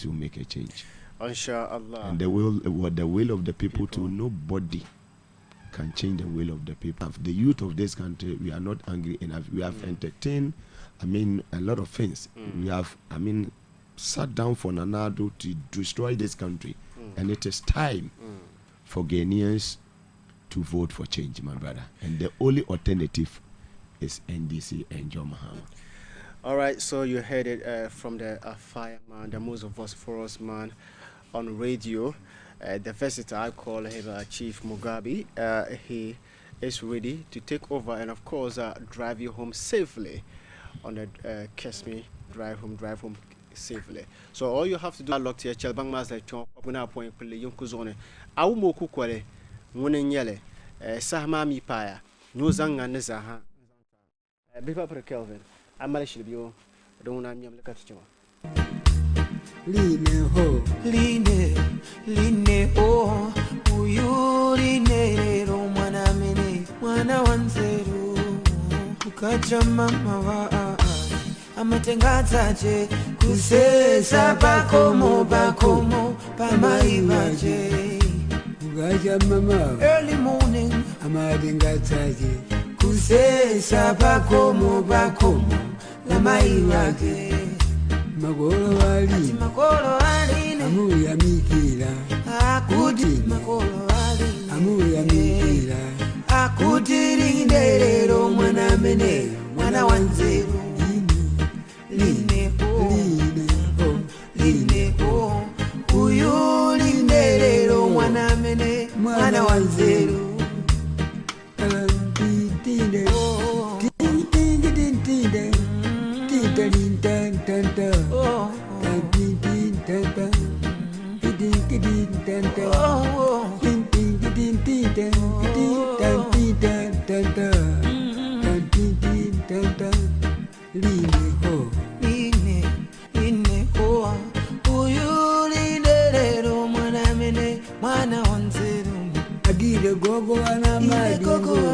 will make a change. Inshallah. And the will of the people too, nobody can change the will of the people. The youth of this country, we are not angry enough. We have entertained, a lot of things. We have, sat down for Nanado to destroy this country. And it is time for Ghanaians to vote for change, my brother. And the only alternative is NDC and John Mahama. All right, so you heard it from the fireman, the most vociferous man on radio. The visitor, I call him Chief Mugabe. He is ready to take over and, of course, drive you home safely on the Kesme drive home safely. So all you have to do is lock to your child. Bang Maase chon point pele yonku zone. Awu moku kwale ngone nyele sahma mi paya nyozanga nezaha. Bifa per Kelvin. Amale shibio don't na nyam lekati chwa. Line ho, line ho, uyu line ro mwana mene, mwana wanzeru, ukacha mama wa amatengazaje, kusesa bakomo, pamaivaje, ukacha mama, early morning, amatengazaje, kusesa bakomo, pamaivaje. Magolo wali amuya mikira akuti magolo wali amuya mikira akuti rinderero mwana mene mwana wanzeru line o uyu rinderero mwana mene mwana wanzeru gogo anamadingo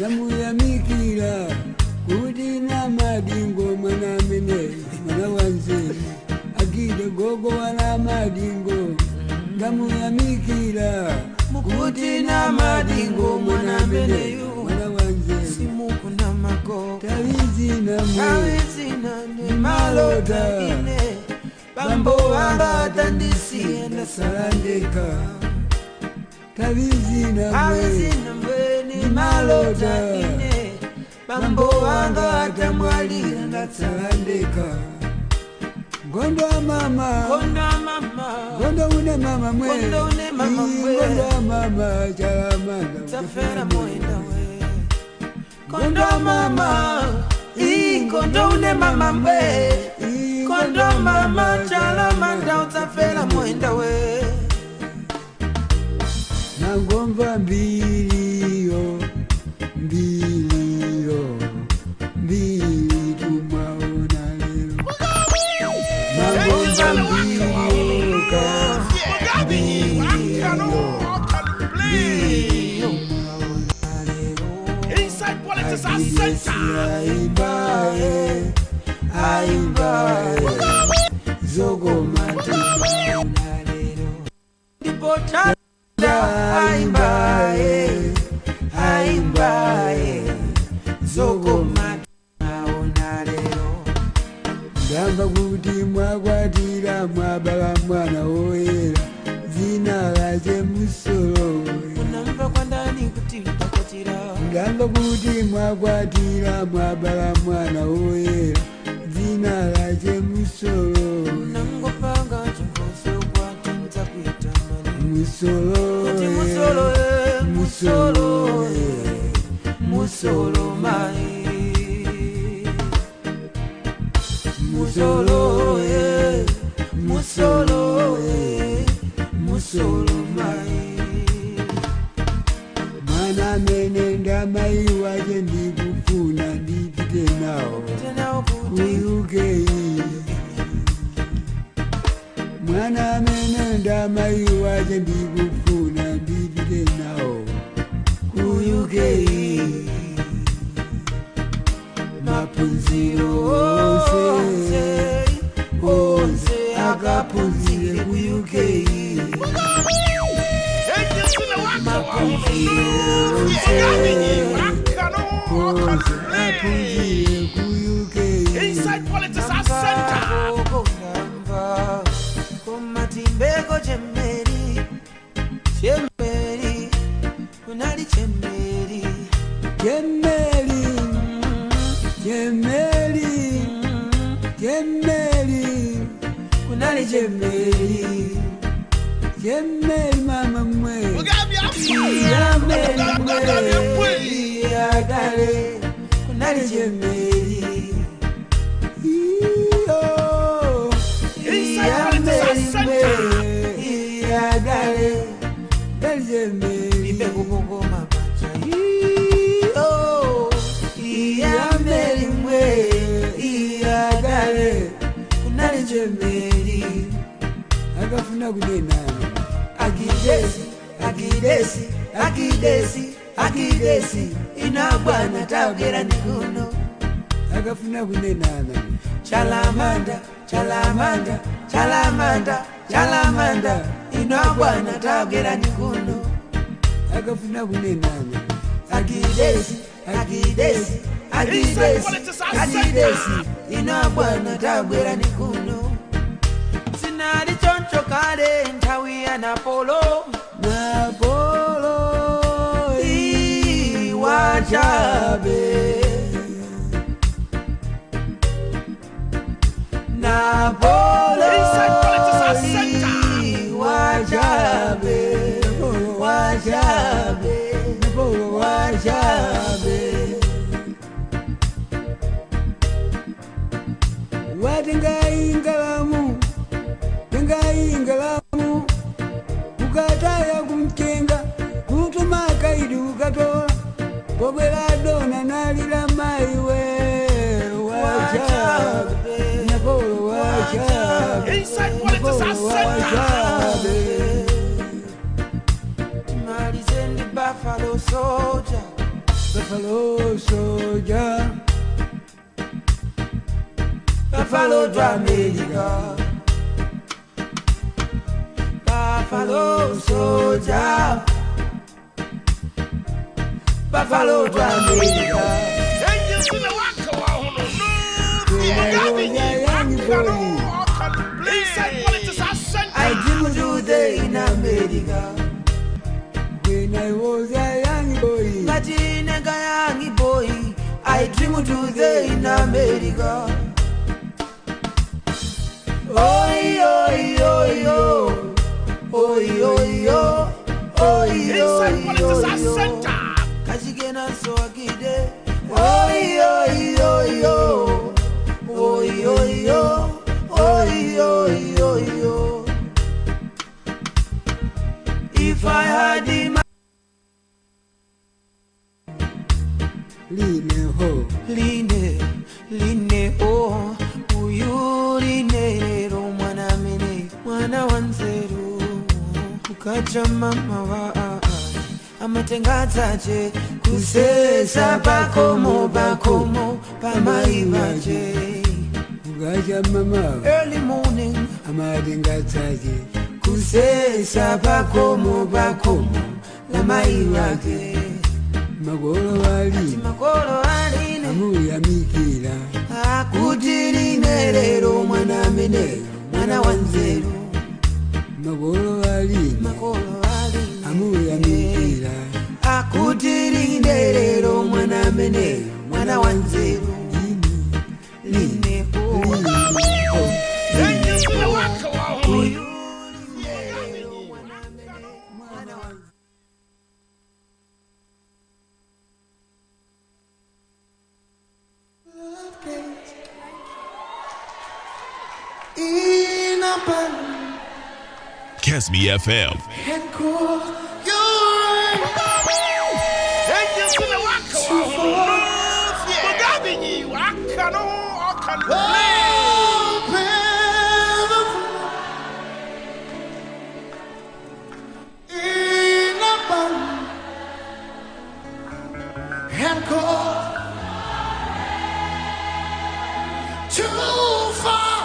yamuya mikira udina madingo mwana mene mwana wanze agide gogo anamadingo yamuya mikira udina madingo mwana mene mwana wanze simuku na mako tawizina ni malota ine bambo wanga tandisi na sarandeka Tavizina mwe ni malota ine bambo wanga atamwali ndatsalandeka gondo mama gondo une mama mwe gondo mama chalamanda tafera moenda we gondo mama gondo une mama mwe gondo mama chalamanda tafera moenda we Nangomba mbilio tumaona leo Nangomba mbilio Inside politics are center. Aibae Zogo mati Dipota Aimbae Zogo mata lero Ndamba kuti mwagwadira mwabala mwana oera Zina laje musoro Unamba kwa ndani kuti utakatira Ndamba kuti mwagwadira mwabala mwana oera Zina laje musoro Nangopanga chimfoso kwa tinta kuitamani Musolo mai Mana menenda mai waje ndikufuna ndipite nao kuyuke Mwana menenda mai waje ndikufuna ndipite nao kuyuke mapunziro onse makapunzire ku UK Inside Politics Center. Kumatimbeko chemberi, chemberi, kunali chemberi, Chemberi, chemberi, chemberi, kunali chemberi, chemberi mama mwe. Mugabe Chemberi, agare, kunali chemberi, Iyo, Inside Politics Center. agare, chemberi. ibeko bongo mabacha, iamberi mwe, agare, kunali chemberi. Akafuna kunenana. Akidesi, akidesi, akidesi, akidesi, inabwana tabwera nikuno. Akafuna kunenana. Chalamanda, chalamanda, chalamanda, chalamanda, inabwana tabwera nikuno. Akafuna kunenana. Akidesi, akidesi, akidesi, akidesi, inabwana tabwera nikuno. Sinari choncho kale ntawi ya Napolo. Napolo Wajabe, Napolo Inside Politics Center. Wajabe, Wajabe, Napolo Wajabe. Watengaingalamu, tengaingalamu, ukataya kumchenga, kutuma kaidi ukatola, kobwela dona nalila maiwe, Wajabe, Napolo Wajabe, Inside Politics Center. Timalizeni Buffalo Soldier, Buffalo soldier, Buffalo to America, Buffalo Soldier, Buffalo to America. Angels in the waka wahono. Inside Politics Center. I dream to day in America, when I was a young boy, but in a young boy, I dream to day in America. Oi, oi, oi, oi, oi, oi, oi, Inside Politics Center. Kashigena so akide. Oi, oi, oi, oi, oi, oi, oi, oi, oi, oi. If I had him, Line ho, line, oh, uyu line, ro mwana mene, mwana wanzeru, ukacha mama wa amatenga tache, kusesa bakomo, pamaivaje. ugaja mama, Early morning, amadingataje, kusesa bakomo, lamaivaje. magolo wali, Makolo aline, amuya mikila, akutirine lero mwana mene, mwana wanzeru. magolo wali, Makolo aline, amuya mikila, akutirine lero mwana mene, mwana wanzeru. Line oh, Angels in the waka wahono. uyu Kesme FM. Angels in the waka wahono. Mugabe waka no okan Too far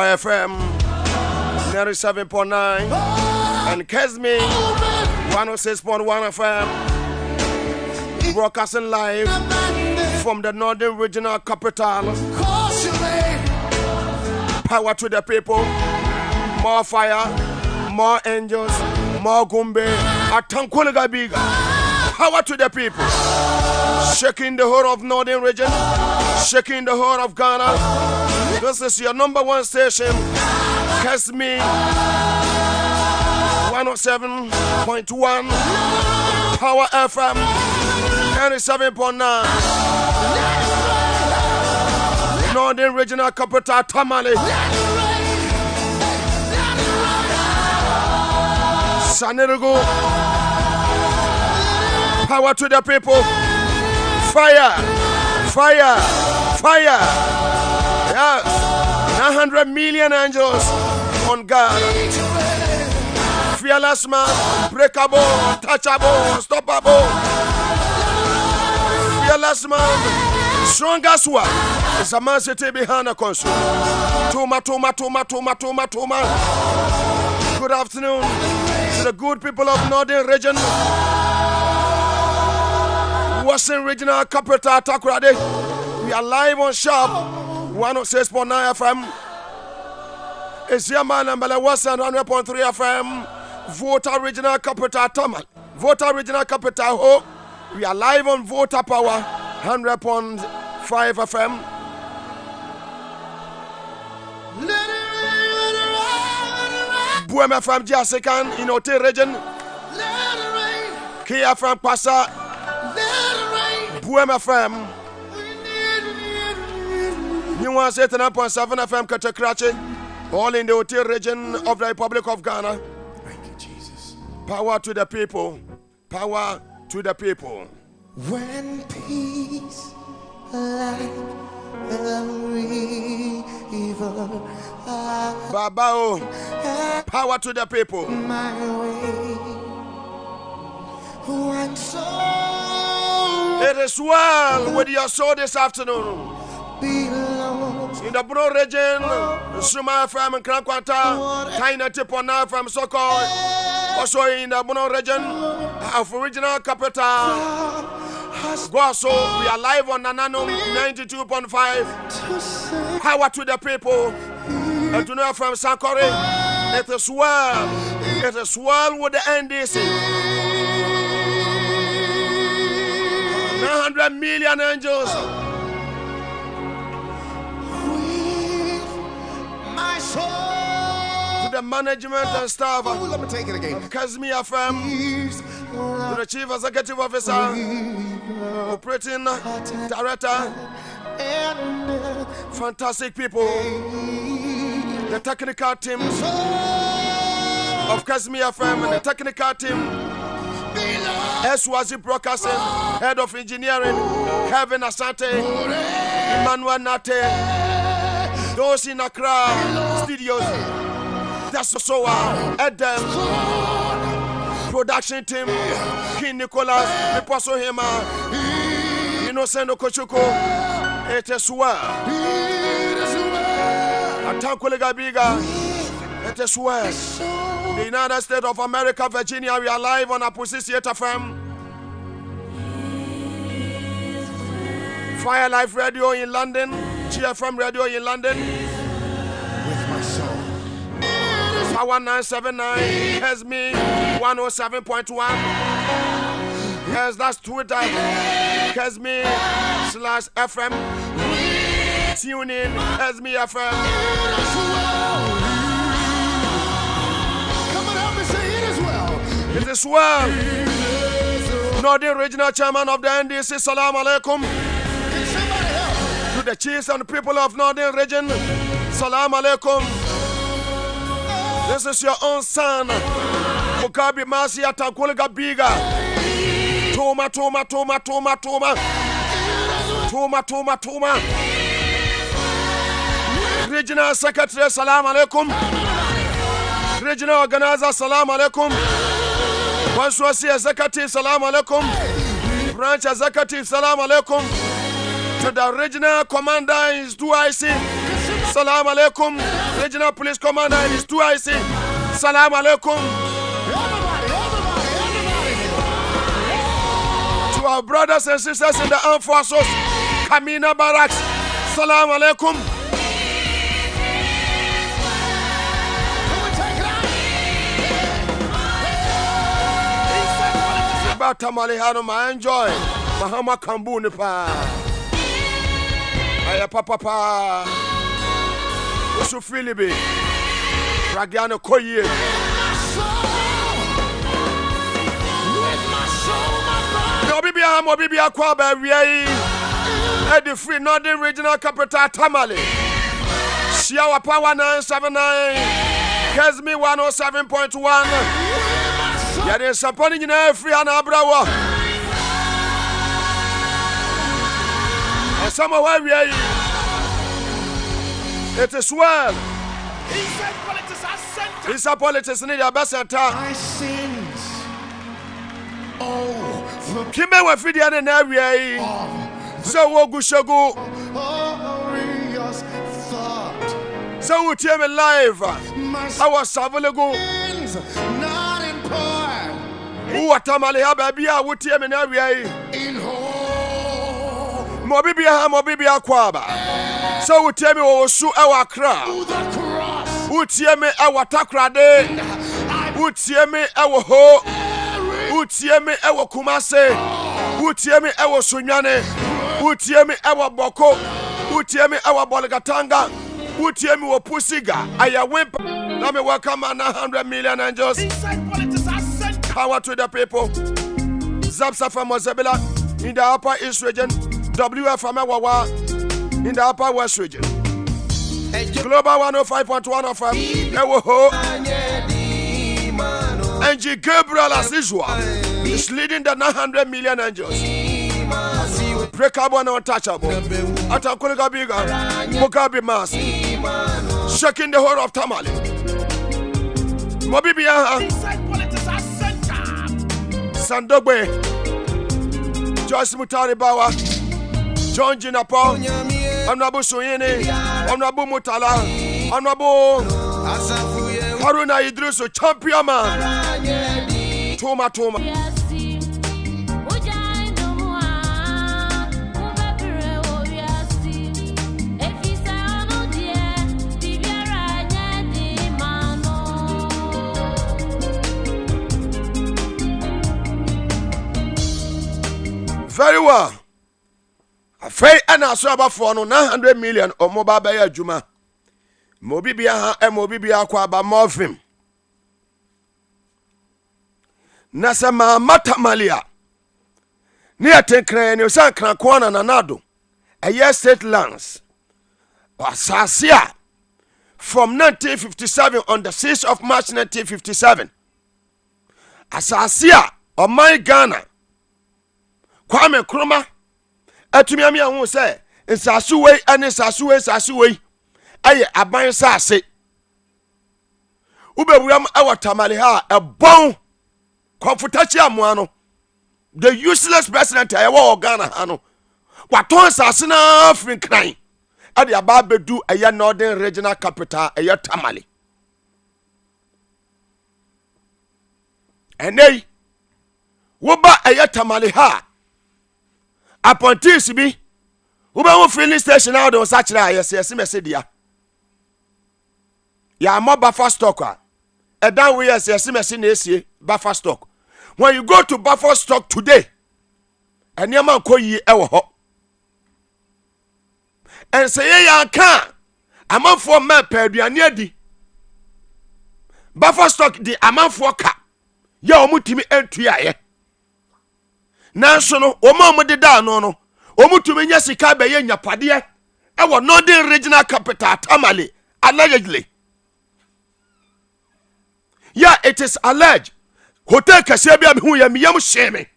Fire FM 97.9 and Kesme 106.1 FM. Broadcasting live from the Northern Regional Capital. Power to the people. More fire, more angels, more gumbe. Atankuliga biga. Power to the people. Shaking the whole of Northern Region. Shaking the whole of Ghana. This is your number one station. Kesme 107.1. Power FM 97.9. Northern Regional Capital Tamale. Sanerigo. Power to the people. Fire. Fire. Fire. Yes. 900 million angels on God. Fearless man. Breakable. Untouchable. Unstoppable. Fearless man. Strongest one. It's a man city behind the console. Tuma. Good afternoon to the good people of Northern Region. Western Regional Capital Takoradi. We are live on Sharp 106.9 FM. It's your man and Western 100.3 FM. Volta Regional Capital Tamal. Volta Regional Capital Ho. We are live on Volta Power 100.5 FM. Buem FM Jasikan in Ote Region. Kia FM Pasa. Buem FM. Nuance 89.7 FM Katakrache. All in the Ote region of the Republic of Ghana. Thank you, Jesus. Power to the people. Power to the people. When peace like the river Babao. Power to the people. my way, one soul It is well with your soul this afternoon. belongs. In the Bro region, Suma FM and Krankwanta, Taina Tipona from Soko. Also in the Bro region of regional capital. Goso, we are live on Nananum 92.5. Power to the people. And to know from Sankore, it is well. It is well with the NDC. 900 million angels. My soul. To the management and staff of Let me take it again. Kesme FM, to the Chief Executive Officer, Operating Director, fantastic people, the technical team of Kesme FM and the technical team, Eswazi Broadcasting, Head of Engineering, Kevin Asante, Emmanuel Nate, those in Accra studios, that's so Edem, production team, King Nicholas, Pipaso Hema, Innocent Okochuko, it is well. Atankuliga Biga, it is well. The United States of America, Virginia, we are live on Associate FM. Fire Life Radio in London, GFM Radio in London. With my soul. Power 979, Kesme 107.1. Yes, that's Twitter, Kesme/FM. Tune in, Kesme FM. Come on, help me say it as well. It is well. Northern Regional Chairman of the NDC, Salam Alaikum. Can somebody help? To the chiefs and people of Northern Region, Salam Alaikum. This is your own son, Mugabe Maase Atankuliga Biga. Toma. Regional Secretary, Salam Alaikum. Regional Organizer, Salam Alaikum. Constituency Executive, Salam Alaikum. Branch Executive, Salam Alaikum. To the Regional Commander is 2IC, Salam alaikum. Regional Police Commander is 2IC. Salam alaikum. To our brothers and sisters in the armed forces, Kamina Barracks. Salam alaikum. Tamalihano, I enjoy Mahama Kambu Nipa. Aya papa. Usu Filibi. Ragiano Koye. Mobibia Kwaba, Eddie Free Northern Regional Capital Tamale. Shiawa Power 979. Kesmi 107.1. Yade saponi nyina free ana abrawa. Osama wa wi. It is well. Inside politics need your best time. My sins. Oh, Kimbe wa free ana na wi. So wo gushogo. glorious thought. So we team live. I was savolego. Not in part. Who atamale ha baby a wo team na wi. In whole. Mobibia kwaba. So we team wo su e wa kra. To the cross. Wo team e wa takrade. Wo team e wo ho. Utiemi ewo Kumase. Utiemi ewo Sunyane. Utiemi ewo Boko. Utiemi ewo Bolgatanga. Utiemi wo Pusiga. Aya wimp. Let me welcome 900 million angels. Power to the people. Zapsa from Mozebila in the upper East region. WF from Wawa in the upper West region. Global 105.1 of them. Ewo ho. NG Gabriel as usual is leading the 900 million angels. Breakable and untouchable. Atakuliga Biga, Mugabe Maase, shaking the whole of Tamale. Mobibia Sandogbe, Joyce Mutari Bawa, John Jinapo, Honorable Suyini, Honorable Mutala, Honorable Haruna Idrisu, champion man. Toma. Very well. I feel and I saw about 900 million or mobile by Juma. Mobibia and Mobibia Kwaba Morphim. Nasama Matamalia. Near Tenkran, you san Krakwana Nanado. A year state lands. Sasia. From 1957 on the 6th of March 1957. Asasia of my Ghana. Kwame Kroma. Atumiami who say, in Sasuwe and in Sasuwe. Aye, aban sase. Ube wiam awa tamaliha a bon comfortachi amuano. The useless president awa Ghana hano. Waton sase na African crying. Adi ababe do a northern regional capital a tamale. And they woba a tamaliha. Appointees be Uba filling station out on such a yes, mesedia. Ya more buffer stock. A down we as a buffer stock. When you go to buffer stock today, and your man call ye ever hop. And say, ya can. A man for man per di. Buffer stock the amount for cap. Ya omutimi entry. National Omo de da no. Omutumi nya sika be ye nyapade e wo Northern Regional Capital Tamale allegedly. Yeah, it is alleged. Hotel kase bia me hu ya miyam sheme.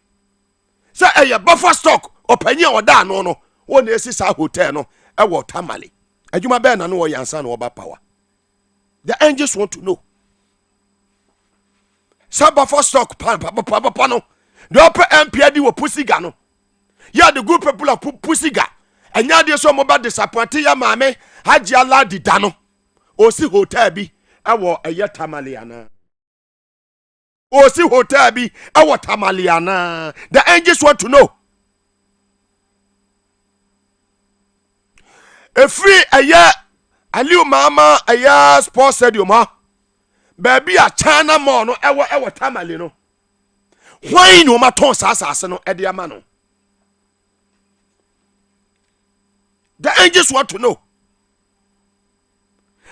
Say eye buffer stock opanyi o da no. Wo na esi sa hotel no e wo Tamale. Adwuma be na no wo yansa no oba power. The angels want to know. Say buffer stock papa no. The upper MPD were Pussiga no. Yeah, the good people of Pussiga. enya de so mo ba disappoint ya maame Haji Aladi dano osi hotel bi ewo eye Tamaliana osi hotel bi ewo Tamaliana. The angels want to know free eye Aliu mama eye sports stadium ha baby a China mall no ewo Tamale no why no ma ton asase no e de ama no. The angels want to know.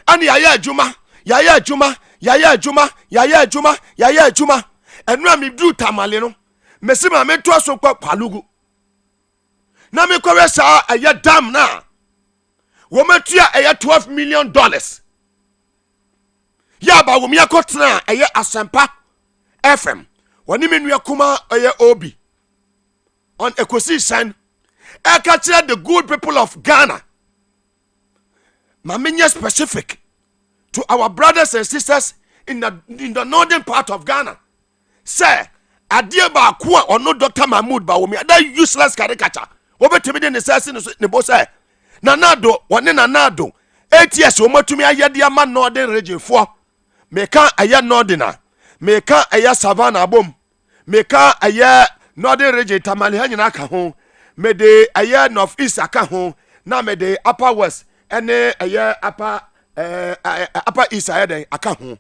And yaya juma enra mi du Tamale no mesima me to so kwa Palugu na me kwa sa aya dam na wo matua aya $12 million ya ba wo mi akotena aya Asempa FM woni me nua kuma aya Obi on Ekosi San I capture the good people of Ghana. Maminya specific to our brothers and sisters in the northern part of Ghana. Say, adia ba kuwa or no Dr. Mahmoud ba womi that useless caricature. Wobe timide ne sase ne bo say. Nanado, wane nanado. 8 years womo tumi ayadia man northern region for. Meka aya northerner. Meka aya savannah abom. Meka aya northern region Tamale hanyina ka ho. Me de aye north east aka ho na me de upper west ene aye upper east aye den aka ho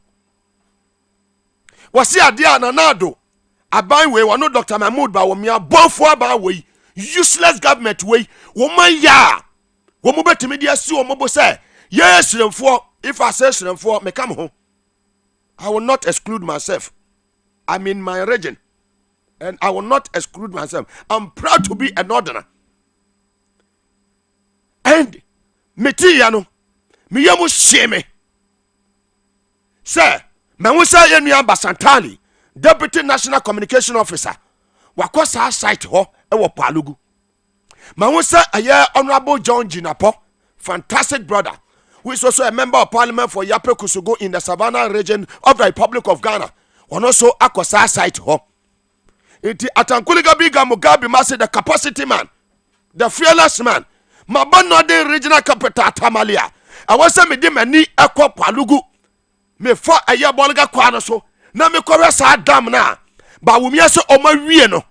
wasi ade ananado aban we wono Dr. Mahmoud ba wo mia bonfo aban we useless government we wo man ya wo mo betimi de asi wo mo bo say yes remfo if I say remfo me come home. I will not exclude myself. I'm in my region. And I will not exclude myself. I'm proud to be a northerner. And metiyano me yamu sheme. Sir, Mawusa Yenya Basantali, Deputy National Communication Officer, wakosa site ho ewo Palugu. Mawusa aye Honorable John Jinapo, fantastic brother, who is also a member of parliament for Yape Kusugu in the Savannah region of the Republic of Ghana. One also akosa site ho. Iti atankuliga biga Mugabe Maase, the capacity man, the fearless man. Mabano de regional capital Tamalia. I was a me mani akwa Palugu. Me fa aya bolga kwano so. Na me kwa sa dam na. Ba wumia so oma wie no.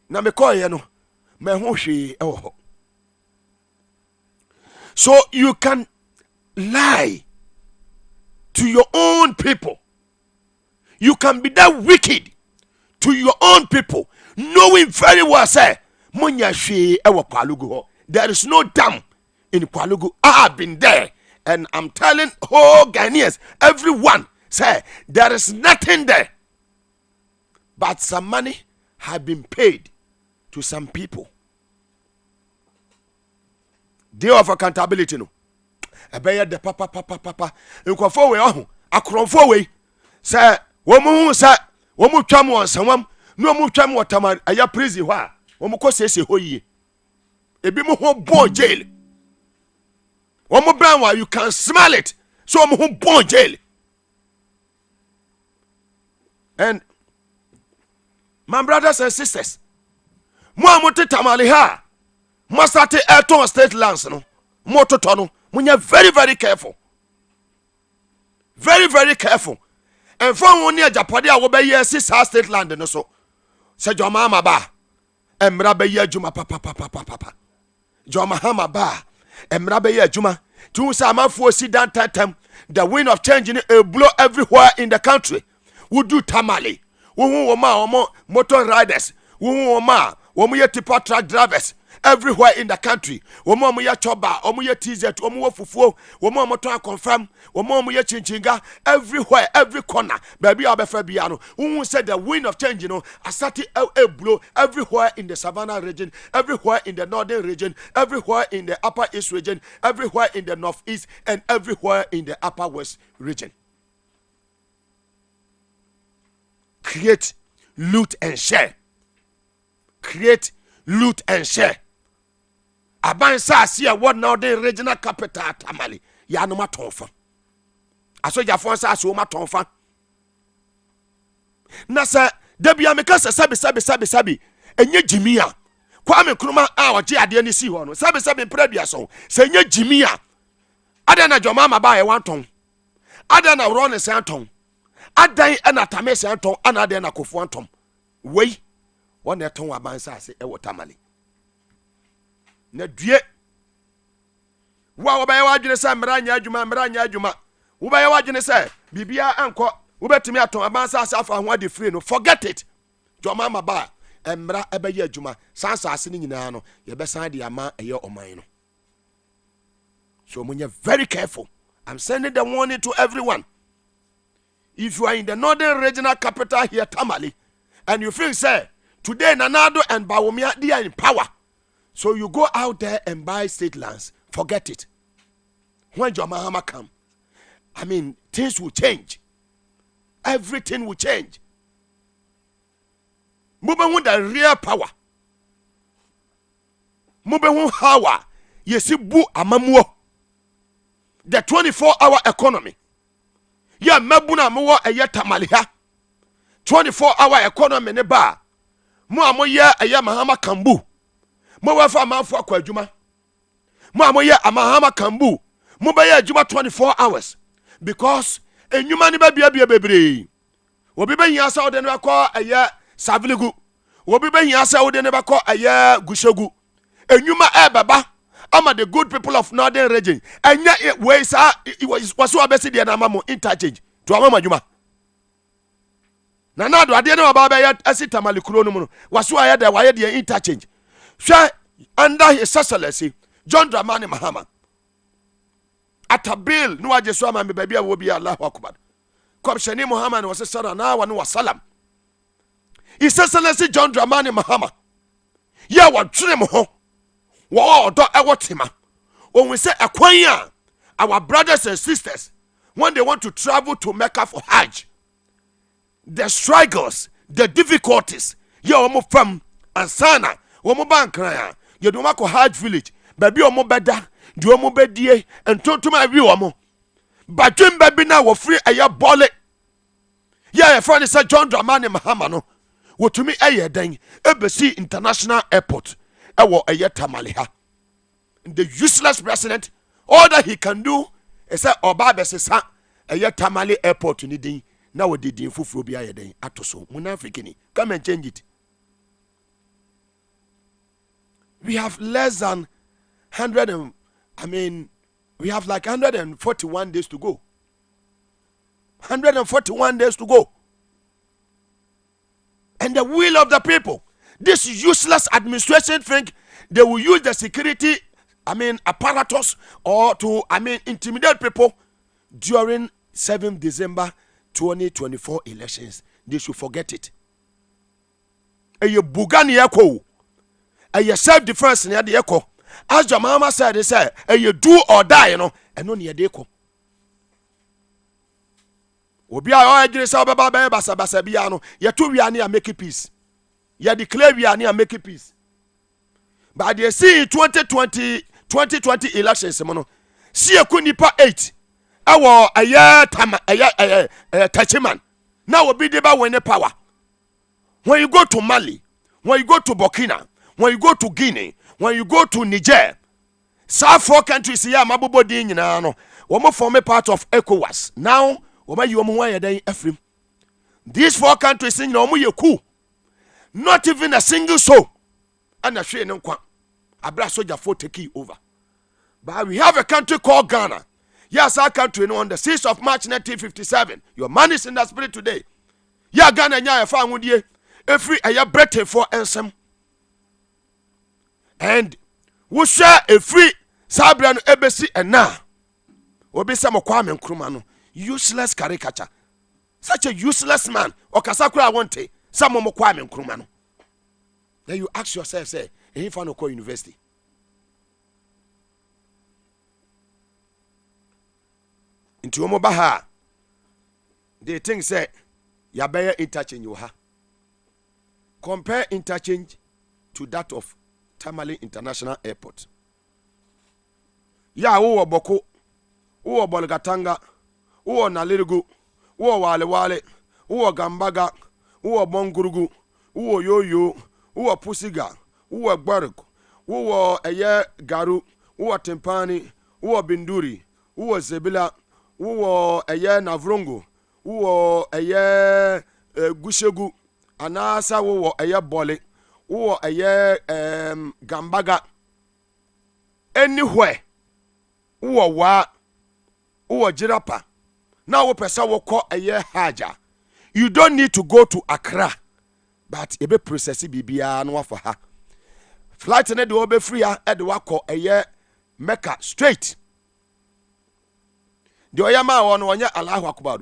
Na me kwa ye no. Me ho hwe ewo. So you can lie to your own people. You can be that wicked to your own people, knowing very well, say, Munya she ewa Palugu ho. There is no dam in Palugu. I have been there, and I'm telling whole Ghanaians, everyone, say, there is nothing there. But some money have been paid to some people. Day of accountability, no. Ebeye de papa. Nkofo we ohu, akronfo we. Say, womu say, womu twam won sanwam, no mu twam wotamar aya prison ho a, womu ko sese ho yie. Ebi mu ho bon jail. Womu branwa, you can smell it. So womu ho bon jail. And my brothers and sisters, mo amote tamale ha, mo start Elton state lands no, mo toto no, mo very very careful. Very very careful. And from one year Japadi a wo be ye sa state land no so. Se joma ma ba, emra be ye juma papa. Joma hama ba, emra be ye juma. Tu sa amanfo si dan tatam, the wind of change in a blow everywhere in the country. We do tamale. Wo ma motor riders. Wo ma ye tipa truck drivers everywhere in the country. Wo mo ye choba, ye TZ, wo fufuo, wo motor confirm, wo ye chinchinga everywhere, every corner. Baby abefa biano. Who said the wind of change, asati a blow everywhere in the Savannah region, everywhere in the northern region, everywhere in the upper east region, everywhere in the northeast, and everywhere in the upper west region. Create, loot and share. Create, loot and share. Aban sa siya what now the regional capital Tamale. Ya no matonfa. Aso jafon sa so matonfa. Na sa debi ameka sabi. Enye jimia. Kwame Nkrumah a oje ade ni si ho no sebe predua so se nya jimi a ada na Joma Maba e wanton ada na ro ne se anton adan na tame se anton ana ada na kofu anton wei wona eton abansa ase e wotamale na due wo ba ye wadwene se mranya adwuma wo ba ye wadwene se bibia anko wo betimi aton abansa ase afa ho ade free no forget it. Joma Maba emra ebeye adwuma sansa ase ni nyina no ye besan de ama eye oman no. So when you're very careful, I'm sending the warning to everyone. If you are in the northern regional capital here, Tamale, and you feel say today Nanado and Bawumia they are in power, so you go out there and buy state lands. Forget it. When Joma Mahama come, I mean things will change. Everything will change. Mube with the real power. Mube with power. Yesi bu amamuo. The 24-hour economy. Ya mabuna mo eye Tamale ha. 24-hour economy ne ba. Mo amoye eye Mahama Kambu. Mo wa fa manfo akwa adwuma. Mo amoye Mahama Kambu. Mo be ye adwuma 24 hours because enwuma ne ba bia bebre. Obi be hia sa ode ne akọ eye Saviligu. Obi be hia sa ode ne akọ eye Gushegu. Enwuma e baba. Ama the good people of northern region enya we sa was obesi de na mamo interchange to amama dwuma na do ade na baba ya Tamale kuro no mu waso aye de waye de interchange hwe under his excellency John Dramani Mahama atabil no waje so ama me baba wo bi Allahu akbar Komshani Muhammad was sara na wa no wasalam his excellency John Dramani Mahama ya wa twere mo ho wo do ewotima when we say akwan our brothers and sisters when they want to travel to Mecca for Hajj, the struggles, the difficulties ye omo fam ansana omo bankran ye do mako Hajj village baby omo beda di omo bedie entontoma wi omo badwem baby na wo free aya bole ye friend say John Dramani Mahama no wotumi eye den ebesi international airport ewo eye Tamale ha. The useless president, all that he can do is say oba besesa eye Tamale airport ni din na wo didin fufuro bia ye den atoso munafikini come and change it. We have less than 100 and we have like 141 days to go. 141 days to go. And the will of the people, this useless administration think they will use the security apparatus or to intimidate people during 7th December 2024 elections. They should forget it. Eye bugani yako, eye self-defense ni ade yako. As Joma Mahama said, they say eye do or die, you know, and no ni ade yako. Obi a o ejire sa obeba ba basa bia no, ye to wiane a make peace. Ye declare wiane a make peace. But they see 2020 elections no see ekunipa 8 awo tachiman now obi dey ba win power. When you go to Mali, when you go to Burkina, when you go to Guinea, when you go to Niger, South 4 countries here mabobo din nyina no wo form a part of ECOWAS. Now wo ma yi wo wan den afrim. These 4 countries in no ye ku, not even a single soul and a hwe ne nkwa abra soldier for take over. But we have a country called Ghana. Yes, our country on the 6th of March 1957. Your man is in the spirit today. Yeah, Ghana nya fa nwudie every aya Britain for ensem. And we share a free Sabra no ebesi ena. Obi se Kwame Nkrumah no useless caricature. Such a useless man. Okasakura wonte some Kwame Nkrumah no. Then you ask yourself, say, if I no call university. Into Omobaha, they think say, Yabaya interchange you ha. Compare interchange to that of Tamale International Airport. Ya uwa Boko, uwa Bolgatanga, uwa Nalirigu, uwa Wale, uwa Gambaga, uwa Bongurugu, uwa Yoyo, uwa Pusiga, wo Gbaruk, wo eye Garu, wo Tempani, wo Binduri, wo Zebila, wo eye Navrongo, wo eye Gushegu, anasa wo eye Bole, wo eye Gambaga, anywhere, wo Jirapa. Now we person will call a year haja. You don't need to go to Accra, but ebe process bibia no for her. Flight ne do be free at the wako a year Mecca straight. The oyama one wanya Allahu Akbar.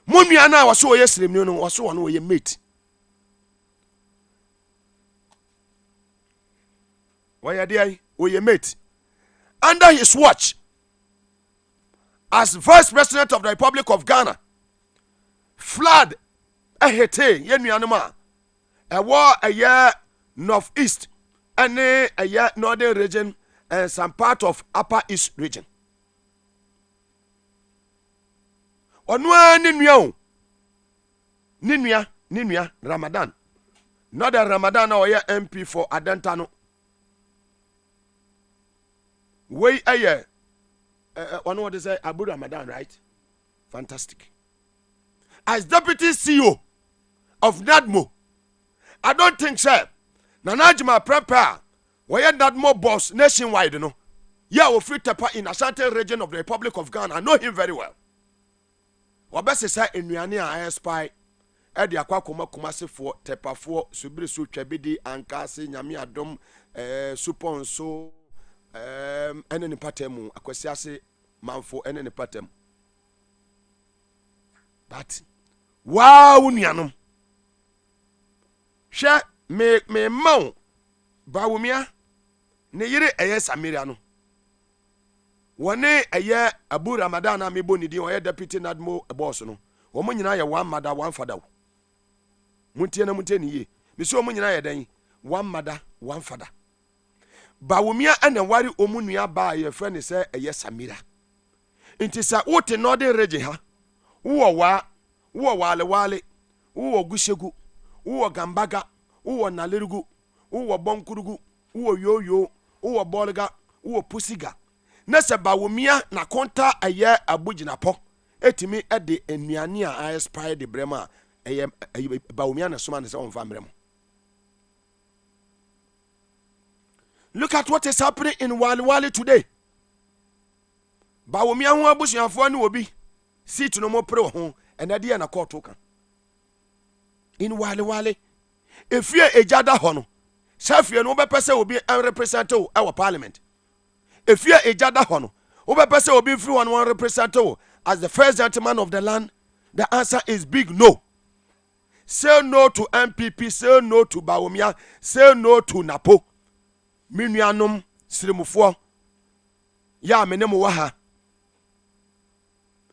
Mummy ana was so yesterday no was so one way mate. Why are they we mate? Under his watch, as Vice President of the Republic of Ghana, flood ehete yenuanoma a year northeast and a year northern region and some part of upper east region. Onwa ninua Ramadan, not a Ramadan or year MP for Adentano. Way a year. One what is Abu Ramadan, right? Fantastic. As deputy CEO of NADMO, I don't think so. Nanajima prepare where NADMO boss nationwide, you know. Yeah, we free tepa in Ashanti region of the Republic of Ghana. I know him very well. Wabese say in Nuani I spy. Edi akwa kumase for tepa for subiri su twebidi ankase nyame adom suponso ene ni patemu akwasi ase manfo ene ni patemu. But wow nuanom hwe me maw bawumia ne yire eye Samaria no wone eye Abu Ramadan na mebo ni din oye deputy NADMO boss no wo mo nyina ye one mother one father muntie na muntie ni ye me so mo nyina ye dan one mother one father. Bawumia ene wari omunua ba ye fre ne se eye Samaria nti sa wote northern region ha wo wale wo Gushegu wo Gambaga wo Nalerigu wo Bonkurugu wo Yoyo wo Bolga wo Pusiga na se Bawumia na konta eye Abuginapo etimi ede enuane a aspire de brema eye Bawumia na soma ne se onfa mrem. Look at what is happening in Wali today. Bawumia ho abusuafo ne obi sit no mo pre ho enade na court kan. In Wali efie ejada ho no safie no be pese obi represent o our parliament. Efie ejada ho no be pese obi free one represent o as the first gentleman of the land. The answer is big no. Say no to MPP, say no to Bawumia, say no to Napo. Minuanum siremufo ya menemu waha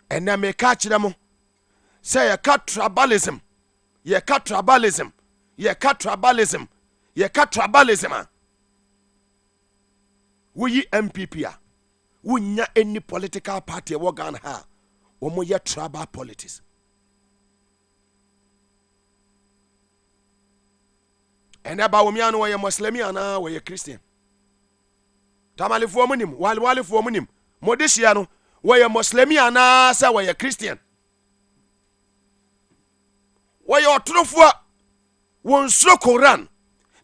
ena me ka kire mo say ye ka tribalism we MPP a wunya any political party wo Ghana ha wo mo ye tribal politics. Ena Bawumia no ye Muslim ana we ye Christian. Tamalifo munim, walifo munim. Modishia no we ye Muslim ana sa we ye Christian. We ye otrofo won suro Quran.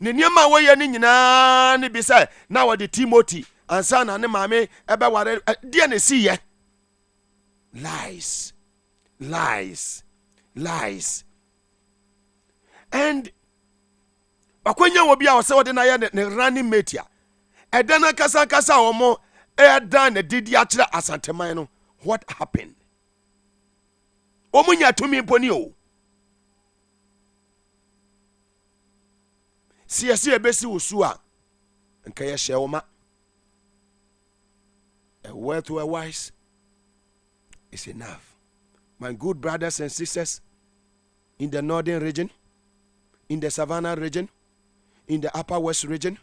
Ne niema we ye ni nyina ne bi say na we de Timothy ansa na ne maame ebe ware de na si ye. Lies. And akwanya wo bia wo se wo de na ye ne running mate a edana kasa omo edan na didi a kire asanteman no. What happened? Omunya tumi mponi o siasi ebesi usu a nka ye hye wo ma. A word to a wise is enough. My good brothers and sisters in the northern region, in the Savannah region, in the upper west region,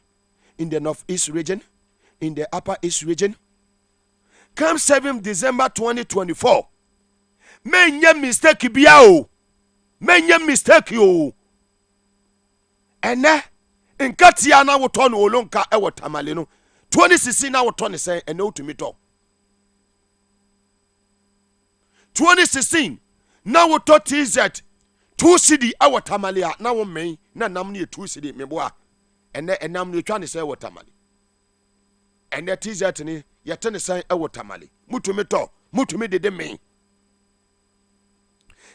in the northeast region, in the upper east region, come 7th December 2024. Menye mistake biya o. Menye mistake yo. Ene nkatia na woto no olonka e wotamale no 2016 na woto ne sen ene otumi to 2016 na woto TZ 2 cedi e wotamale a na wo men na nam ne 2 cedi meboa ene enam ne twa ne sen wotamale ene TZ ni yete ne sen e wotamale mutumi to mutumi dede men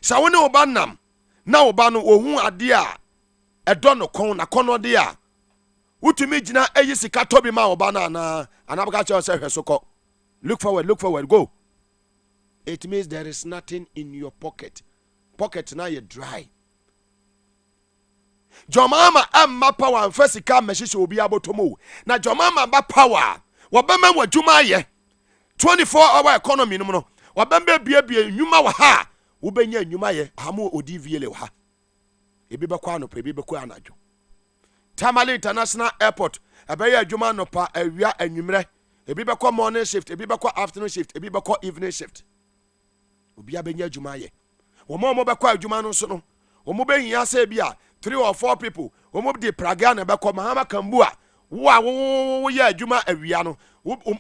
sa woni oba nam na oba no ohun ade a edo no kon na kono de a wutumi gina eyi sika tobi ma oba na na anabaka che se hwesoko look forward go. It means there is nothing in your pocket now you dry. Jomama amma power and first sika meshishe obi abotomo na jomama ba power wabema wadwuma ye 24-hour economy no no wabembe bie nyuma wa ha wobenya nyuma ye hamo odi viele wa ha ebi bekwa no ebi bekwa anajo Tamale International Airport abaye adwuma no pa awia anwumre ebi bekwa morning shift ebi bekwa afternoon shift ebi bekwa evening shift obi abenya adwuma ye wo bekwa adwuma no so no wo behia se bia 3 or 4 people wo de praga na bekwa mahama kambu a wo ye adwuma awia no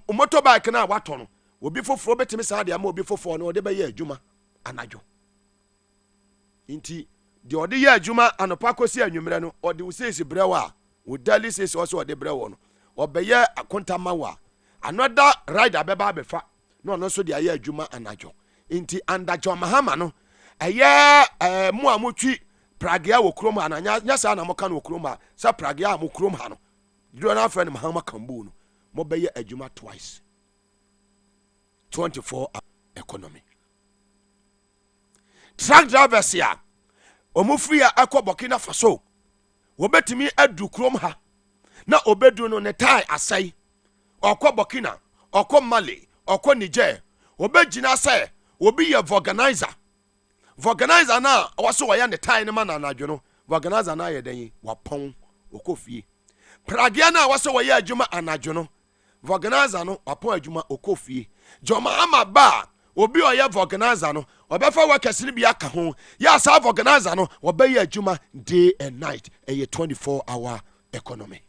motorbike na wato no obi foforo betimi sa de ama obi foforo no de be ye adwuma anajo inti de ode ye adwuma anopa kosi anwumre no ode usesi brewa wo daily sesi also ode brewo no obeye akontama wa another rider beba abefa no no so de ye adwuma anajo inti andajo mahama no eye mu amotwi pragia wo krom ananya nyasa na moka no krom sa pragia mo krom ha no do na fa ni mahama kambu no mo beye adwuma twice 24 economy. Truck drivers ya omufia akọ Burkina Faso wobetimi adu krom ha na obedu no ne tai asai okọ Burkina okọ Mali okọ Niger obegina sai obi ye organizer na waso waya ne tai ne mana anadwo no organizer na ye den wapon okofie pragia na waso waya adwuma anadwo no organizer no wapon adwuma okofie joma ama ba obi oya organizer no obefa workers ni bia ka ho ya sa organizer no obey adwuma day and night a 24-hour economy.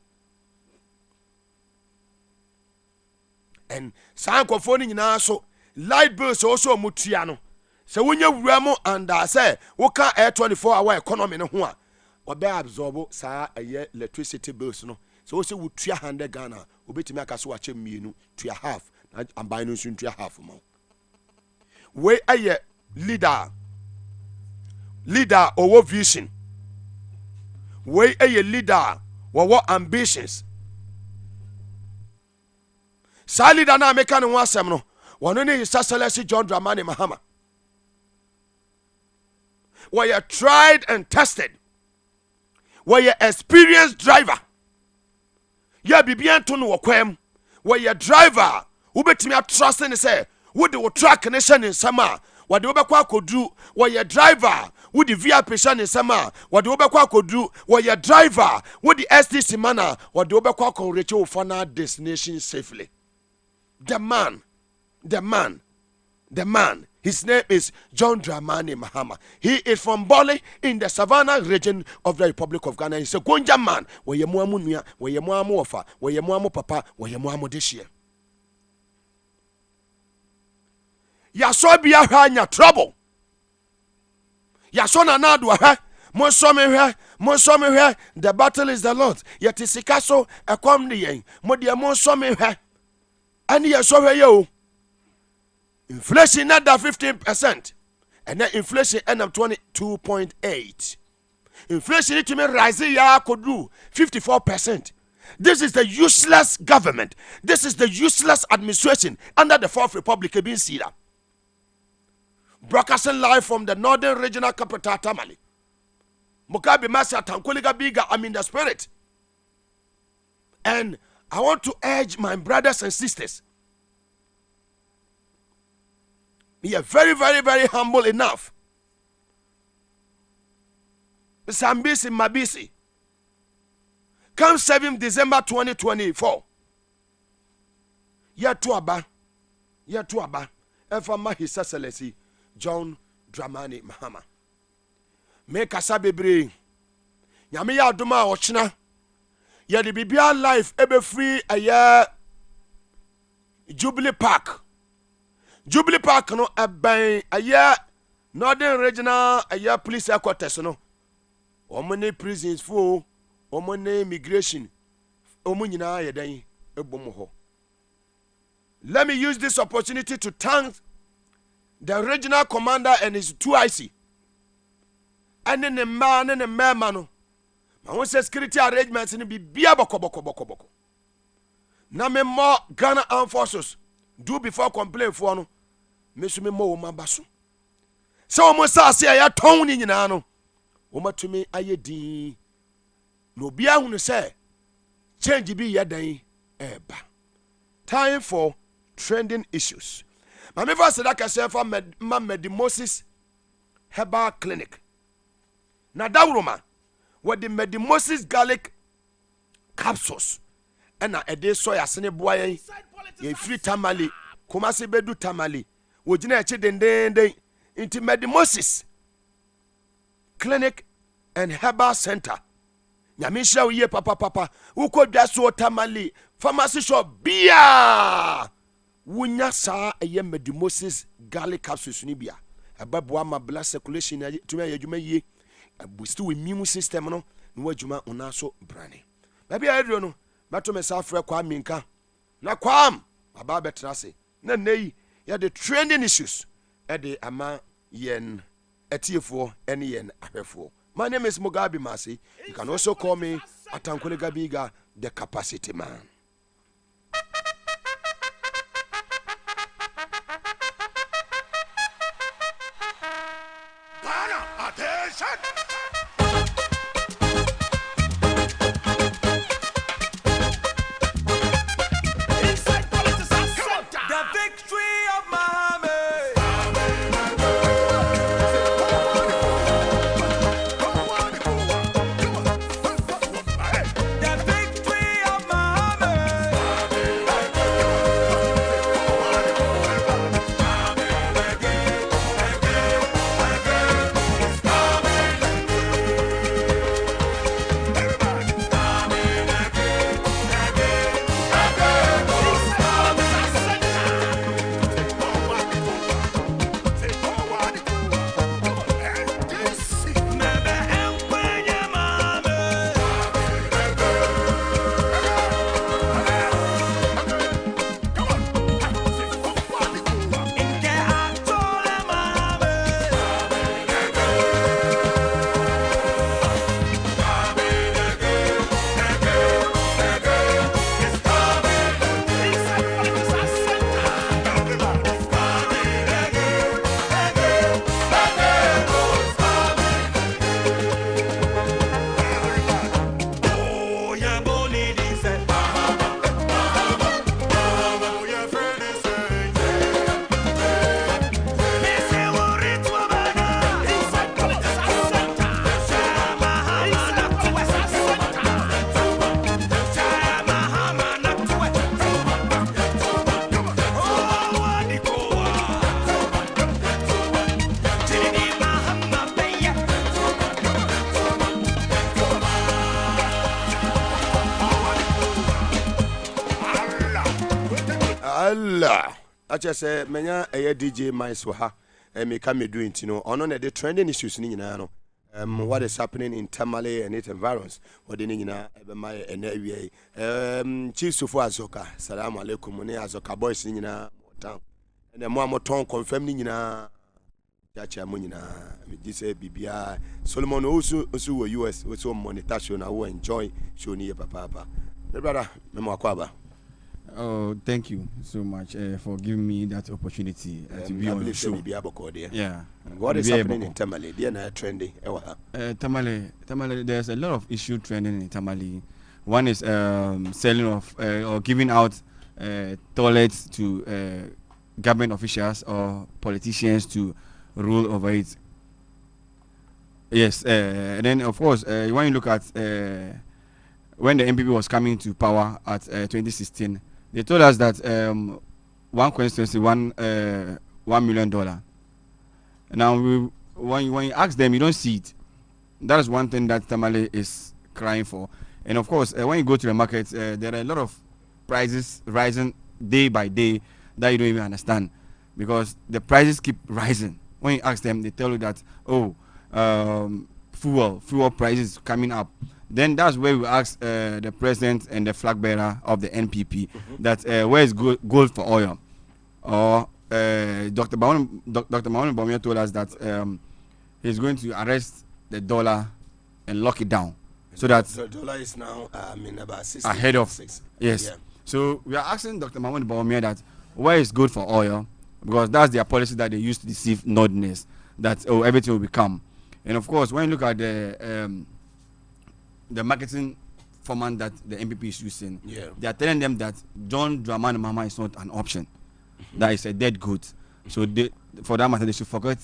And san kwofo ni nyina so light bills also mutua no se wonya wura mu and say woka a 24-hour economy no ho a obey absorb sa electricity bills no so wo se wutua 100 Ghana obetimi aka so wache mienu tua half na amban no nsun tua half mo we aye leader owo vision we aye leader wo ambitions sa leader na meka ne ho asem no wono ne His Excellency John Dramani Mahama we are tried and tested we are experienced driver ya bibian to no wokwam we are driver ubetimi trust ne say wode wo track ne hye ne nsama wode wo bekwa akodu wo ye driver wode VIP hye ne nsama wode wo bekwa akodu wo ye driver wode STC mana wode wo bekwa akoreche wo final destination safely. The man, his name is John Dramani Mahama. He is from Bole in the Savannah region of the Republic of Ghana. He's a Gonja man. Wo ye mo amunua, wo ye mo amofa, wo ye mo papa, wo ye mo amodeshie. Yaso bia hwa nya trouble. Yaso na nadu ha. Monso me hwe. The battle is the Lord. Yet isikaso ekom ne yen. Mo de monso me hwe. Ani yaso hwe yo. Inflation not that 15%. And then inflation end up 22.8. Inflation it me rise ya could do 54%. This is the useless government. This is the useless administration under the Fourth Republic being seen. Broadcasting live from the northern regional capital Tamale. Mugabe Maase Tankuliga Biga, I'm in the spirit. And I want to urge my brothers and sisters. We are very, very, very humble enough. Sambisi Mabisi. Come 7th December 2024. Year to Aba. Efama His Excellency John Dramani Mahama. Make a sabebre. Yami ya duma ochina. ya de bibia life ebe free aya Jubilee Park no aban aya Northern Regional aya police headquarters no omone prisons for omone immigration omunyina yedan ebom ho. Let me use this opportunity to thank the regional commander and his 2IC and then the man and the man I want say security arrangements in be boko. Na me more Ghana Armed Forces do before complain for no me so me mo ma baso. So o mo sa se ya ton ni nyina no o matumi ayedi no bia hu no say change bi yedan eba. Time for trending issues. My me first that say for Mugabe Maase Herbal Clinic. Na dawroma with the Mugabe Maase garlic capsules. Ena ede soya sene boa ye free tamale komase bedu tamale wogina eche dendenden inti Mugabe Maase Clinic and Herbal Center nyamisha uye papa uko daso tamale pharmacy shop bia wunya sa eye Mugabe Maase garlic capsules ni bia ababoa ma blood circulation tumi ayadwuma yie boost we immune system no no adwuma onaso brane baby adro no mato me sa frɛ kwa minka na kwam aba betra se na nei ya the trending issues e de ama yen etiefo ene yen ahwefo. My name is Mugabe Maase. You can also call me Atankole Gabiga, the capacity man. Attention! Allah acha say menya eye DJ Maase ha me ka me doing tino ono na the trending issues ni nyina no what is happening in Tamale and its environs what the nyina ebe ma ene awie chief Sofo Azoka salamu alaikum ne Azoka boys ni nyina town ene mo amoton confirm ni nyina yacha mo nyina me di say bibia Solomon also wo US also monitor show na wo enjoy show ni papa brother me mo akwaba. Oh, thank you so much for giving me that opportunity to be on the show. Yeah. What is happening in Tamale? They are trending. Tamale, there's a lot of issue trending in Tamale. One is selling of or giving out toilets to government officials or politicians to rule over it. Yes, and then of course, when you look at when the MPP was coming to power at 2016. They told us that one constituency, $1 million. Now, when you ask them, you don't see it. That is one thing that Tamale is crying for. And of course, when you go to the market, there are a lot of prices rising day by day that you don't even understand, because the prices keep rising. When you ask them, they tell you that, oh, fuel prices coming up. Then that's where we ask the president and the flag bearer of the NPP that where is gold for oil? Or Dr. Maone Bawumia told us that he's going to arrest the dollar and lock it down, so that the dollar is now about 60 ahead of 6. yes. Yeah. So we are asking Dr. Maone Bawumia that where is gold for oil, because that's their policy that they use to deceive Northerners, that oh, everything will become. And of course, when you look at the marketing format that the MPP is using, they are telling them that John Dramani Mahama is not an option. That is a dead goat. So they, for that matter, they should forget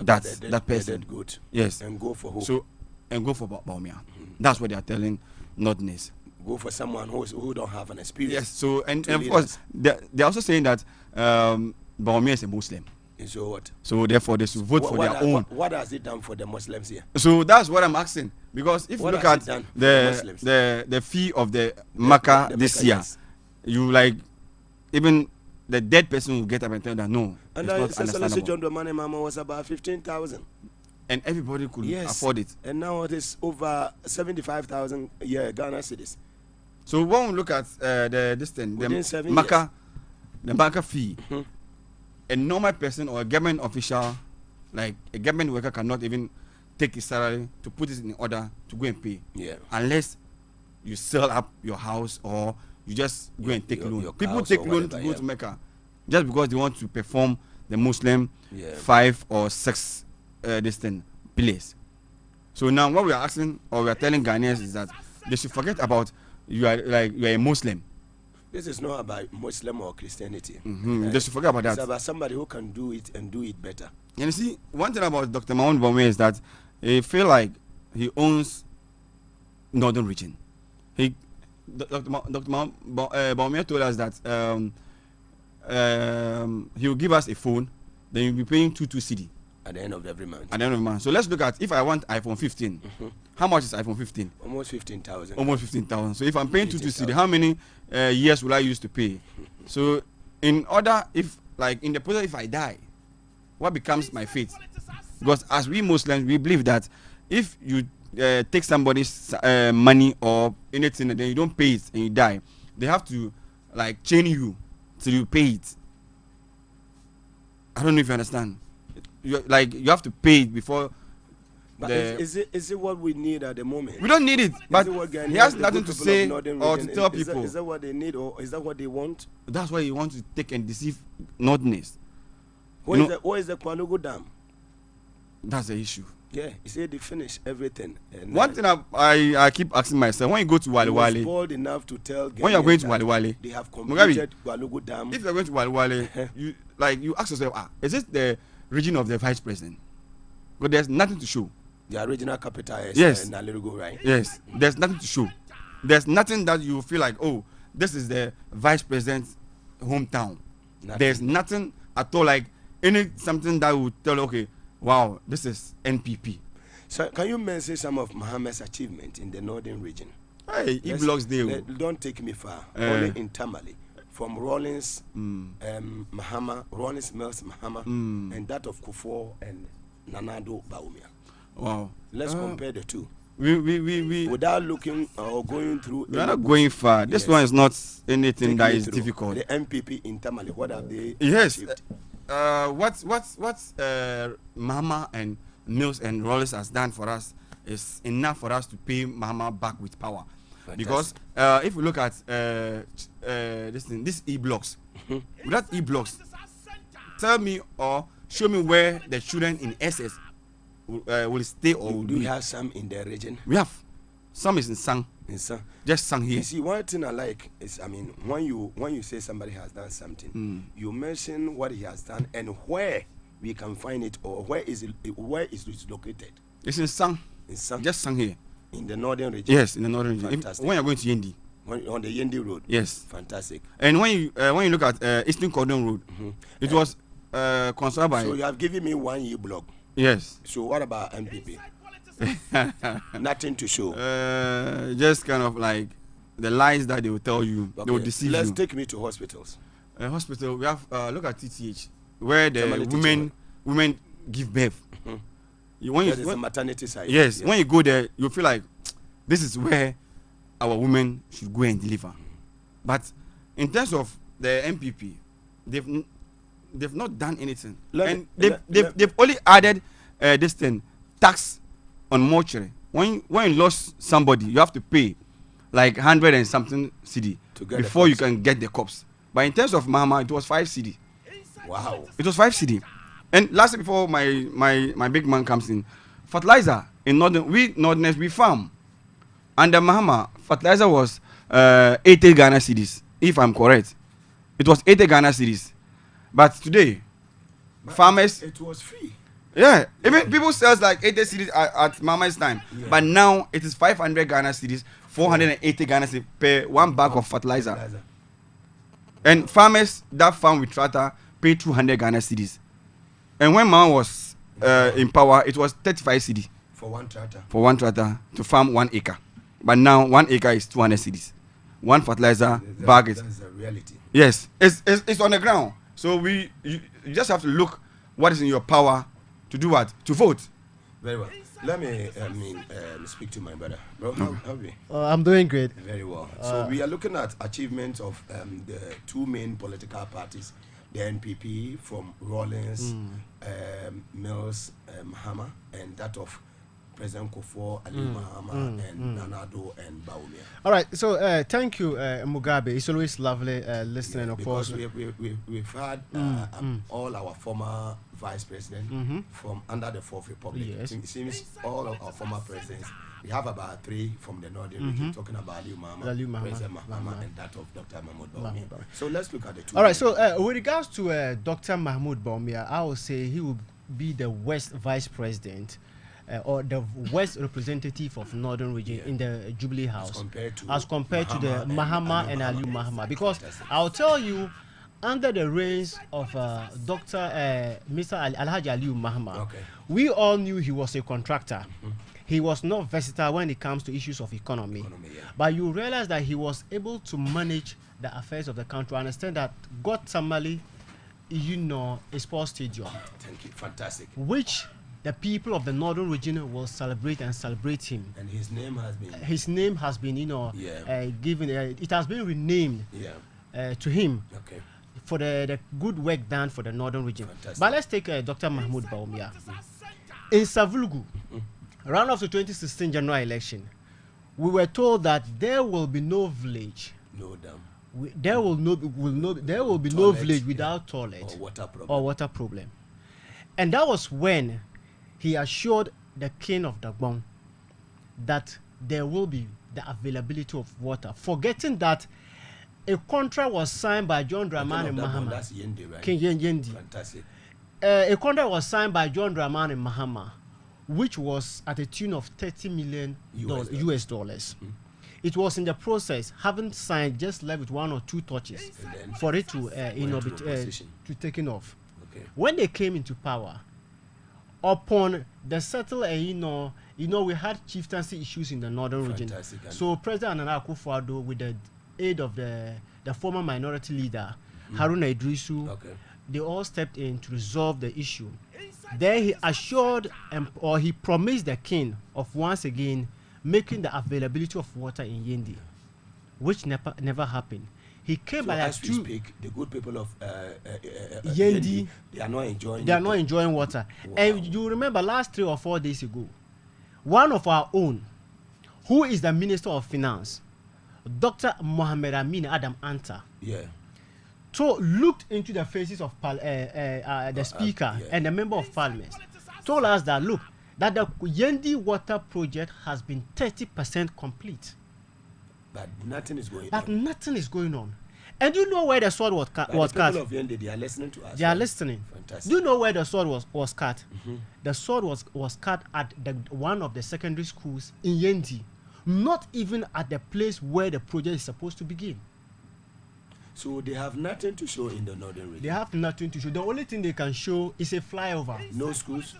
that person. Dead goat. Yes. And go for who? So and go for Bawumia. That's what they are telling Northerners. Go for someone who don't have an experience. Yes. So and of course they're also saying that Bawumia is a Muslim. So what? So therefore they should vote for their own. What has it done for the Muslims here? So that's what I'm asking, because if you look at the fee of the Makkah this year, you like even the dead person will get up and tell that no, and it's not understandable. John Dramani Mahama was about 15,000, and everybody could afford it. And now it is over 75,000 Ghana cedis. So when we look at the Makkah fee, a normal person or a government official, like a government worker, cannot even take his salary to put it in order to go and pay. Yeah. Unless you sell up your house or you just go and take loan. People take loan to go to Mecca just because they want to perform the Muslim 5 or 6 pillars. So now what we are asking, or we are telling Ghanaians, is that they should forget about you are a Muslim. This is not about Muslim or Christianity. They should forget about that. It's about somebody who can do it and do it better. And you see, one thing about Dr. Maone Bawumia is that he feel like he owns Northern region. Dr. Bawumia told us that he will give us a phone, then you'll be paying 22 CD at the end of every month. At the end of the month. So let's look at, if I want iPhone 15, how much is iPhone 15? Almost 15,000. Almost 15,000. So if I'm paying 22 CD, how many years will I use to pay? So in order, if like in the process, if I die, what becomes my fate? Because as we Muslims, we believe that if you take somebody's money or anything and then you don't pay it and you die, they have to like chain you till you pay it. I don't know if you understand. You have to pay it before. But is it what we need at the moment? We don't need it, but he has nothing to say or to tell people. Is that what they need, or is that what they want? That's why he wants to take and deceive Northerners. Where is the Kwanugu Dam? That's the issue. Yeah, he said they finished everything. And one thing I keep asking myself, when you go to Wale Wale, bold enough to tell when you are going to Wale Wale, they have completed Kwanugu Dam. If you are going to Wale Wale, you ask yourself, is this the region of the vice president? But there's nothing to show. The original capital is Nalirugo, right? Yes, there's nothing to show. There's nothing that you feel like, oh, this is the vice president's hometown. There's nothing at all, like something that would tell, okay, wow, this is NPP. So can you mention some of Mahama's achievement in the northern region? Hey, he blocks there. Don't take me far. Only in Tamale. From Rawlins, Mahama, Rawlins Mills Mahama, and that of Kufuor and Nanado Bawumia. Wow. Let's compare the two. We without looking or going through. We are not going far. This one is not anything that is difficult. The MPP in Tamale, what have they achieved? What Mahama and Mills and Rawlins has done for us is enough for us to pay Mahama back with power. Fantastic. Because if we look at this e-blocks, without e-blocks, tell me or show me where the children in SS will stay or will do. We have some in the region. We have some is in Sang. In Sang, just Sang here. You see, one thing I like is, I mean, when you say somebody has done something, you mention what he has done and where we can find it, or where is it located. It's in Sang. In Sang. Just Sang here. In the northern region. Yes, in the northern region. When you're going to Yendi. On the Yendi Road. Yes. Fantastic. And when you look at Eastern Cordon Road, it was constructed by. So you have given me 1 year block. Yes. So what about MPP? Nothing to show. Just kind of like the lies that they will tell you. Okay. They will deceive Let's you. take me to hospitals. Hospital, we have look at TTH, where the Somebody women give birth. When There is a maternity side. yes, when you go there, you feel like this is where our women should go and deliver. But in terms of the MPP, they've not done anything, and they've only added this thing, tax on mortuary. When you lost somebody, you have to pay like 100 and something CD before you can get the corpse. But in terms of Mahama, it was 5 CD. Wow. It was 5 CD. And lastly, before my big man comes in, fertilizer in Northerners we farm. Under Mahama, fertilizer was 80 Ghana cedis, if I'm correct. It was 80 Ghana cedis. But today, farmers, it was free. yeah, even people sells like 80 cedis at Mama's time. Yeah. But now it is 500 Ghana cedis, 480 Ghana cedis per one bag of fertilizer. And farmers that farm with tractor pay 200 Ghana cedis. And when Mama was in power, it was 35 cedi For one tractor. for one tractor to farm 1 acre. But now 1 acre is 200 cedis. One fertilizer bag is. That's the reality. Yes, it's on the ground. So you just have to look what is in your power to do what? To vote. Very well. Let me speak to my brother. Bro, how are we? I'm doing great. Very well. So we are looking at achievements of the two main political parties, the NPP from Rawlings, Mills, Mahama, and that of President Kufuor, Ali Mahama, and Nanado and Baumia. All right, so thank you, Mugabe. It's always lovely listening, of course. Because we've had all our former vice president from under the Fourth Republic. Yes. It seems all of our former presidents, we have about 3 from the northern region, talking about Ali Mahama, President Mahama, and that of Dr. Mahmoud Baumia. So let's look at the two. All right, so with regards to Dr. Mahmoud Baumia, I would say he will be the West vice president. Or the West representative of Northern region in the Jubilee House as compared to the Mahama and Ali Mahama, because I'll tell you, under the reigns of Dr. Mr. Alhaji Aliyu Mahama, we all knew he was a contractor. He was not versatile when it comes to issues of economy. But you realize that he was able to manage the affairs of the country. I understand that God Tamale, a sports stadium. Thank you. Fantastic. Which the people of the Northern region will celebrate him. And his name has been. Given. It has been renamed. To him. Okay. For the good work done for the Northern region. Fantastic. But let's take Dr. Mahmoud Baumia. In Savulgu, round of the 2016 general election, we were told that there will be no village. No dam. There will be no village without toilet or water problem. And that was when he assured the king of Dagbon that there will be the availability of water, forgetting that a contract was signed by John Dramani Mahama. That's Yendi, right? King Yendi. Fantastic. A contract was signed by John Dramani Mahama, which was at a tune of $30 million US dollars. It was in the process, having signed, just left with 1 or 2 touches for it to to taking off. Okay. When they came into power, upon the settle, we had chieftaincy issues in the Northern region. So President Nana Akufo-Addo, with the aid of the former minority leader Haruna Idrisu, they all stepped in to resolve the issue. Then he assured or he promised the king of once again making the availability of water in Yendi, which never happened. He came by as we speak, the good people of Yendi, they are not enjoying. They are not enjoying water. Wow. And you remember last 3 or 4 days ago, one of our own, who is the Minister of Finance, Dr. Mohammed Amin Adam Anta, looked into the faces of the Speaker and the Member of Parliament, told us that look, that the Yendi water project has been 30% complete. But nothing is going on. Nothing is going on. And you know where the sword was cut? The people of Yendi, they are listening to us. They are listening. Fantastic. Do you know where the sword was cut? The sword was cut at one of the secondary schools in Yendi. Not even at the place where the project is supposed to begin. So they have nothing to show in the Northern region. They have nothing to show. The only thing they can show is a flyover. No schools.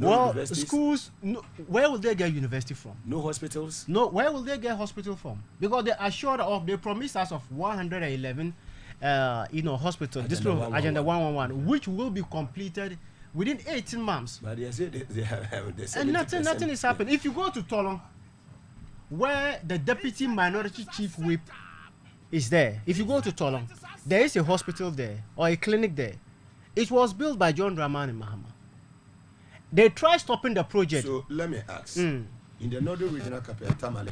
well, universities? schools. No, where will they get university from? No hospitals? No, where will they get hospital from? Because they assured of, they promised us of 111, hospital. This Agenda 111, which will be completed within 18 months. But they say they have and nothing is happening. If you go to Tolong, where the deputy minority chief whip is there, if you go to Tolong, there is a hospital there or a clinic there. It was built by John Dramani Mahama. They tried stopping the project. So let me ask. In the northern regional capital, Tamale,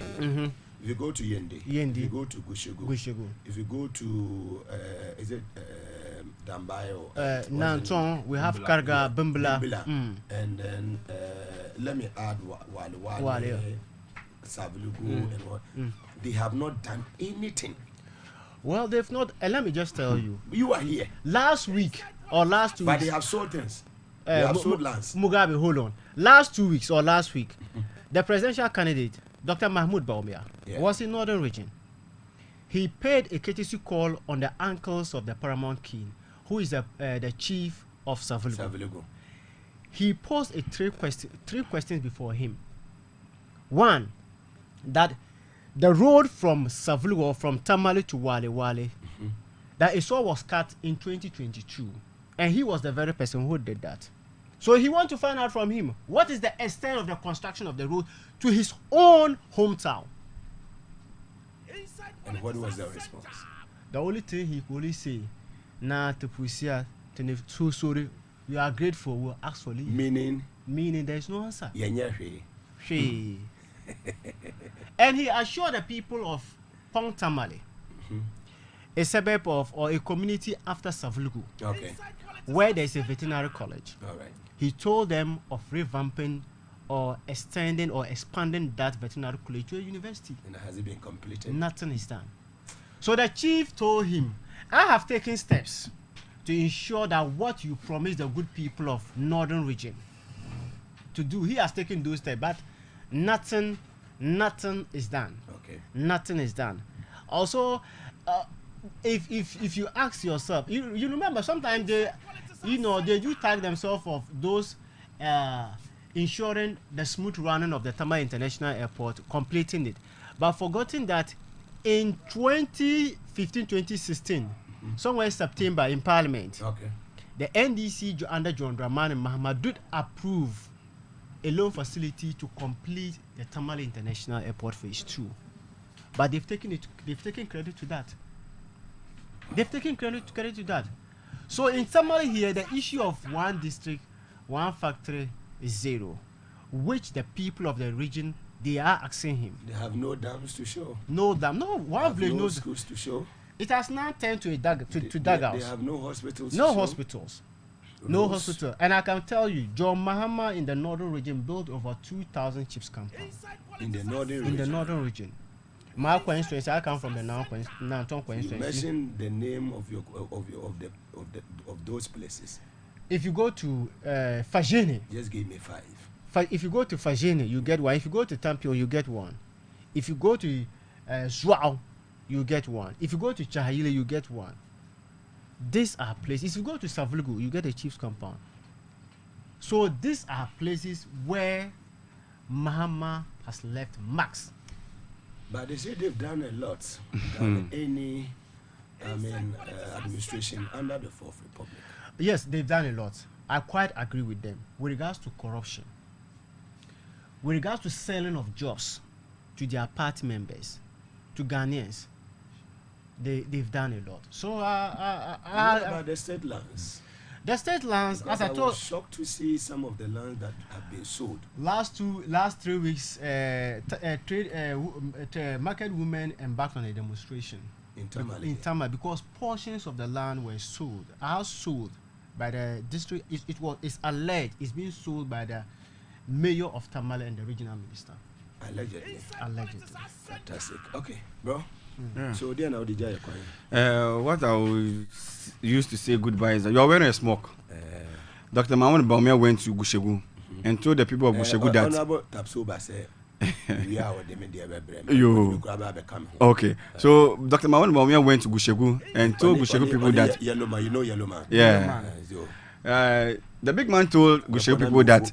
if you go to Yendi, if you go to Gushegu, if you go to Dambayo, Nanton, we have Karga, Bimbla, and then let me add Wale, Savilugu, and what. They have not done anything. Well, they've not. Let me just tell you. You are here. Last week or last 2 weeks. But they have sold things. They have sold lands. Mugabe, hold on. Last 2 weeks or last week, the presidential candidate, Dr. Mahmoud Bawumia, was in Northern Region. He paid a courtesy call on the uncles of the Paramount King, who is the chief of Savilugu. He posed three questions before him. One, that the road from Savilugu or from Tamale to Wale, that a saw was cut in 2022, and he was the very person who did that. So he wants to find out from him what is the extent of the construction of the road to his own hometown. And what was the response? The only thing he could only say, "Na to pusia, so sorry, we are grateful, we'll ask for leave." Meaning there is no answer. She. And he assured the people of Pong Tamale, a suburb of or a community after Savilugu, where there is a veterinary college. All right. He told them of revamping or extending or expanding that veterinary college to a university. And has it been completed? Nothing is done. So the chief told him, "I have taken steps to ensure that what you promised the good people of Northern Region to do, he has taken those steps, but nothing is done." Okay. Nothing is done. Also, if you ask yourself, you remember sometimes they do tag themselves of those ensuring the smooth running of the Tamale International Airport, completing it, but forgetting that in 2015-2016, somewhere in September in Parliament, the NDC under John Dramani Mahama did approve a loan facility to complete the Tamale International Airport Phase 2, but they've taken credit to that. They've taken credit to that. So in Tamale here, the issue of one district, one factory is zero, which the people of the region, they are asking him. They have no dams to show. No dam, no one village, no schools to show. It has now turned to a dugouts. They have no hospitals. No hospitals. No hospital. And I can tell you, John Mahama in the Northern Region built over 2,000 chips compounds. In the Northern Region. In the Northern Region. My constituency, I come from the Nanton constituency. You mention the name of those places. If you go to Fajene, just give me 5. If you go to Fajene, you get one. If you go to Tampion, you get one. If you go to Zwao, you get one. If you go to Chahile, you get one. These are places. If you go to Savilugu, you get a chief's compound. So these are places where Mahama has left marks. But they say they've done a lot than any administration under the Fourth Republic. Yes, they've done a lot. I quite agree with them. With regards to corruption, with regards to selling of jobs to their party members, to Ghanaians, they've done a lot. So, what about the state lands? The state lands, because as I told, was shocked to see some of the lands that have been sold. Last 3 weeks, market women embarked on a demonstration in Tamale. Because portions of the land were sold. Are sold by the district. It's alleged it's being sold by the mayor of Tamale and the regional minister. Allegedly. Fantastic. Okay, bro. So then now the what I used to say goodbye is that you are wearing a smoke. Dr. Mahmoud Bawumia went to Gushegu and told the people of Gushegu that okay. So Dr. Mahmoud Bawumia went to Gushegu and told Gushegu people that Yellow man, you know Yellow man. Yeah. The big man told Gushe people that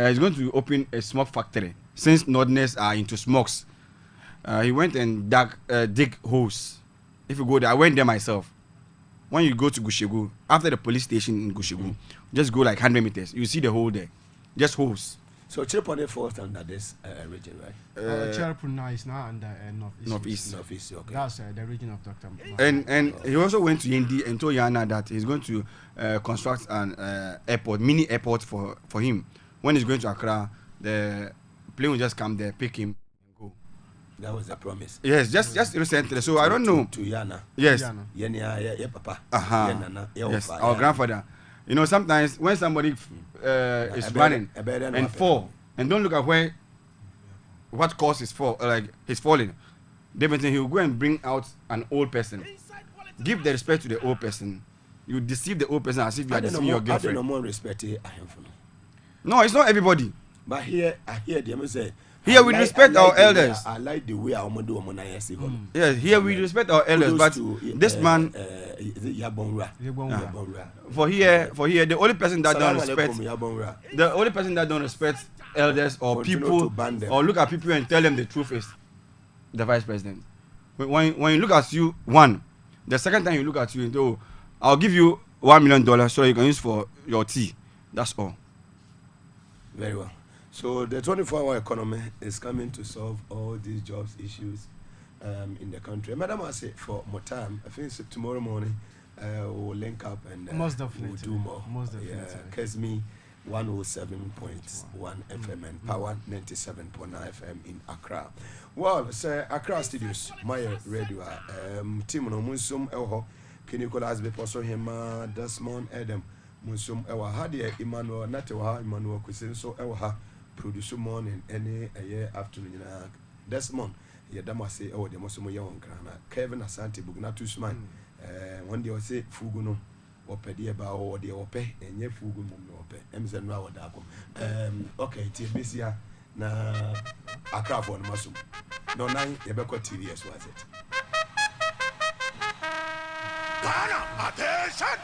he's going to open a smoke factory since Northerners are into smokes. He went and dig holes. If you go there, I went there myself. When you go to Gushegu, after the police station in Gushegu, just go like 100 meters. You see the hole there, just holes. So Chirpone falls under this region, right? Chirpone is now under Northeast. Northeast, okay. That's the region of Dr. And he also went to Yendi and told Yana that he's going to construct an mini airport for him. When he's going to Accra, the plane will just come there, pick him, and go. That was the promise. Yes, just recently. So I don't know. To Yana. Yes. Yeah, Papa. Yes, our grandfather. You know, sometimes when somebody is running and fall, and don't look at what caused his fall, like he's falling, definitely he will go and bring out an old person. Give the respect to the old person. You deceive the old person as if you are deceiving your girlfriend. I don't know more respect here. No, it's not everybody. But here, I hear them say. Here we respect our elders. I like the way our do Yes, here we respect our elders, but this man, for here, the only person that don't respect elders or people, or look at people and tell them the truth is the vice president. When you look at you, the second time you look at you, oh, I'll give you $1 million so you can use for your tea. That's all. Very well. So the 24-hour economy is coming to solve all these jobs issues in the country. Madam Maase, for more time, I think tomorrow morning we'll link up and we'll do more. Most definitely. Kesmi 107.1 FM and Power 97.9 FM in Accra. Well, sir, Accra Studios, my radio, team no Munsum Elho, Kinikolas Beposo Hema, Desmond Adam, Munsum Ewa Hadia, Emmanuel Natewa, Emmanuel Kusin, so Ewa. Produce morning any a year afternoon. Desmond, Yadama say, oh, the most young grana. Kevin Asante Bugna to smile. One day I say, Fuguno, or Pediaba, or the Ope, and ye Fugum Ope, Emerson Rawa Dago. Okay, Tibisia, na Accra for Masum. No, 9 Yabeko TV as was it. Ghana, attention!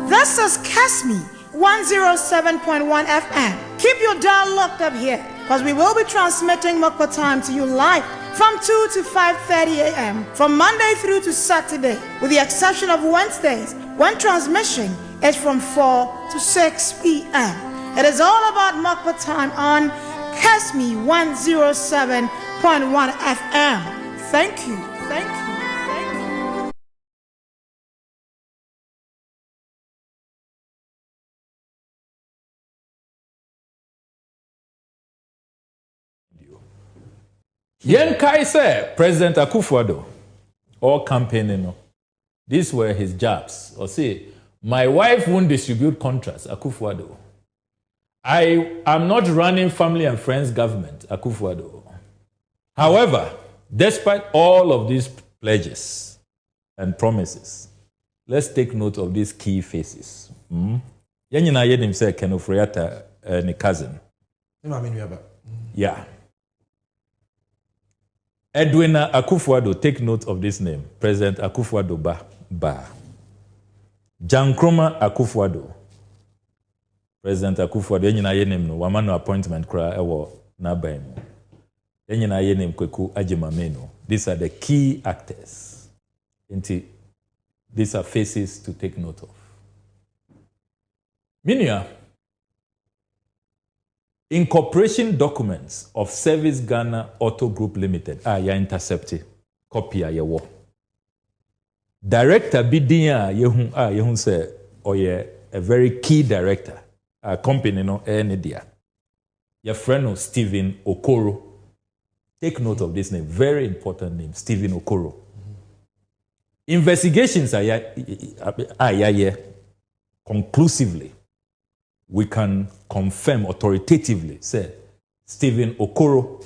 This is Kesmi 107.1 FM. Keep your dial locked up here because we will be transmitting Mokpa Time to you live from 2 to 5:30 a.m. from Monday through to Saturday, with the exception of Wednesdays when transmission is from 4 to 6 p.m. It is all about Mokpa Time on Kesmi 107.1 FM. Thank you. Thank you. Thank you. Yenkai say President Akufo-Addo all campaigning no. These were his jabs. Or say, my wife won't distribute contracts, Akufo-Addo. I am not running family and friends government, Akufo-Addo. However, despite all of these pledges and promises, let's take note of these key faces. Yanyina yedim say Kenofriata ni cousin. Yeah. Edwina Akufo-Addo, take note of this name. President Akufo-Addo Ba. Jankroma Akufo-Addo. President Akufo-Addo, yanyina yenim no, wamano appointment kra ewo na baim. Yanyina yenim Kweku Agyeman. These are the key actors. These are faces to take note of. Minia, incorporation documents of Service Ghana Auto Group Limited ya intercepted copy a yewo. Director bidia yehun say oye a very key director a company no enidia. Your friend Stephen Okoro. Take note of this name, very important name, Stephen Okoro. Investigations are conclusively. We can confirm authoritatively, say, Stephen Okoro,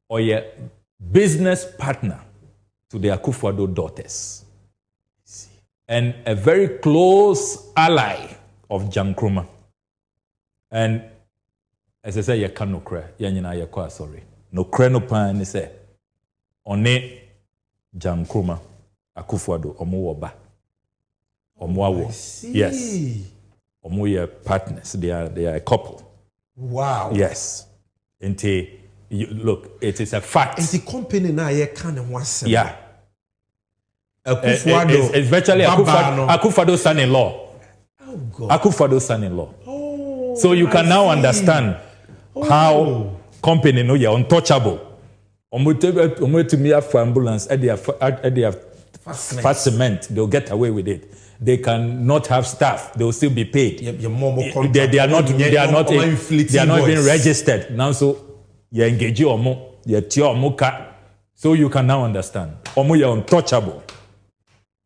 or your business partner to the Akufo-Addo daughters, and a very close ally of Jankroma. And as I say, you can't no cry, you quite sorry. No cry no pan, say, on Jankroma, Akufo-Addo, Omuwoba, Omuawo. Yes. Omuye partners, they are a couple. Wow. Yes. Look, it is a fact. It's the company now you can once. Yeah. Akufo-Addo. It's virtually Akufo-Addo's son-in-law. Oh God. Akufo-Addo's son-in-law. Oh, so you can now understand how company no you're untouchable. Omu to me for ambulance at their fast cement, they'll get away with it. They cannot have staff. They will still be paid. They are not even registered. Now, so you engage you so you can now understand. You're untouchable.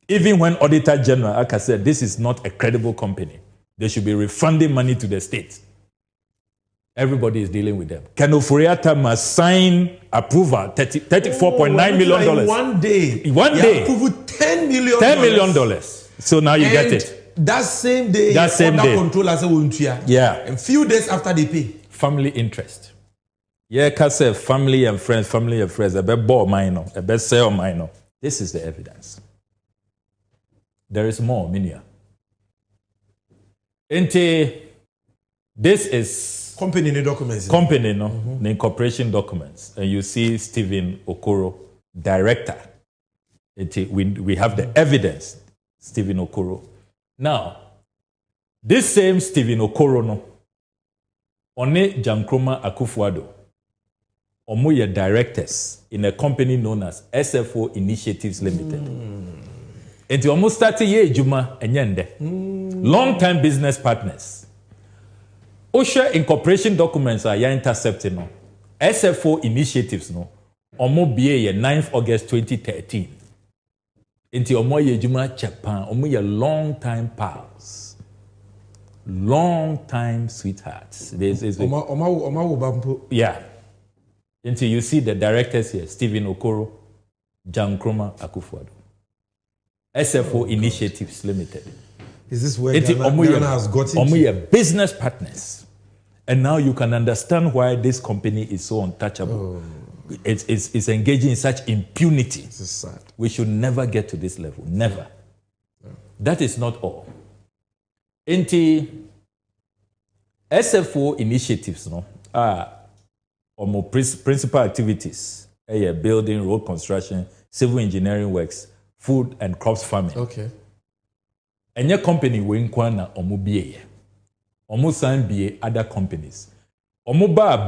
Even when Auditor General, like I said, this is not a credible company. They should be refunding money to the state. Everybody is dealing with them. Kenofriata must sign approval, $34.9 million. One day. One day. Approved $10 million. $10 million. So now you get it. That same day, controller said, yeah. And few days after they pay. Family interest. Yeah, because family and friends, a bit ball minor, a bit sell minor. This is the evidence. There is more, Minia. This is company documents. Company, no? The incorporation documents. And you see Stephen Okoro, director. We have the evidence. Stephen Okoro. Now, this same Stephen Okoro, no, one Jankroma Akufo-Addo, omuye directors in a company known as SFO Initiatives Limited. And almost 30 years, Juma Enyende. Long-time business partners. OSHA incorporation documents are intercepted. No. SFO Initiatives, no, omo BA 9th August 2013. Into Omoye Juma Japan, Omoye long time pals, long time sweethearts. Yeah. Until you see the directors here, Stephen Okoro, Jankroma Akufo-Addo, SFO Initiatives Limited. Is this where Ghana has got into? Omoye business partners, and now you can understand why this company is so untouchable. It's engaging in such impunity. This is sad. We should never get to this level. Never. Yeah. That is not all. Into SFO initiatives, no, are principal activities: building, road construction, civil engineering works, food and crops farming. Okay. And your company will inquire omu BA. Omu sign BA other companies. Omu ba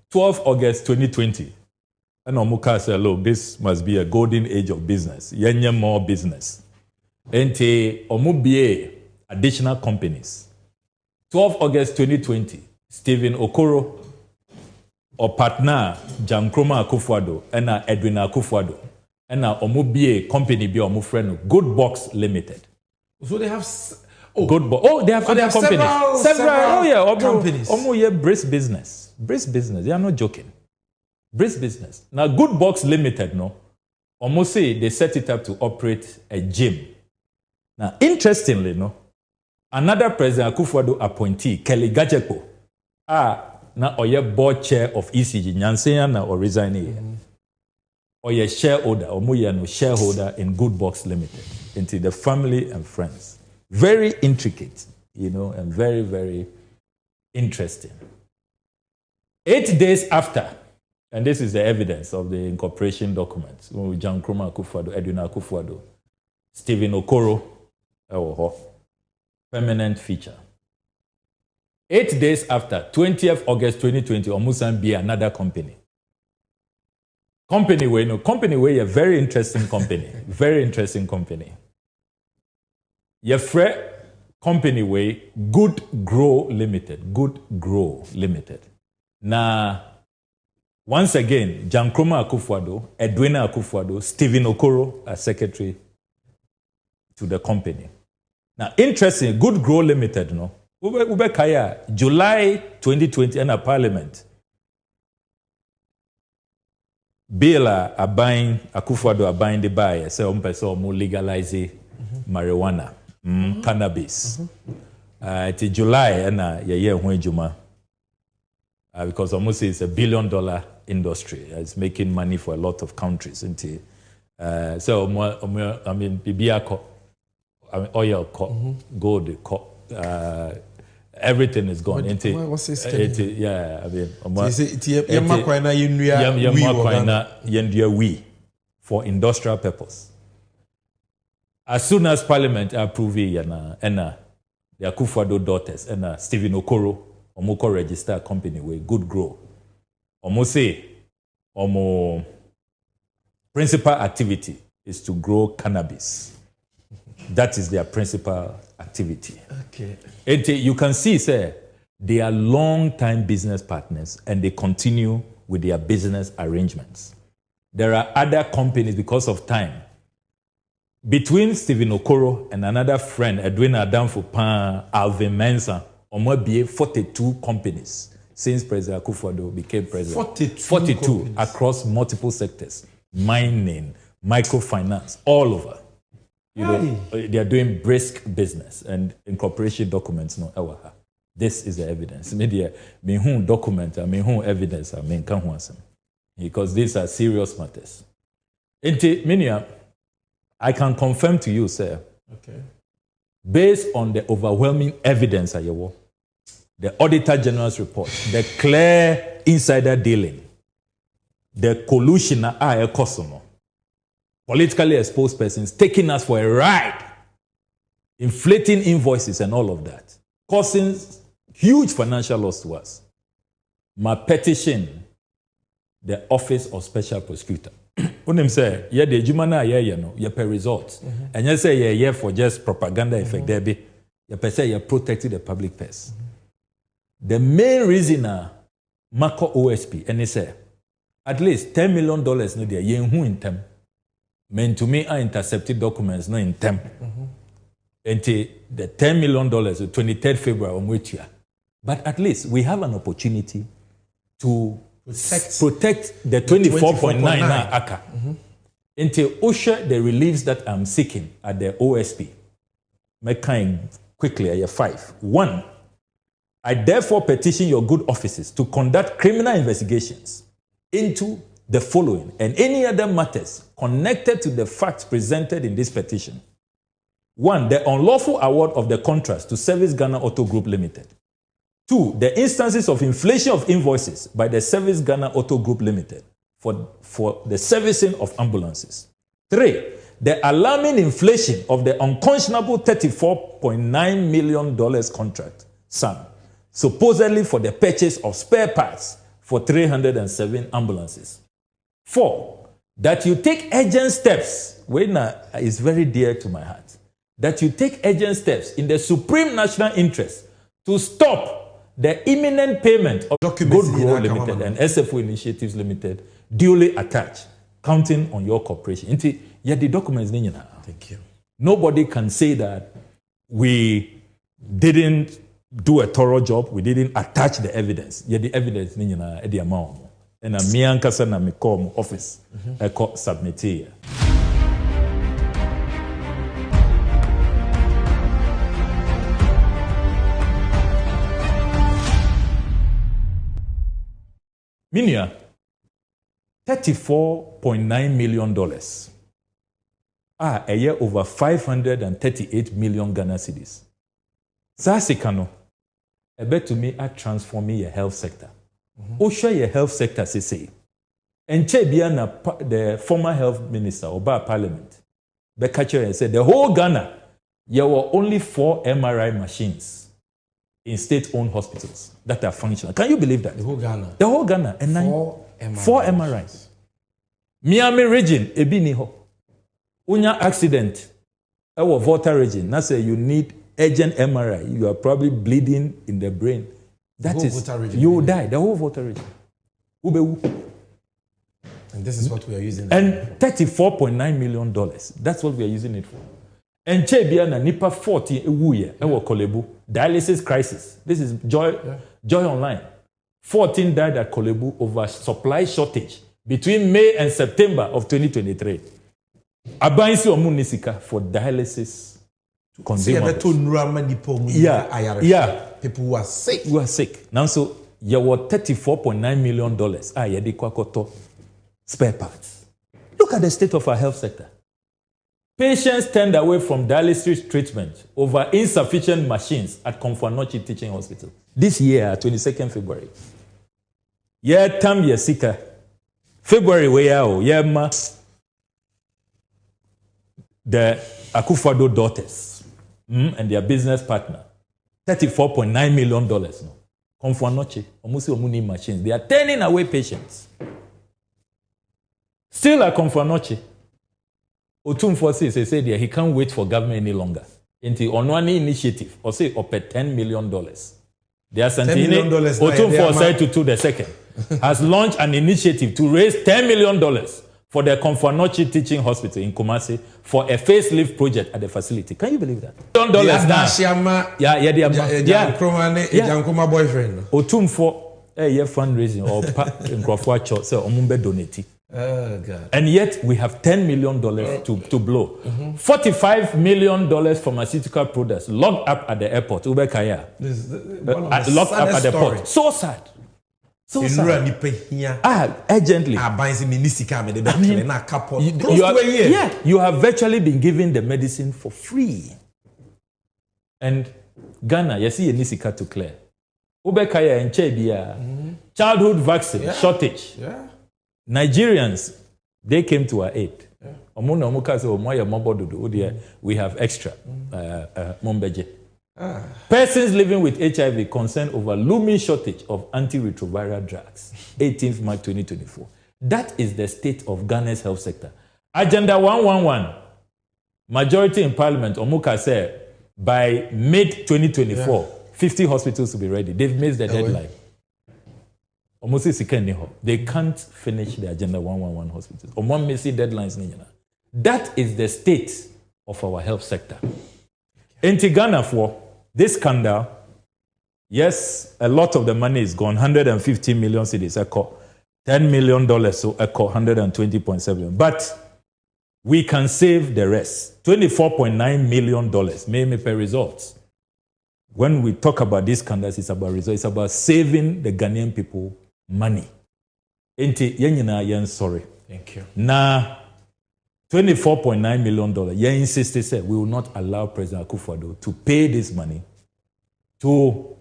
12 August 2020. And Omuka said, look, this must be a golden age of business. Yenye more business. Ente Omubie additional companies. 12 August 2020, Stephen Okoro, or partner Jankroma Akufo-Addo, and Edwin Akufo-Addo, and Omubie company be Omu friend Good Box Limited. So they have Good Box. Oh, they have other companies. Several. Oh yeah, companies. Omu yeah, Brisk Business. Brisk Business. They are not joking. Brisk Business. Now, Good Box Limited, no. Omu say they set it up to operate a gym. Now, interestingly, no, another President Akufo-Addo appointee, Kelly Gacheko, na oye board chair of ECG, Nyanseya na or resigning. Oye shareholder, omuye no shareholder in Good Box Limited, into the family and friends. Very intricate, and very, very interesting. 8 days after, and this is the evidence of the incorporation documents, Jankroma Akufo-Addo, Edwin Akufo-Addo, Stephen Okoro, permanent feature. 8 days after, 20th August 2020, Omusan be another company. Company way, a very interesting company. Very interesting company. Your friend company way, Good Grow Limited. Good Grow Limited. Now, once again, Jankroma Akufo-Addo, Edwina Akufo-Addo, Stephen Okoro as secretary to the company. Now, interesting, Good Grow Limited, no? Ube Kaya, July 2020, in a parliament. Bill buying Akufo-Addo buying the buy, say more legalize marijuana, cannabis. It's July, and because almost it's $1 billion industry. It's making money for a lot of countries. So, I mean, BBA, oil, gold, everything is gone. What's this? Yeah, I mean, for industrial purpose. As soon as Parliament approve it, the Akufo-Addo daughters and Stephen Okoro, Omoko register a company with Good Grow. Omo say, principal activity is to grow cannabis. That is their principal activity. Okay. And you can see, sir, they are long-time business partners and they continue with their business arrangements. There are other companies because of time. Between Stephen Okoro and another friend, Edwina Adamfo-Pan, Alvin Mensah, Omo 42 companies since President Akufo-Addo became president. 42 across multiple sectors. Mining, microfinance, all over. They are doing brisk business and incorporation documents. No, this is the evidence. Media, document, evidence, because these are serious matters. I can confirm to you, sir. Okay. Based on the overwhelming evidence, the Auditor General's report, the clear insider dealing, the collusion, politically exposed persons taking us for a ride, inflating invoices and all of that, causing huge financial loss to us. My petition, the Office of Special Prosecutor. Unim say, yeah, the Jumana, yeah, per results. And you say, yeah, for just propaganda effect, there be, you say, you're protecting the public purse. The main reason, Mako OSP, and they say, at least $10 million, no, there, who in them. Men to me are intercepted documents, no in them. Until the $10 million, the 23rd February, on which year. But at least we have an opportunity to protect the 24.9 acre. Until usher the reliefs that I'm seeking at the OSP. Make kind quickly at 5. 1. I therefore petition your good offices to conduct criminal investigations into the following and any other matters connected to the facts presented in this petition. 1. The unlawful award of the contracts to Service Ghana Auto Group Limited. 2. The instances of inflation of invoices by the Service Ghana Auto Group Limited for the servicing of ambulances. 3. The alarming inflation of the unconscionable $34.9 million contract sum, supposedly for the purchase of spare parts for 307 ambulances. 4, that you take urgent steps, when is very dear to my heart, that you take urgent steps in the supreme national interest to stop the imminent payment of Good Grow Limited and SFO Initiatives Limited duly attached, counting on your cooperation. The documents. Thank you. Nobody can say that we didn't do a thorough job, we didn't attach the evidence. The evidence at the amount. And me ankasa na me call office submit here. Minia, $34.9 million. A year over 538 million Ghana cedis. Sasikano, a bet to me at transforming your health sector. Share your health sector, say. And Chebiana, the former health minister, Oba Parliament, Bekacher said the whole Ghana, there were only 4 MRI machines in state-owned hospitals that are functional. Can you believe that? The whole Ghana. The whole Ghana. And 4 MRIs. Miami region, Ebiniho. Unya accident, our Volta region. Now say you need urgent MRI. You are probably bleeding in the brain. That is, you will die. The whole Volta region. And this is what we are using. And $34.9 million. That's what we are using it for. And Chebiana Nipa 40 Ewuye, Ewo Kolebu, dialysis crisis. This is Joy Online. 14 died at Kolebu over supply shortage between May and September of 2023. Abansi Omunisika for dialysis consumables. People who are sick. Who are sick. Now, so you were $34.9 million. Yedi kwakoto spare parts. Look at the state of our health sector. Patients turned away from dialysis treatment over insufficient machines at Komfanochi Teaching Hospital. This year, 22nd February. Yeah, tam yesika. February ma. The Akufo-Addo daughters and their business partner, $34.9 million. No. Komfanochi, Omusi Omuni machines. They are turning away patients. Still at Komfanochi, Otumfo says he can't wait for government any longer. Into Onwani initiative, or say up at $10 million. They are Santini, Otumfo said to the second, has launched an initiative to raise $10 million for the Komfanochi Teaching Hospital in Kumasi for a facelift project at the facility. Can you believe that? $1 now. Boyfriend. Otumfo, fundraising or Nkrofo so omumbe donate. Oh, God. And yet we have $10 million to blow. $45 million pharmaceutical products locked up at the airport. Ubekaya. Locked up at the port. So sad. So sad. Urgently. You have virtually been given the medicine for free. And Ghana, you see a nisika to clear. Ubekaya and Chebia. Childhood vaccine shortage. Yeah. Nigerians, they came to our aid. We have extra. Persons living with HIV concerned over looming shortage of antiretroviral drugs. 18th March 2024. That is the state of Ghana's health sector. Agenda 111, majority in Parliament, Omuka said, by mid-2024, 50 hospitals will be ready. They've missed the deadline. They can't finish the Agenda 111 hospitals. Deadlines. That is the state of our health sector. In Ghana, for this scandal, yes, a lot of the money is gone. 150 million cedis, $10 million, so 120.7. But we can save the rest. $24.9 million, maybe per results. When we talk about these scandals, it's about results. It's about saving the Ghanaian people money. Sorry. Thank you. Now, $24.9 million. You insisted, said we will not allow President Akufo-Addo to pay this money to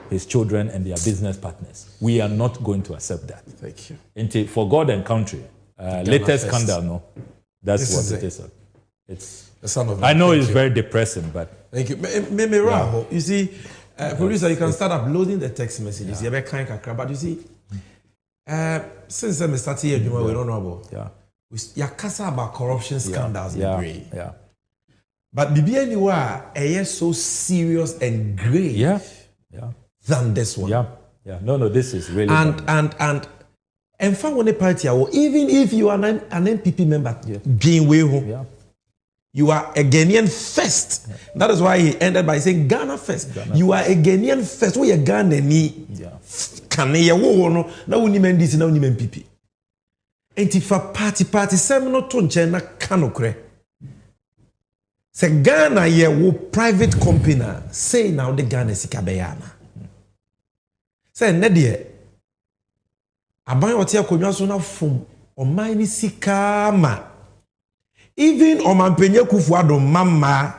his children and their business partners. We are not going to accept that. Thank you. For God and country, latest scandal, no. That's what it is. It's the son of I know it's very depressing, but thank you. You see, producer, you can start uploading the text messages. But you see, Since I started here, we don't know about. Yeah. You can't about corruption scandals. Yeah. But Bibi anywhere, so serious and grave. Yeah. Than this one. Yeah. No, this is really. And for one party, even if you are an NPP member, being you are a Ghanaian first. Yeah. That is why he ended by saying Ghana first. You are a Ghanaian first. We are Ghanaian. Can you no? Now we need this. Now we need NPP. And if a party seminal to China canokre. Say Ghana ye wo private company say now the Ghana sikabeyana. Say nedie. Aban otia konwa so na fom oman ni sikama. Even Omampenye Kufuado mama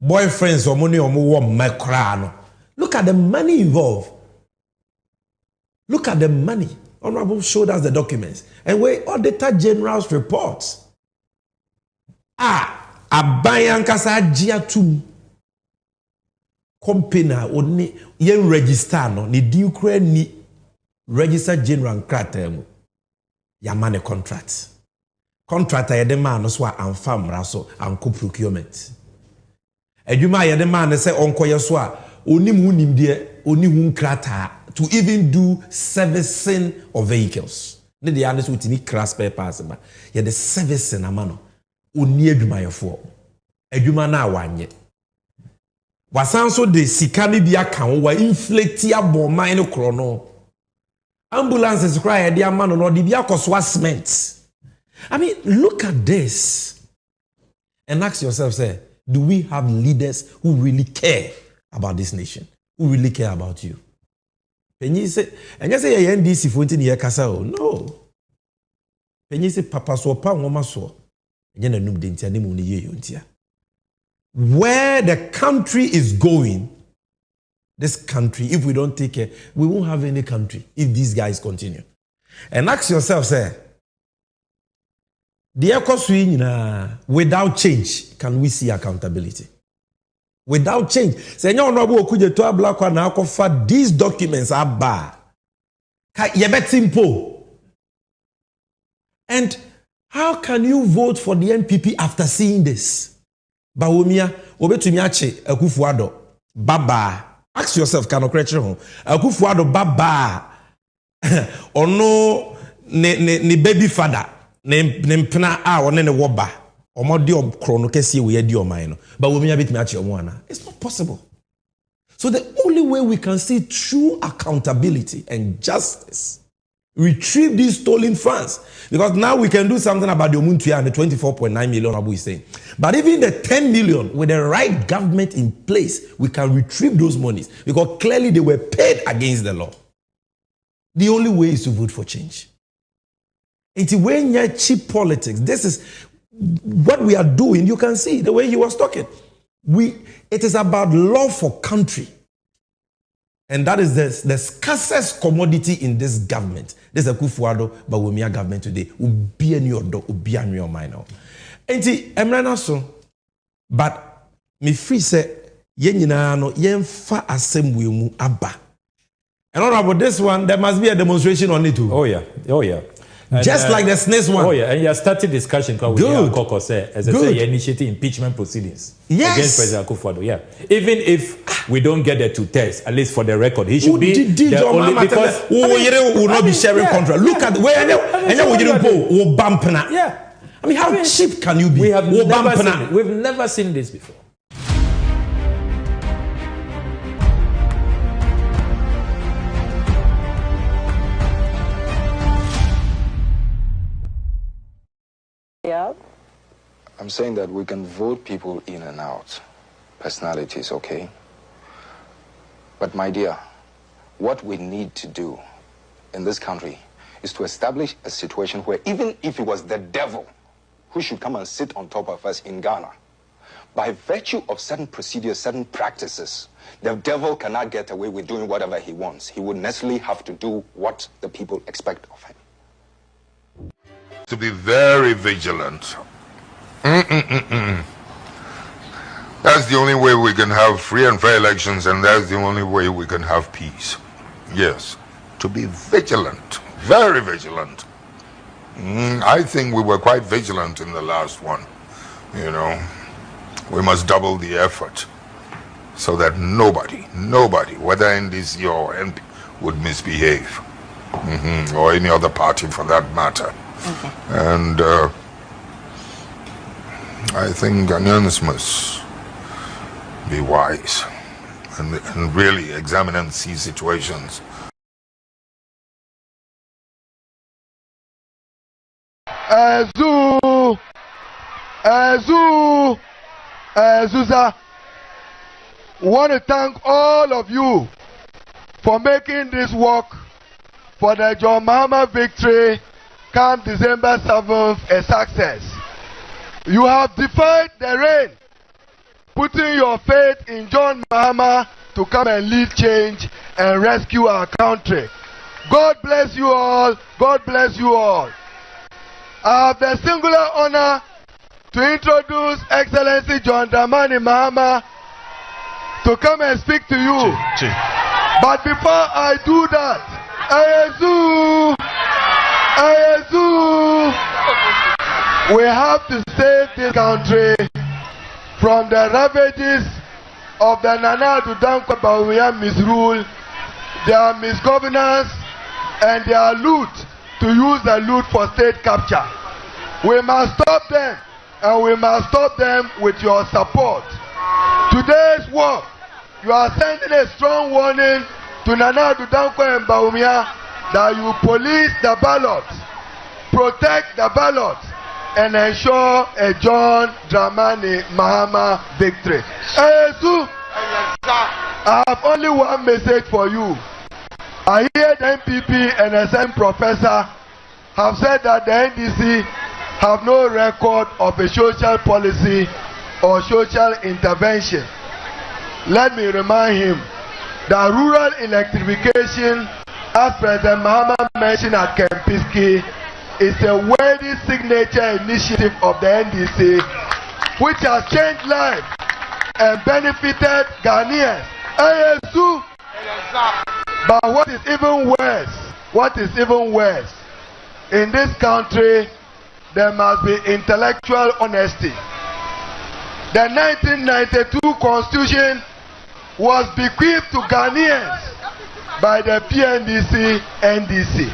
boyfriends or money or more macrano. Look at the money involved. Look at the money. Honorable showed us the documents. And we Auditor General's reports. Abayan kasa jiatum company oni yen register no ni di ukra ni register general kratem yamane contract. Contractor yede man no so amfa mra so anko procurement. Adwuma yede man say onkoye so a onim hunim de oni hu nkrata to even do servicing of vehicles. Ne de anes witini crash spare parts ba. Yede servicing amano oni adwuma yefo. Adwuma na awanye. Wasan so de sika ne bia kan wa inflate aboma ne kro no. Ambulances cry yede amano no de bia koso cement. I mean, look at this and ask yourself, say, do we have leaders who really care about this nation? Who really care about you? And you say, NDC for year kasao. No. And you say, Papa so pa ngoma so. Where the country is going, this country, if we don't take care, we won't have any country if these guys continue. And ask yourself, say, without change, can we see accountability? Without change. These documents are bad. And how can you vote for the NPP after seeing this? Bawumia, obetumiache, Akufuado, Baba. Ask yourself, Akufuado, Baba. Or no, ni baby father. Nempena one ne woba omodi okrono kese we yedi oman no but we bit me achi omo. It's not possible. So the only way we can see true accountability and justice, retrieve these stolen funds, because now we can do something about the Omuntuya and the 24.9 million Abu is saying. But even the 10 million with the right government in place, we can retrieve those monies because clearly they were paid against the law. The only way is to vote for change. It's when you're cheap politics. This is what we are doing. You can see the way he was talking. It is about love for country. And that is the scarcest commodity in this government. This is a Kufuado Bawumia government today. Ubi any odo, ubi any your mind. Enti emrana so, but me free say yenina no yenfa assembly mu aba. And all about this one, there must be a demonstration on it too. Oh yeah. And, just like the SNES one. Oh yeah, and you started discussion because we hear Koko say, as I say, you're initiating impeachment proceedings against President Akufo-Addo. Yeah, even if we don't get the two tests, at least for the record, he should be the only because we will not be sharing contract. Look at where and we didn't go. Yeah, I mean, how cheap can you be? We've never seen this before. Yeah. I'm saying that we can vote people in and out, personalities, okay? But my dear, what we need to do in this country is to establish a situation where even if it was the devil who should come and sit on top of us in Ghana, by virtue of certain procedures, certain practices, the devil cannot get away with doing whatever he wants. He would necessarily have to do what the people expect of him. To be very vigilant. That's the only way we can have free and fair elections, and that's the only way we can have peace. Yes, to be vigilant. Very vigilant. I think we were quite vigilant in the last one. You know, we must double the effort so that nobody, whether NDC or MP, would misbehave. Or any other party for that matter. Okay. And I think Ghanaians must be wise and really examine and see situations. Zuza, want to thank all of you for making this work for the John Mahama victory come December 7th a success. You have defied the rain, putting your faith in John Mahama to come and lead change and rescue our country. God bless you all. God bless you all. I have the singular honor to introduce Excellency John Dramani Mahama to come and speak to you. But before I do that, we have to save this country from the ravages of the Nana Addo Dankwa Bawumia misrule, their misgovernance, and their loot, to use the loot for state capture. We must stop them, and we must stop them with your support. Today's work, you are sending a strong warning to Nana Addo Dankwa and Bawumia that you police the ballot, protect the ballot, and ensure a John Dramani Mahama victory. I have only one message for you. I hear the MPP and SM professor have said that the NDC have no record of a social policy or social intervention. Let me remind him that rural electrification, as President Mahama mentioned at Kempinski, is a worthy signature initiative of the NDC, which has changed lives and benefited Ghanaians. But what is even worse, in this country, there must be intellectual honesty. The 1992 Constitution was bequeathed to Ghanaians by the PNDC, NDC.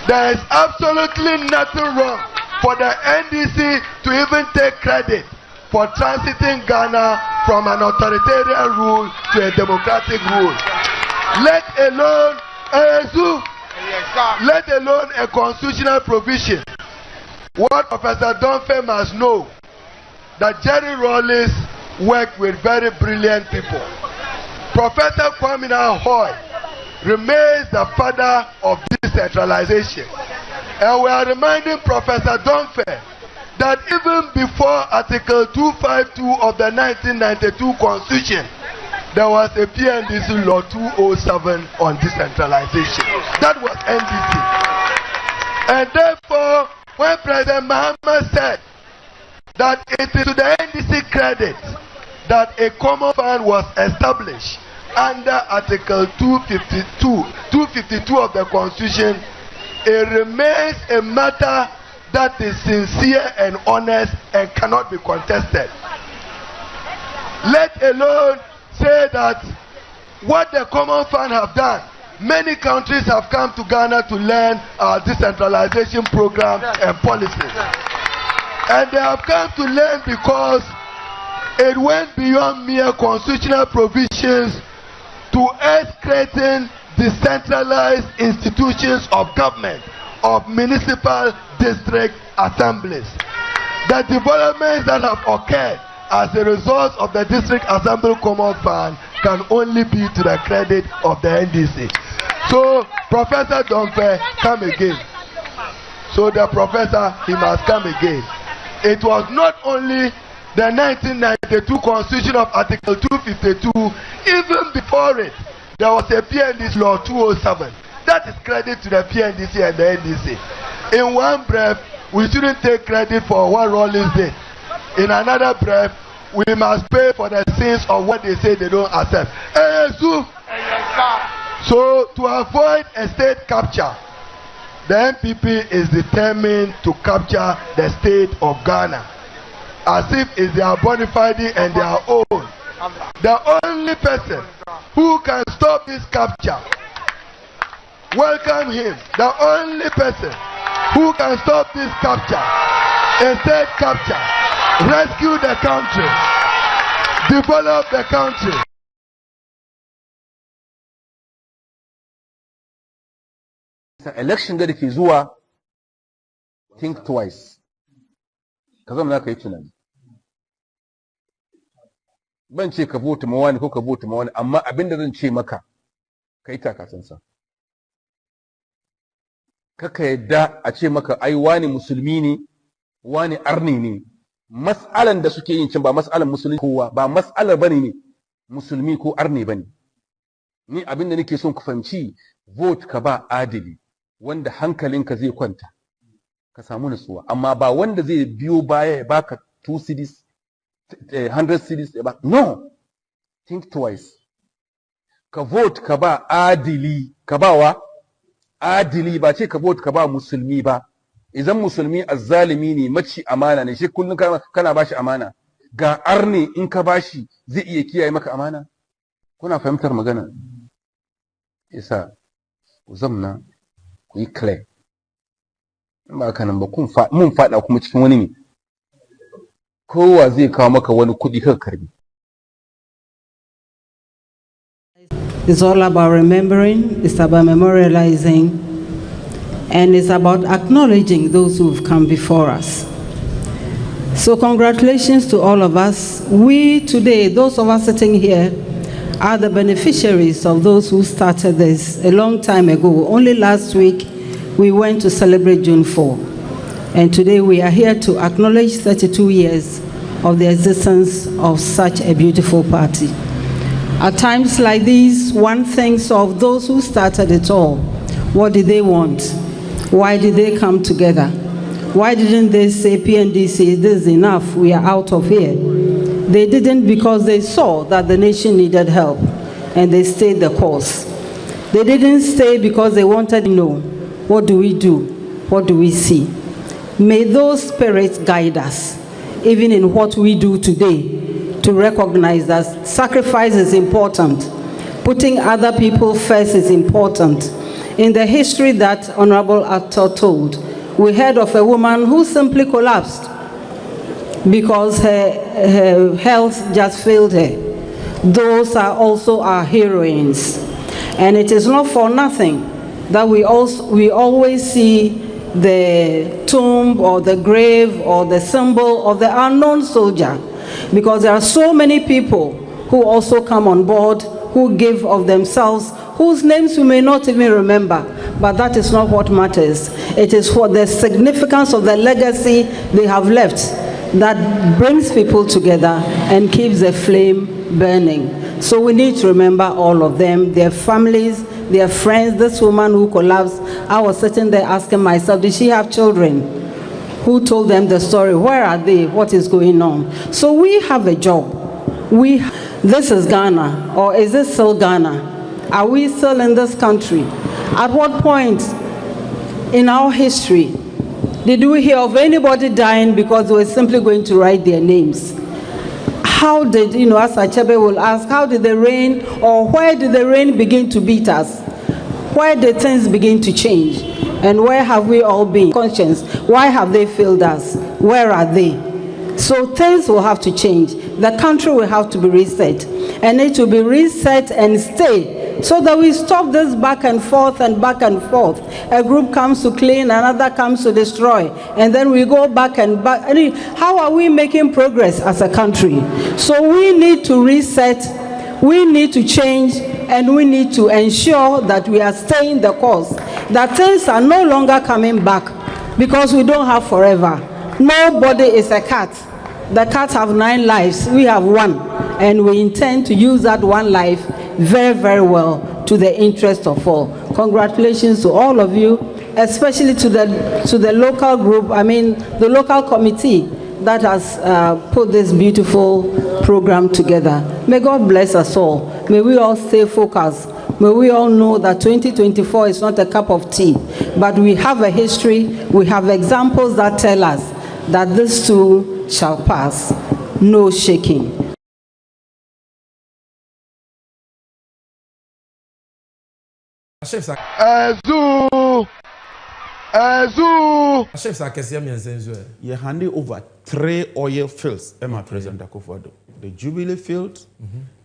There is absolutely nothing wrong for the NDC to even take credit for transiting Ghana from an authoritarian rule to a democratic rule. Let alone a constitutional provision. What Professor Dunphy must know, that Jerry Rawlings worked with very brilliant people. Professor Kwame Nkrumah remains the father of decentralization. And we are reminding Professor Dunphy that even before Article 252 of the 1992 Constitution, there was a PNDC Law 207 on decentralization. That was NDC. And therefore, when President Mahama said that it is to the NDC credit that a common fund was established under Article 252 of the Constitution, it remains a matter that is sincere and honest and cannot be contested. Let alone say that what the common fund have done, many countries have come to Ghana to learn our decentralization program and policies. And they have come to learn because it went beyond mere constitutional provisions to us creating decentralized institutions of government, of municipal district assemblies. The developments that have occurred as a result of the district assembly common fund can only be to the credit of the NDC. So Professor Dunphy, come again. So the professor, he must come again. It was not only the 1992 Constitution of Article 252, even before it, there was a PNDC Law 207. That is credit to the PNDC and the NDC. In one breath, we shouldn't take credit for what Rawlings did. In another breath, we must pay for the sins of what they say they don't accept. So to avoid a state capture, the NPP is determined to capture the state of Ghana as if it's their bona fide and their own. The only person who can stop this capture, welcome him. The only person who can stop this capture, a state capture, rescue the country, develop the country. Election da ke zuwa, think twice. Ka zama ka yi tunani. Ban ce ka vote ma wani ko ka vote ma wani, amma abin da zan ce maka ka yi takasansa. Kaka yadda a ce maka ai wani musulmi ne, wani arni ne. Mas'alan da suke yin cin ba mas'alan musulmi kowa, ba mas'alar bane ne musulmi ko arni bane. Ni abin da nake son ku fahimci, vote ka ba adili wanda hankalinka zai kwanta ka samu nutsuwa, amma ba wanda zai biyo baya ya baka 2 cedis 100 cedis ya baka. No, think twice. Ka vote ka ba adili, ka ba wa adili, ba ce ka vote ka ba musulmi ba. Idan musulmi azzalimi ne, maci amana ne, shi kullum kana bashi amana. Ga arne in ka bashi zai iya kiyaye maka amana. Kuna fahimtar magana? Isa ku zamna ku yi clear. Ba haka nan ba mun faɗa kuma cikin wani ne. Kowa zai kawo maka wani kuɗi ka karbi. It's all about remembering, it's about memorializing, and it's about acknowledging those who've come before us. So congratulations to all of us. We today, those of us sitting here, are the beneficiaries of those who started this a long time ago. Only last week, we went to celebrate June 4. And today we are here to acknowledge 32 years of the existence of such a beautiful party. At times like these, one thinks of those who started it all. What did they want? Why did they come together? Why didn't they say, PNDC, this is enough, we are out of here? They didn't, because they saw that the nation needed help, and they stayed the course. They didn't stay because they wanted to know, what do we do? What do we see? May those spirits guide us, even in what we do today, to recognize that sacrifice is important. Putting other people first is important. In the history that Honorable Actor told, we heard of a woman who simply collapsed because her health just failed her. Those are also our heroines. And it is not for nothing that we always see the tomb or the grave or the symbol of the unknown soldier, because there are so many people who also come on board, who give of themselves, whose names we may not even remember, but that is not what matters. It is what the significance of the legacy they have left that brings people together and keeps the flame burning. So we need to remember all of them, their families, their friends. This woman who collapsed, I was sitting there asking myself, did she have children? Who told them the story? Where are they? What is going on? So we have a job. This is Ghana, or is it still Ghana? Are we still in this country? At what point in our history did we hear of anybody dying because they were simply going to write their names? How did, as Achebe will ask, how did the rain, or where did the rain begin to beat us? Where did things begin to change? And where have we all been? Conscience, why have they failed us? Where are they? So things will have to change. The country will have to be reset. And it will be reset and stay, so that we stop this back and forth and back and forth. A group comes to clean, another comes to destroy, and then we go back and back. I mean, how are we making progress as a country? So we need to reset, we need to change, and we need to ensure that we are staying the course, that things are no longer coming back, because we don't have forever. Nobody is a cat. The cats have 9 lives, we have 1, and we intend to use that 1 life very, very well to the interest of all. Congratulations to all of you, especially to the local group, the local committee that has put this beautiful program together. May God bless us all. May we all stay focused. But we all know that 2024 is not a cup of tea. But we have a history, we have examples that tell us that this too shall pass. No shaking. Chef you handed over 3 oil fields, Emma President Akufo-Addo. The Jubilee field,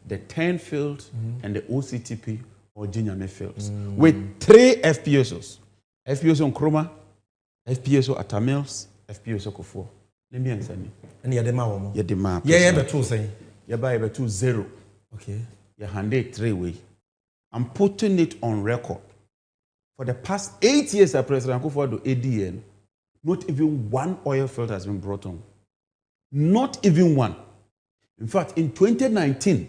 the 10 field, and the OCTP or Jinyame fields. With 3 FPSOs. FPSO Nkrumah, FPSO Atamils, FPSO Kufuor. Let me answer you. And you're the man. You're the man. Yeah, but 2 saying. You're by 2-0. Okay. You handed 3 way. I'm putting it on record. For the past 8 years, President Akufo-Addo ADN, not even 1 oil field has been brought on. Not even 1. In fact, in 2019,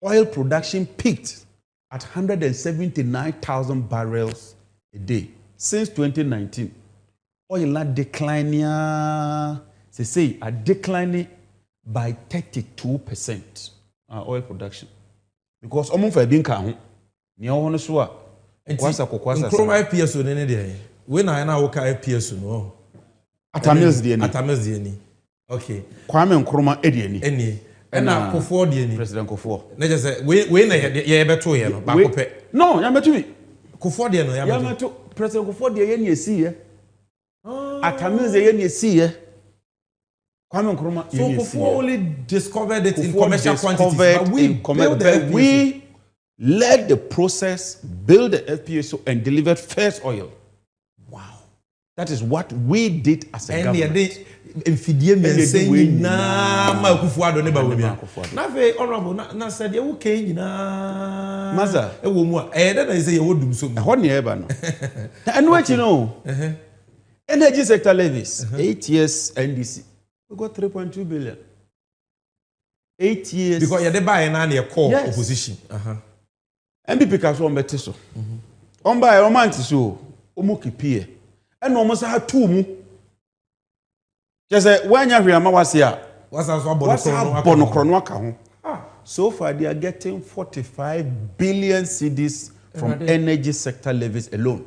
oil production peaked at 179,000 barrels a day. Since 2019, oil declining, declining by 32%. Oil production. Because almost for being count, Nkrumah FPSO ne dey. We na wo ka FPSO no. Atamils dey ni. Atamils dey ni. Okay. Kwame Nkrumah dey ni. Eni. Na Kufuor dey ni. President Kufuor. Na je say we na ye beto ye no. Ba ko pe. No, ya meto bi. Kufuor dey no ya meto. Ya meto President Kufuor dey ye ni esi ye. Atamils dey ye ni esi ye. Kwame Nkrumah so Kufuor only discovered it in commercial quantities, but we built the FPSO. We led the process, built the FPSO, and delivered first oil. Wow. That is what we did as a government. And saying, "Na ma Kufuor ne ba wo bia." Na ve honorable na said, "You okay na?" Maza, e wo mu a. Eh na say you dum so. Ho ne e ba no. And what you know? Energy sector levies, 8 years NDC. We got 3.2 billion. 8 years. Because you dey buy na na call opposition. MPP ka so on so. On buy romantic so omo kipie. And no sa tu mu. Just say when you hear wase a bono krono aka ho. So far they are getting 45 billion cedis from energy sector levies alone.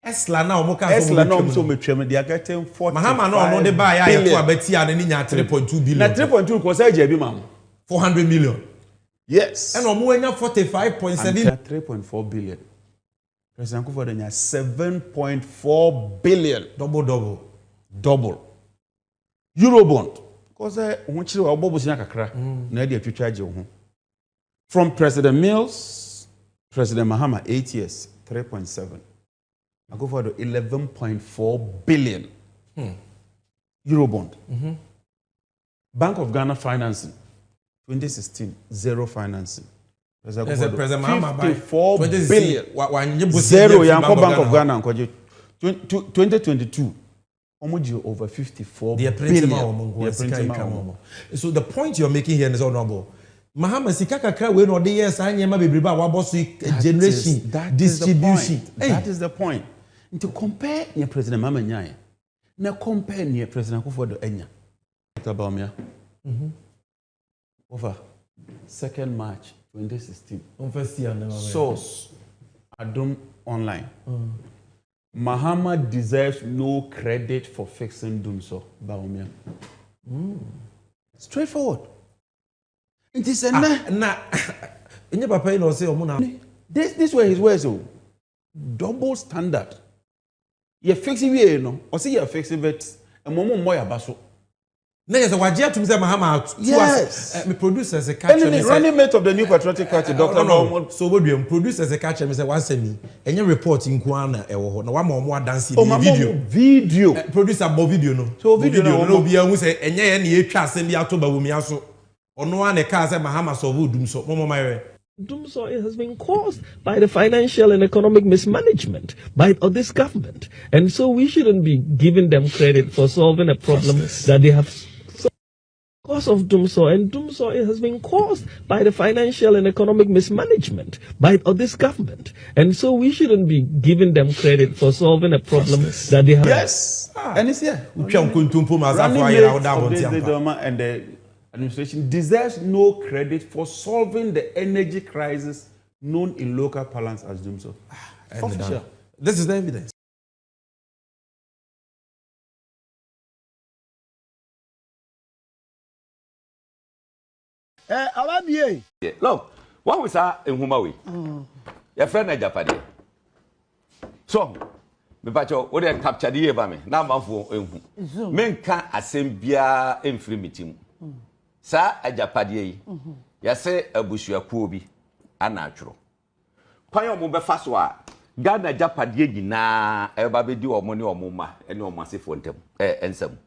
Esla na omo ka so metwem they are getting 45 Mahama na ono de buy ya to abeti a ne nya 3.2 billion. Na 3.2 ko say je bi mam. 400 million. Yes. And Omuenya 45.7 3.4 billion. President Akufo-Addo 7.4 billion. Double. Eurobond. Because from President Mills, President Mahama, 8 years, 3.7. Akufo-Addo 11.4 billion. Eurobond. Bank of Ghana financing. 2016, zero financing. President Mahama 54 billion. Zero. Bank of Ghana. 2022, over 54 billion. So the point you're making here is honorable. Mahama sika kakra we no de yes anyema bebreba waboso generation distribution. That is the point. To compare your President Mahama nyae, na compare your President Akufo-Addo enya. Tabamia. Over 2nd March 2016. Source Adum Online. Mahama deserves no credit for fixing Dumso. Baumia. Straightforward. It is a this way his words. Double standard. You're fixing it, no? Or see you're fixing it. And Momo Moya Baso. Yes. Me producers a catch. Running mate of the New Patriotic Party, Dr. No. So what do you producers a catch? Me say one semi. And you report in Kwana. Na one more dancing video. Producer more video no. So video no be able say enye na e twa asem bi ato ba wumi aso. Ono one ka say Mahama so dum so. Momo my Dumso has been caused by the financial and economic mismanagement of this government. And so we shouldn't be giving them credit for solving a problem that they have cause of Dumso. And Dumso has been caused by the financial and economic mismanagement of this government. And so we shouldn't be giving them credit for solving a problem that they have. Yes. And it's here. And the administration deserves no credit for solving the energy crisis known in local parlance as Dumso. Official. This is the evidence. Look, what was that in Humawi? Your friend at Japan. So, me pacho, what they capture the me. Now, man for men can't assembia infirmity. Sa a Japadie. Ya say a bushia kubi, a natural. Payo mube faswa. Ghana Japadie na ebabe di or money or muma, and no massive fontem, and some.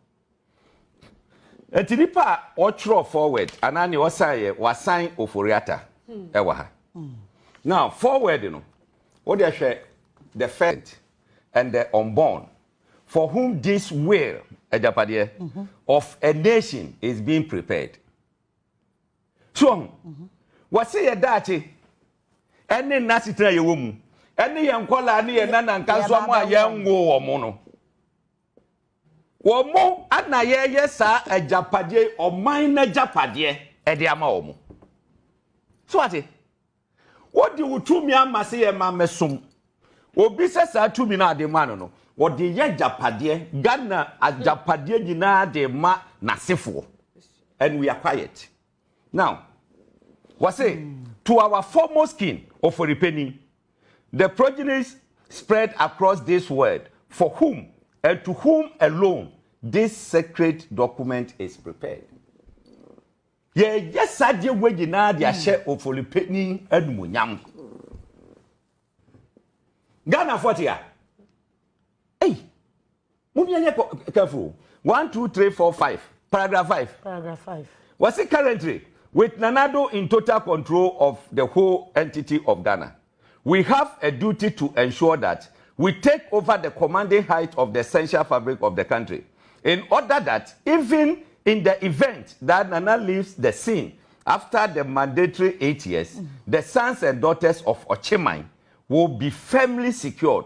Etinipa otro forward anani wasign oforiata ewa ha. Now forward you know what they share the first and the unborn for whom this will of a nation is being prepared. So what say dachi any nasitra yewum any yankola ani enana nkanso mo ayenwo omono Womo ana ye sa ajapadie o mine ajapadie e de ama omo. So ati what do you to me amase ye ma mesum. Obi se sa to me na de ma no. What de ye ajapadie Ghana ajapadie nyina de ma nasefo. And we are quiet. Now, what say to our foremost king of Oripeni, the progenies spread across this world for whom and to whom alone this sacred document is prepared. Yes, I did wage in the share of Philippine and Munyam. Ghana 40. Hey, Mumia careful. 1, 2, 3, 4, 5. Paragraph 5. Paragraph 5. Was it currently with Nanado in total control of the whole entity of Ghana? We have a duty to ensure that we take over the commanding height of the essential fabric of the country in order that even in the event that Nana leaves the scene after the mandatory 8 years, the sons and daughters of Ochimai will be firmly secured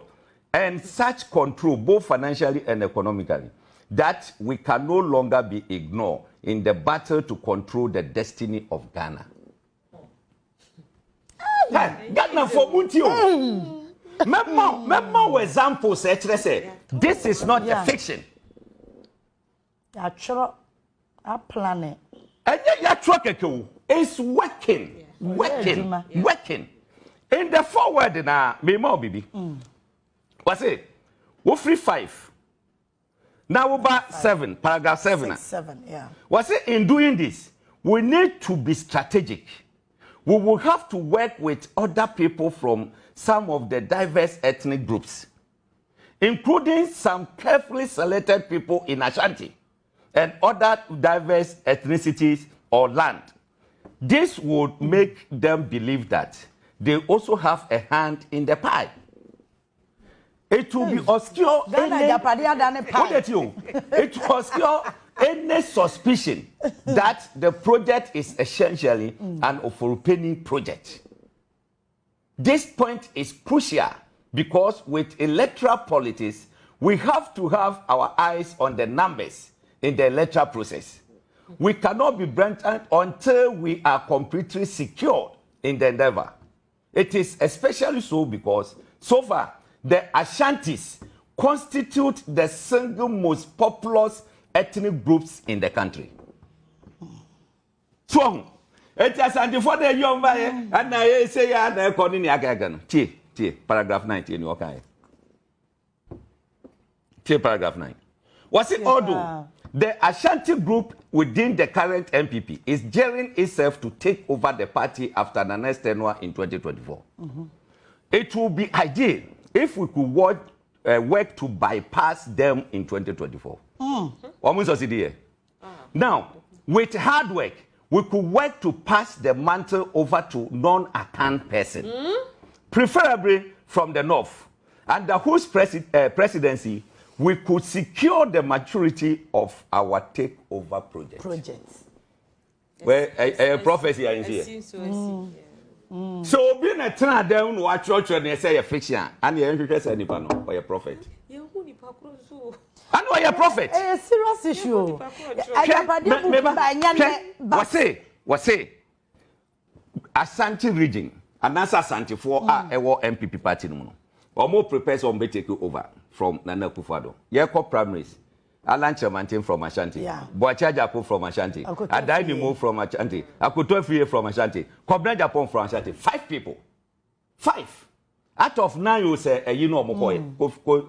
and such control both financially and economically that we can no longer be ignored in the battle to control the destiny of Ghana. Ghana for Muntio. Memo example say this is not a fiction. A planet. And it's working. Working. In the forward na memo bibi. What's it? We free 5. Now over 7, paragraph 7. 6, 7, yeah. What's it in doing this? We need to be strategic. We will have to work with other people from some of the diverse ethnic groups, including some carefully selected people in Ashanti and other diverse ethnicities or land. This would make them believe that they also have a hand in the pie. It will be obscure it will obscure any suspicion that the project is essentially an Oforupeni project. This point is crucial because with electoral politics, we have to have our eyes on the numbers in the electoral process. We cannot be blatant until we are completely secured in the endeavor. It is especially so because so far, the Ashantis constitute the single most populous ethnic groups in the country. So, it is for the young man, and I say, I'm calling you paragraph 19 in your kind. Paragraph 9. Was it although the Ashanti group within the current MPP is gearing itself to take over the party after the next tenure in 2024? It will be ideal if we could work to bypass them in 2024. Now, with hard work, we could work to pass the mantle over to non-account person, preferably from the north, under whose presidency we could secure the maturity of our takeover projects. Where a prophecy is here. So being a trend down what church and say a fiction and you interest anybody or a prophet. And why a prophet? A serious issue. What say? Ashanti region anasa santifo a ewo MPP party no no omo prepare some be take over from Nana Akufo-Addo ye call primaries Alan Chemantin from Ashanti Boacha Japo from Ashanti Adainimo from Ashanti Akoto Fiye from Ashanti Kobna Japan from Ashanti 5 people 5 out of 9 you say you know omo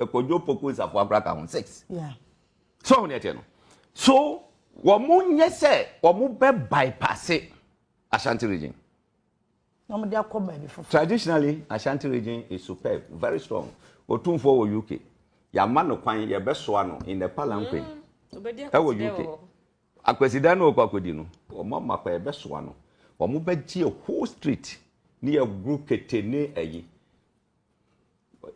kojo poku safo abraka 6 so on yet no so womu nye say womu be bypass Ashanti region. Traditionally, Ashanti region is superb, very strong. Otumfo wo UK. Ya mano kwan ye besoano in the palanquin. Wo UK. Akwesida no kwakodi no. O mama kwa ye besoano. Wo mu beji a whole street ni ye group ketene ayi.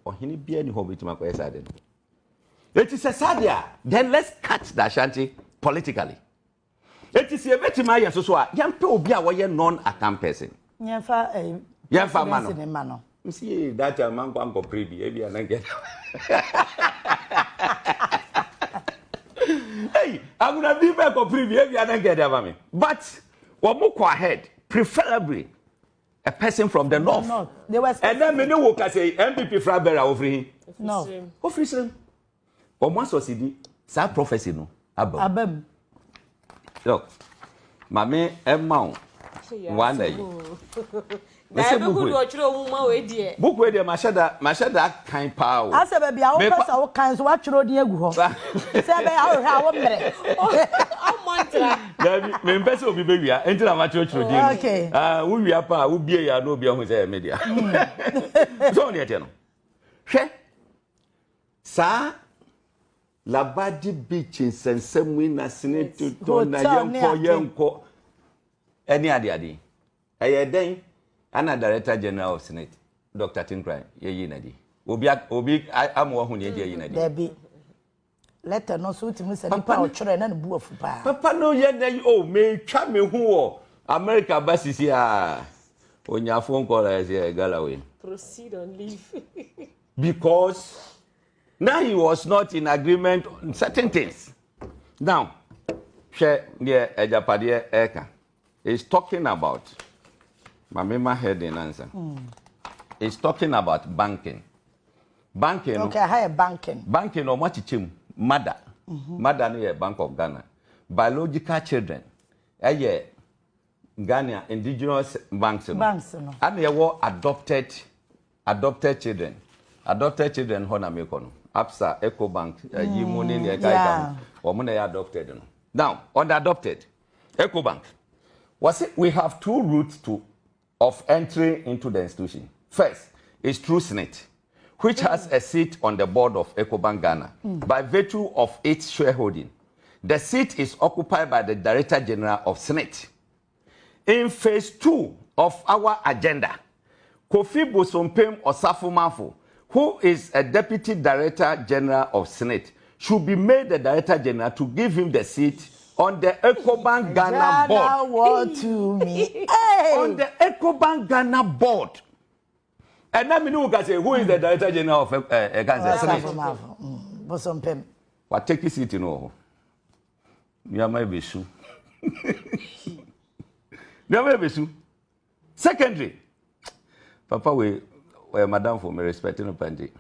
Ohini bia ni ho betima kwa side no. It is a sadia. Then let's cut the Ashanti politically. It is a betima ye so a yampe obi a wo ye non-account person. Yemfa mano. You see that man go anko prebi e bia na get. Hey, I'm gonna be back on prebi e bia na get about me. But what mo go ahead, preferably a person from the north. And then me no work as a MPP Frabera over him. No. Officially. O mo so sidi sa prophecy no abam. Look. Mame Emma one day. Book where the Mashada kind power. I said, baby, I was our kinds watch road near Guho. Say, I want me. Will be baby, enter a church. Okay. We are pa, will be a no beyond with media. So, Nietano. She Sa Labadi Beach in Sensemwin, Senate to Yonko. Any idea? A day. Anna Director General of Senate, Dr. Tinkrai, ye yinadi. Obi I'm one ye yinadi. Debbie. Letter no suit me say Papa children and boo of Papa no ye oh may chat me who America basis here. On your phone call as a Galloway. Proceed on leave. Because now he was not in agreement on certain things. Now, share near Ejapadia Eka is talking about Mamema heard an answer. It's talking about banking. Banking. Okay, higher banking. Banking or what chim mother. Mother no Bank of Ghana. Biological children. Ghana indigenous banks. Banks no. And they were adopted children. Adopted children hona mekono. Absa Eco Bank. Yimuni ne kai or money adopted. Now, on the adopted Eco Bank. Was it we have 2 routes of entry into the institution. First is through Senate, which has a seat on the board of EcoBank Ghana by virtue of its shareholding. The seat is occupied by the Director General of Senate. In phase 2 of our agenda, Kofi Bosompem Osafo-Maafo, who is a Deputy Director General of Senate, should be made the Director General to give him the seat on the EcoBank Ghana board. What to me? Hey. On the EcoBank Ghana board. And now me know say who is the Director General of Ghana Senate? Bosompem. What take his seat you know? You may be sure. You may be sure. Secondary. Papa we madam for me respecting Pandi.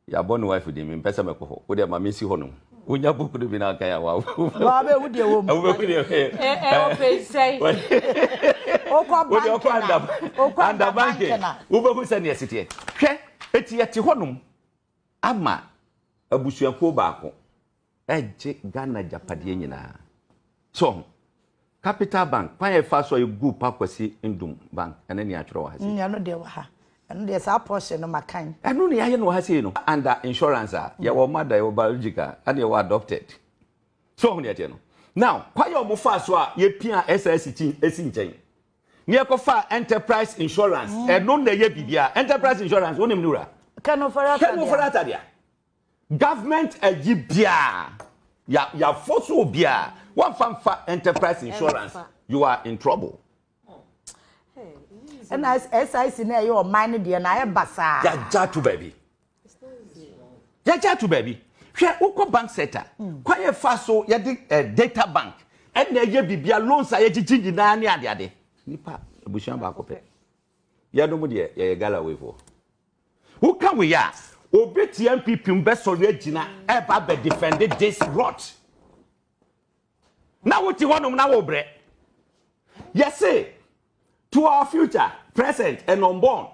Ya born wife with him in pesa me ko. Wo dey ma me si ho no. Unya book do bi na kan ya wa. Wa be wo dey wo. Wo be dey. O pe say. O kwa bank. O kwa bank. Wo be hu say na sitie. Hwe eti yete ho no. Ama abusuako baako. Eje Ghana Japade nyina. So Capital Bank, pan fa so egu pakwasi Ndum Bank, ene ni atwere wa hase. Nya no de wa ha. And there's a portion no makan. And no ya no hase no. Under insurance ya wo mother ya biological and ya adopted. So on yet no. Now, kwa yo mo fa so a ye pia SST esi nchen. Ni e ko fa enterprise insurance. E no na ye bibia. Enterprise insurance wonim ni wura. Kano farata dia. Government agibia. Ya force obia. One fa enterprise insurance. You are in trouble. And as SIC na your mind there na e basa. Ya jatu baby. Ya jatu baby. Hwe ukọ bank sector. Kwa ye fa so ye de data bank. E na ye bibia loans aye gigi na ade. Nipa ebusuan ba ko pe. ya no mu de ye gala way for who can we ya obeti MPP mbeso regina eba be defend this rot now what you want na wo bre yes say to our future present and unborn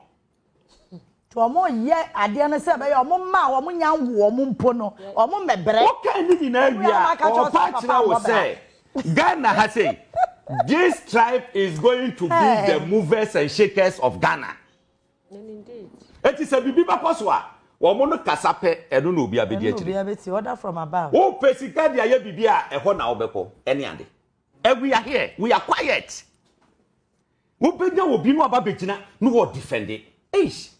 to omo ye ade no se be omo ma omo nya wo omo mpo no omo mebre okay ni na wia o patira wo say Ghana has say this tribe is going to be the movers and shakers of Ghana. Indeed. It is a bibi bakoswa. Omo no kasape eno no obi abedi atire. Obi abeti order from above. O pesika dia ye bibi a eho na obeko ene ande. We are here. We are quiet. We benya obi no aba begina no wo defend it. Eish.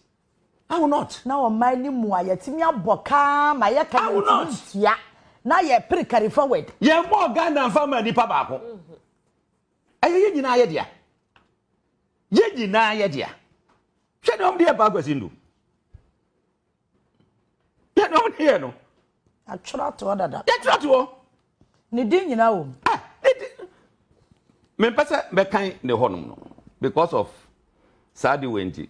I will not. Now on my ni mu ayetimi aboka ma ye kan ntia. Na ye pre carry forward. Ye mo Ghana farmer nipa baako. Ye nyina ye dia. Ye nyina ye dia. Hwe no de ba kwasi ndu. Ye no de no. Atwra to dada. Ye atwra to. Ni din nyina wo. Me pese be kan ne honum no because of Sadi Wenti.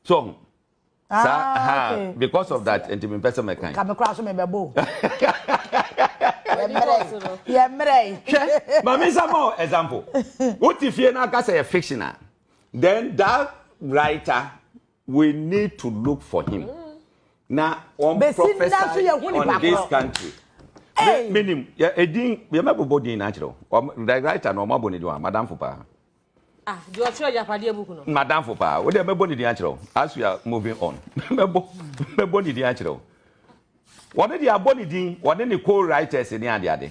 So okay. Because of that, and me pese me kan. Ka me kra so me bebo. Yeah, mre. Mami some example. What if you na ka say fictional? Then that writer we need to look for him. Now on prophesy on this country. Minim ya edin ya mebobo din na chiro. The writer no mabo ni do Madam Fopa. Do you try Japade book no? Madam Fopa, we dey mebo ni din chiro. As we are moving on. Mebo ni din chiro. One dey aboni din, one ni co-writers ni ade.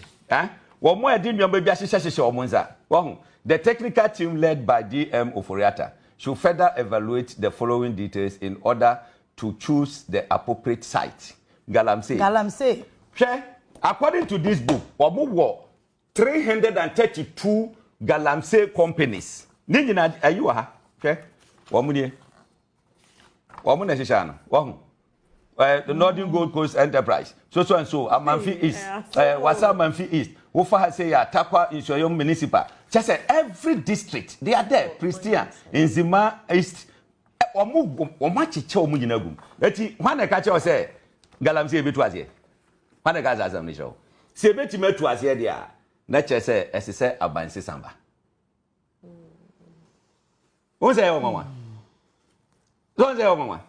Wo mo edin nwom ba bia hyehyehye wo nza. Wo the technical team led by DM Oforiata should further evaluate the following details in order to choose the appropriate site. Galamsey. According to this book, omo 332 Galamsey companies. Ni nyina ayu ha. Omo ni. Omo na hyehyɛ no. The Northern Gold Coast Enterprise. So and so. Amanfi East. Wasa Amanfi East. Wofa say ya Takwa Insoyom Municipal. Just say every district they are there. Christian, Nzima East. Omo chiche omo nyina gum. Eti hwan na ka che o say Galamsey ebetu azie. Hwan na ka za azam ni show. Se ebeti metu azie dia na che say esese abansi samba. O say o mama. Don't say o mama.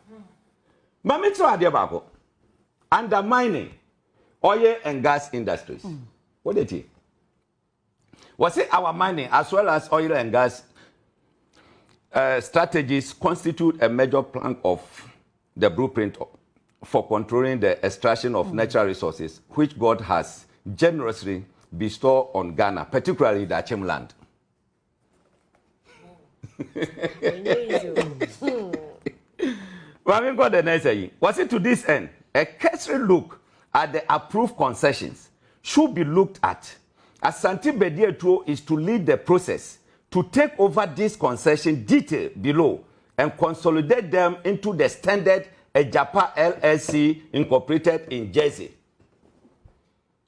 Mami try ade bako. Undermining oil and gas industries. What did he? Was it our mining as well as oil and gas strategies constitute a major plank of the blueprint for controlling the extraction of natural resources, which God has generously bestowed on Ghana, particularly the Achem land. Was it to this end? A cursory look at the approved concessions should be looked at, as Santi Bedietuo is to lead the process to take over this concession detail below and consolidate them into the standard Ejapa LLC incorporated in Jersey.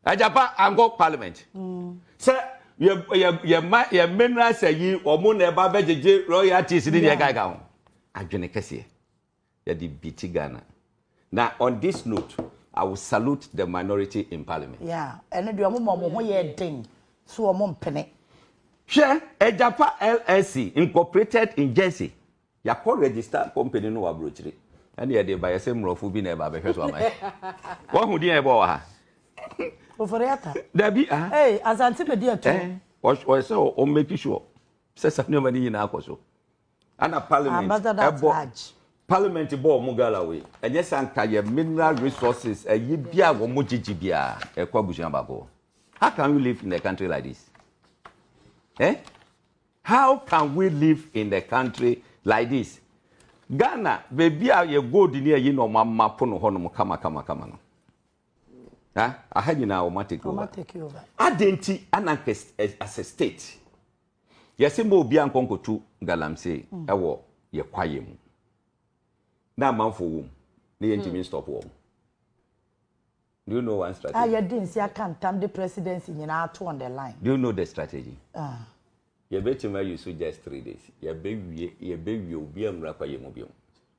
Ejapa Ango Parliament. Sir, your mineral say you or moon about vegetable royalties in the Gaga. Adjunekesi. The BT Ghana. Now, on this note, I will salute the minority in Parliament. Yeah, and do a moment when you're ding, so a mom penny. Share a Japa LLC incorporated in Jersey. You call registered company no abroachry. And yet they buy a same rough who be never because of my. What would you ever? Oforiata. There be hey, as Antipedia too. Or so, or make sure. Says nobody in our so. And a Parliament. Parliament board Mugalawe, and yes, anka ye mineral resources, a yibia wo mojijibia, a kwabusham babo. How can we live in a country like this? How can we live in a country like this? Ghana, baby, you go near you know, mamma pono honum, kama. I had you now, take over. I didn't as a state. Yes, Mo Bianconco to Galamsey, a war, ye quiet. Now, man for whom the intimate stop war. Do you know one strategy? I didn't see I can't time the presidency in our two on the line. Do you know the strategy? You bet you use just 3 days. You baby will be a rapper.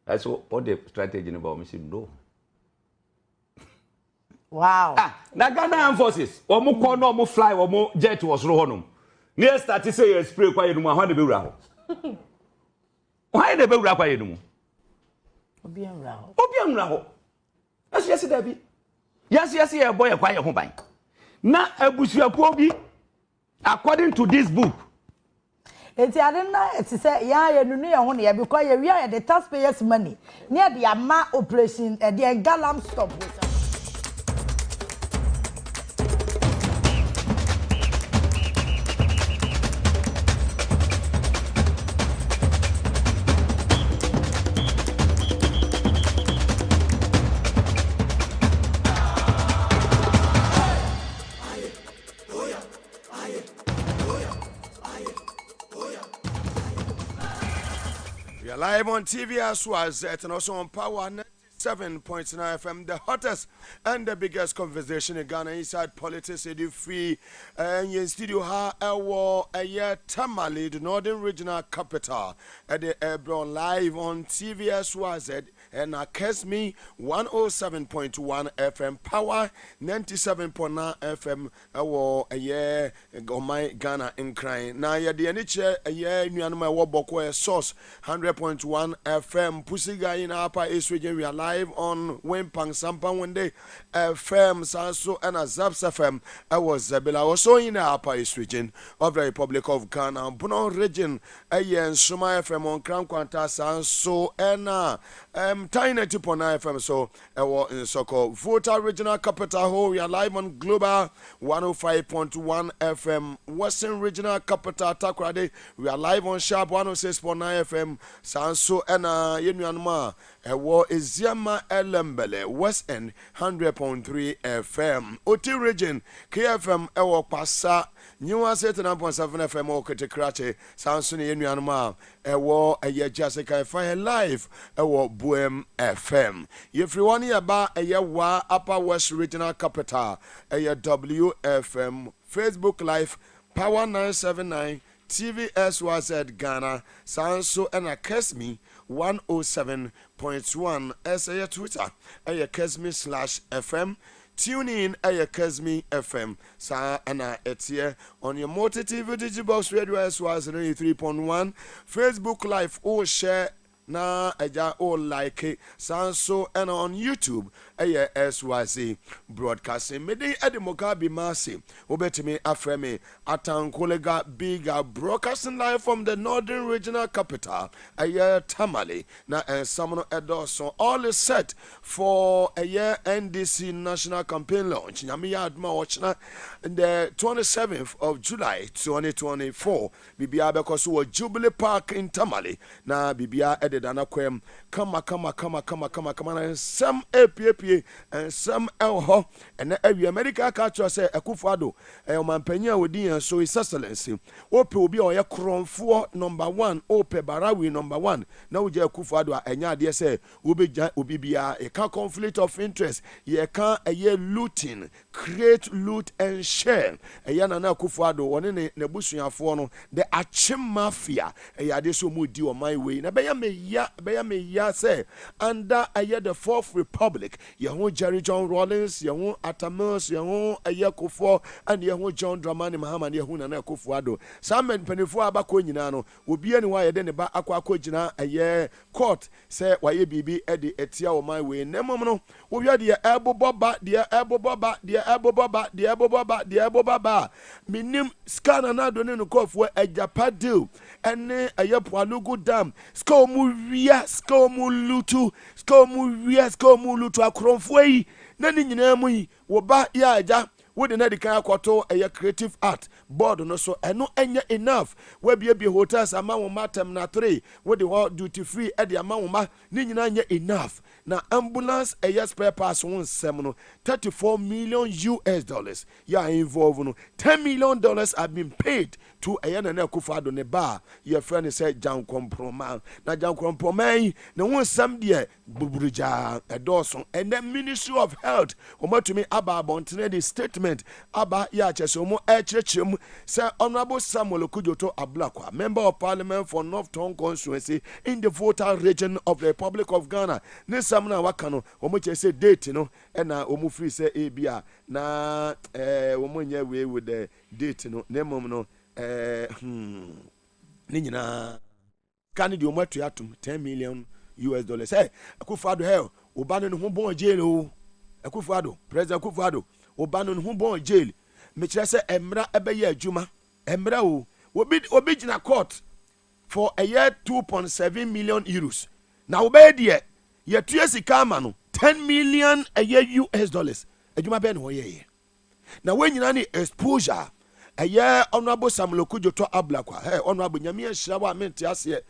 That's all the strategy about me. No. Wow. Now Ghana forces. Or more corner, or more fly, or more jet was rohonum. Near start to say a spray quiet room. Why the be round? Why the be rapper? Obiam Raho. Yes, Debbie. Yes, a boy, a quiet home by. Now, a bushia pobi, according to this book. It's I don't know. It's say yeah, you know only because we are the taxpayers' money near the Ama operation at the Galam stop. Live on TV as well as and also on Power 97.9 FM, the hottest and the biggest conversation in Ghana inside politics. It is free and in studio ha a year Tamale, the northern regional capital at the Ebron live on TV as well as and Kesmi 107.1 FM, Power 97.9 FM. A year on my Ghana in crying. Now, yeah, the NHA a year new animal waboko source 100.1 FM. Pussy guy in Upper East region. We are live on Wimpang Sampan one day. FM Sanso and a Zaps FM. I was Zabila also in the Upper East region of the Republic of Ghana. Bono region a year in Suma FM on Crown Quanta Sanso and Tiny 2.9 FM. So in so-called Volta Regional Capital. We are live on Global 105.1 FM. Western Regional Capital Takrade. We are live on Sharp 106.9 FM. Sanso and Yenuanma. Iziama Elembele. West End 100.3 FM. Oti Region KFM Ewo Pasa. New Asset 9.7 FM Okete Krache. Sanso Yenuanma. Jessica Fire Live. Buem FM. If you want to about Upper West Regional Capital, WFM, Facebook Live, Power 979, TVS was at Ghana, Sanso and Kesmi 107.1 as Twitter, Kesmi/FM. Tune in Kesmi FM. Sa ana etie on your multi TV digibox radio as was 93.1. Facebook Live or share. Na eja all like it Sanso and on YouTube SYC broadcasting me dey Mugabe Maase obetimi afreme atankolega bigger broadcasting live from the northern regional capital Tamale na Samono Edoso all is set for NDC national campaign launch nyamiya adma ochna the 27th of July 2024 bibia bekoso Jubilee Park in Tamale na bibia Dana Quem, come, and some APP and some elho, and every America culture say a Kufado, a Mampenia Wodian, so his excellency. Ope will be our Kron 4 number 1, Ope Barawi number 1. Now, Jay Kufado, and ya dear say, Ubi a conflict of interest, ye can't a year looting, create, loot, and share. A Yanana Kufado, one in Nebusia Fono, the Achim Mafia, a Yadeso Mudi on my way. Beya say under the Fourth Republic, Jerry John Rawlings, Atamus, Ayakufo, and John Dramani Mahamani Yahuna Kufuado. Some men penifo abako nyinano will be anywhere then about aqua jina a year court say why BB Eddie Etia or my way. Nemono, we are the elbow baba, the elbow baba, the elbow baba, the elbow baba, the elbow baba. Minim scan another no cough where a japadu and a yapualugu dam. Skomu lutu akromfoi nani nyina mu yi wo ba ya aja wo de na de kan akoto creative art board no so eno enya enough we be hotels ama wo matem na 3 wo de duty free e de ama wo ma ni nyina nya enough na ambulance spare parts won sem no $34 million ya involved no $10 million have been paid to ɛyɛ na Akufo-Addo ne ba your friend sɛ Jan Komproma na Jan Komproma yi na won sam de buburuja ɛdɔso and the Ministry of Health omatumi aba abontene the statement aba ya kyese mo ɛkyerɛkyerɛm sɛ Honorable Samuel Okudzoto Ablakwa, Member of Parliament for North Tongue constituency in the Volta region of the Republic of Ghana ne sam na waka no omo kyese date no ɛna omo free sɛ ebia na omo nya we with the date no na mom no ni nyina kan di omo atu atum $10 million. Hey, Akufo-Addo hell obano no ho bon jail o Akufo-Addo President Akufo-Addo obano no ho bon jail me kire se emra ebeye adwuma emra o obi gina court for a year 2.7 million euros na obey de ye tue sika ama no $10 million a year US dollars adwuma be no ye na we nyina ni exposure a year Honorable Samuel Okudzoto Ablakwa. Hey, Honorable nyame ahira wa mente ase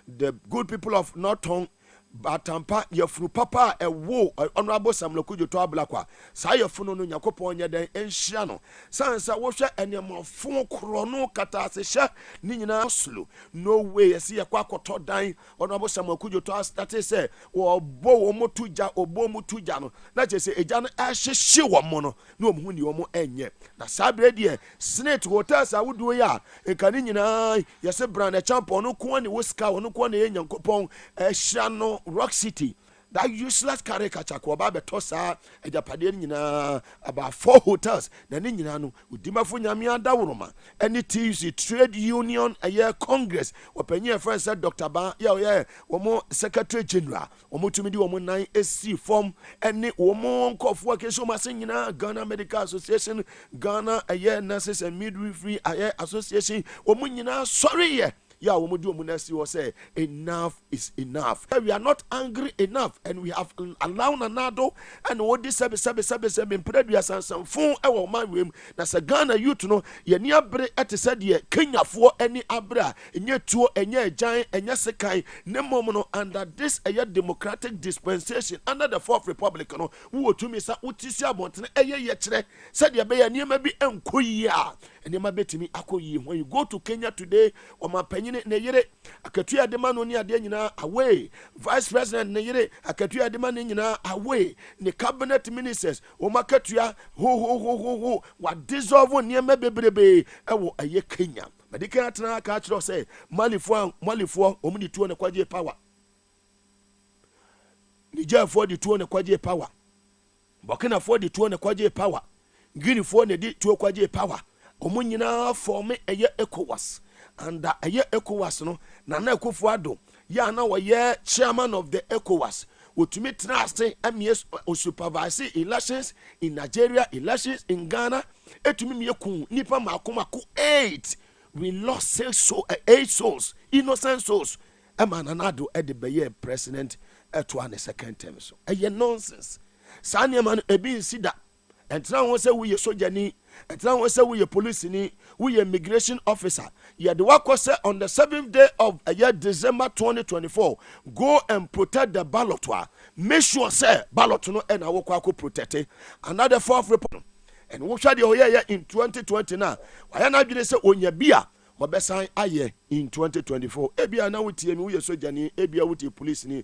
the good people of Norton Batampa yefuru papa ewo Honorable Samuel Okudzoto Ablakwa sa yefunu no Yakopon nya den enhia no sansa wo hwe enemafo kro no kata asehye ni nyina sulu no way ese yakwakoto dan Honorable Samuel Okudzoto start say wo bo motuja obo motuja no na chese eja no ahyehye wo mo no na omhu ni wo mo enye na sabre de Senate hotels awudo ya enkani nyina yese brand champion no ko ne woska no ko ne Nyankopon ehia no Rock City, that useless caricature ko ba beto sa ejapade nyina about 4 hotels na ni nyina no udimafo nyame adawroma any TUC trade union aye congress opanyi friend said Dr. Ba ya wo secretary general wo tumi di wo nan esi form any wo nkofo akeso mase nyina Ghana Medical Association, Ghana aye nurses and midwifery aye association wo nyina sorry ye yeah, we say enough is enough. We are not angry enough, and we have allowed another and what this in previous and some phone our my room. That's a Ghana youth no ye near bre at said ye Kenya for any abra in your tour and ye giant and yasekai nemono under this a democratic dispensation under the Fourth Republic no who to me sa utisia bonten ye said ye be near maybe enkoya and ye mabetimi akoyi. When you go to Kenya today or my penny ne yere akatua de ma no ni ade nyina away vice president ne yere akatua de ma ne nyina away ne cabinet ministers o makatua ho wa dissolve niema bebrebe ewo aye Kenya medika atena ka kiro say malifo o mu di tuo ne kwaje power Niger for di tuo ne kwaje power Burkina for di tuo ne kwaje power Guinea for ne di tuo kwaje power o mu nyina form eye ECOWAS and aye ECOWAS no na Akufo-Addo ya na wo chairman of the ECOWAS wotumi trust mies o supervise elections in Nigeria, elections in Ghana etumi mieku nipa makomako 8 we lost 8 souls, innocent souls Nana-Addo de be president eto an second term so aye nonsense sanya man ebi nsida entra won say we sojani entra won say we police ni we immigration officer ye the work say on the 7th day of December 2024 go and protect the ballot make sure say ballot no e na wo kwa protect another fourth report and wo hwa de oye in 2020 na waya na dwene say onya bia wabesan aye in 2024 ebia na wutie mi we sojani ebia wutie police ni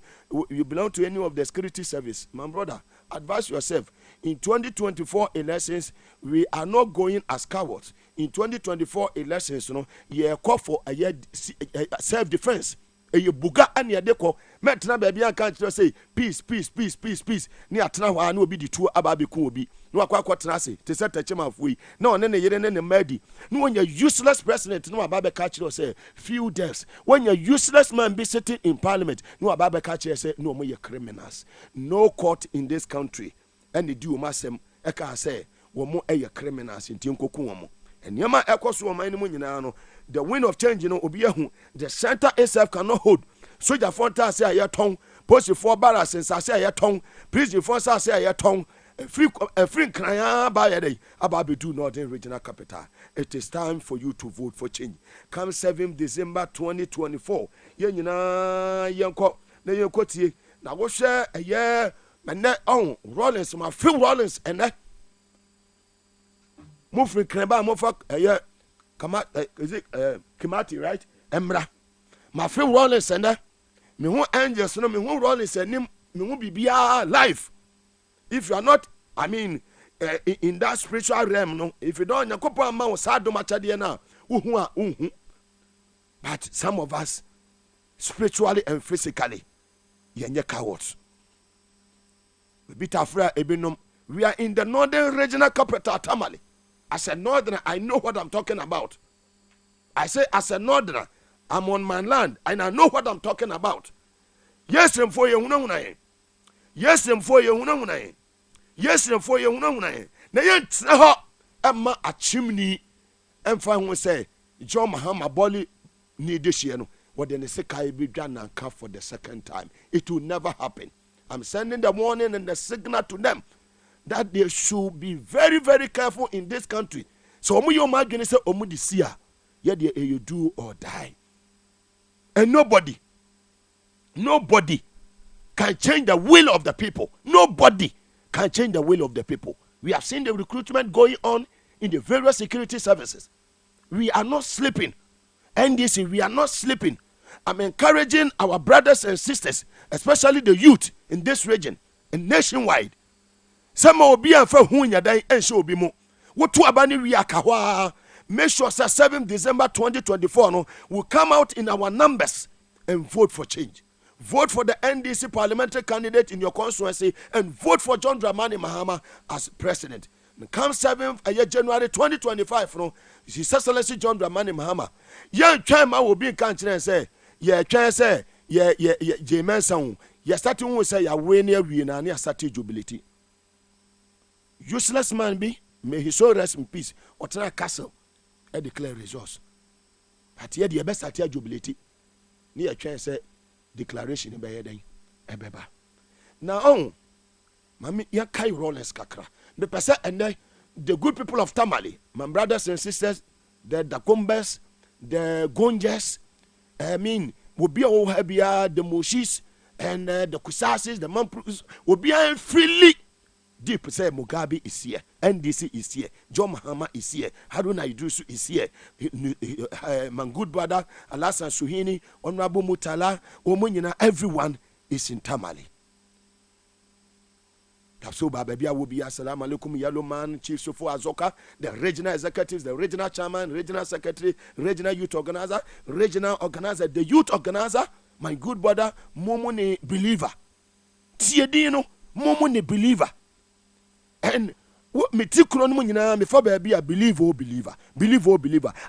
you belong to any of the security service my brother advise yourself. In 2024 elections, we are not going as cowards. In 2024 elections, you call for a self-defense. You buga and ya deko. Metna baby and can't say peace. Ni atna wa no be the two ababi kubi. No akwa trase. Te set a chema of we. No nene yere nene medi. No when you're useless president, no ababe catch you say few deaths. When you're useless man be sitting in parliament, no ababe catch you say no more you criminals. No court in this country. And the do masem eka say womo eye criminals in tinkoku womo. And yama ekoso woman ni nyina no the wind of change no obi ahu the center itself cannot hold. Soldier fonta say aye ton, post for barracks say aye ton, prison for say aye ton, free crime by a day about be do Northern Regional Capital. It is time for you to vote for change. Come 7th December 2024. Ye nyina yenko na yenko tie na wo hwe aye mane on Rollins my free Rollins and that move free crime ba mo fa aye Kimati, right? Emra. My friend Rollins and me who angels, no me who Rollins and me who be life. If you are not, I mean, in that spiritual realm, no, if you don't, you go put a man sad machadi na, but some of us, spiritually and physically, yenye cowards. We are in the northern regional capital, Tamale. As a northerner, I know what I'm talking about. I say, as a northerner, I'm on my land, and I know what I'm talking about. Yes, and for you, yes, and for you, yes, and for you, na yet, Emma a chimney, and fine will say, John Mahama Bolly need this year. What then the Sekai be done and come for the second time. It will never happen. I'm sending the warning and the signal to them that they should be very, very careful in this country. So, omu yo imagine say omu this year, yeah, you do or die. And nobody can change the will of the people. Nobody can change the will of the people. We have seen the recruitment going on in the various security services. We are not sleeping. NDC, we are not sleeping. I'm encouraging our brothers and sisters, especially the youth in this region and nationwide. Some will be a for who ya die and show be more. What to abani we are make sure 7 December 2024 no, will come out in our numbers and vote for change. Vote for the NDC parliamentary candidate in your constituency and vote for John Dramani Mahama as president. Come 7th January 2025 no, His Excellency John Dramani Mahama. Young Chama will be in country and say, yeah, try say, yeah, James Sound. Yeah, starting with say, ya win and ya starting jubility. Useless man be, may his soul rest in peace. Or try castle, I declare resource. But yet, the best at your jubility. Near try say, declaration in Bayading, Ebeba. Now, Mammy, ya kai rollers kakra. The person and the good people of Tamale, my brothers and sisters, the Dakumbes, the Gonjas, I mean, will be all happy, the Moshis, and the Kusasis, the Mampus, will be freely deep. Say Mugabe is here, NDC is here, John Mahama is here, Haruna Idrisu is here, my good brother, Alasan Suhini, Honorable Mutala, Omunyina, everyone is in Tamale. So Babia will be Assalamu alaikum Yellow Man, Chief Sofo Azoka, the regional executives, the regional chairman, regional secretary, regional youth organizer, the youth organizer, my good brother, Momone believer. Tiedino, Momone believer. And what me tikron me for baby a believer.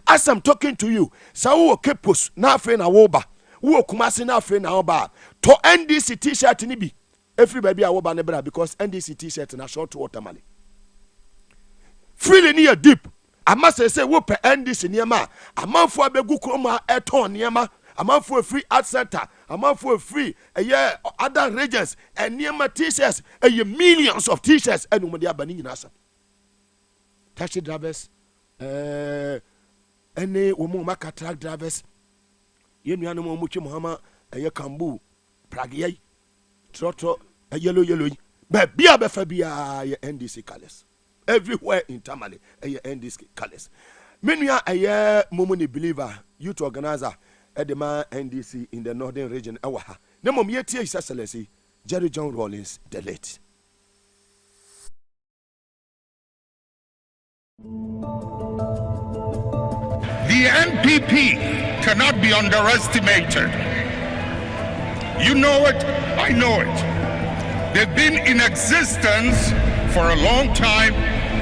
As I'm talking to you, Sawo Kepos, na fe na woba, wo kumasi na fe na oba. To NDC t-shirt ni bi. Every baby I will ban because NDC t-shirt and a short water money. Freely near deep. I must say, whoop NDC near ma. A month for a begu chroma eton near ma. A month for a free art center. A month for a free a year other regions and near my t-shirts a year millions of t-shirts and when they are banning in us. Taxi drivers, any woman maka truck drivers. You know, much Muhammad a year kambu, Prague. Trotro a yellow, but be a NDC colors everywhere in Tamale. A NDC colors. Many are a year Momoni believer, youth organizer at the man NDC in the northern region. Awaha. No more yet, His Excellency Jerry John Rawlings, the late. The NPP cannot be underestimated. You know it, I know it. They've been in existence for a long time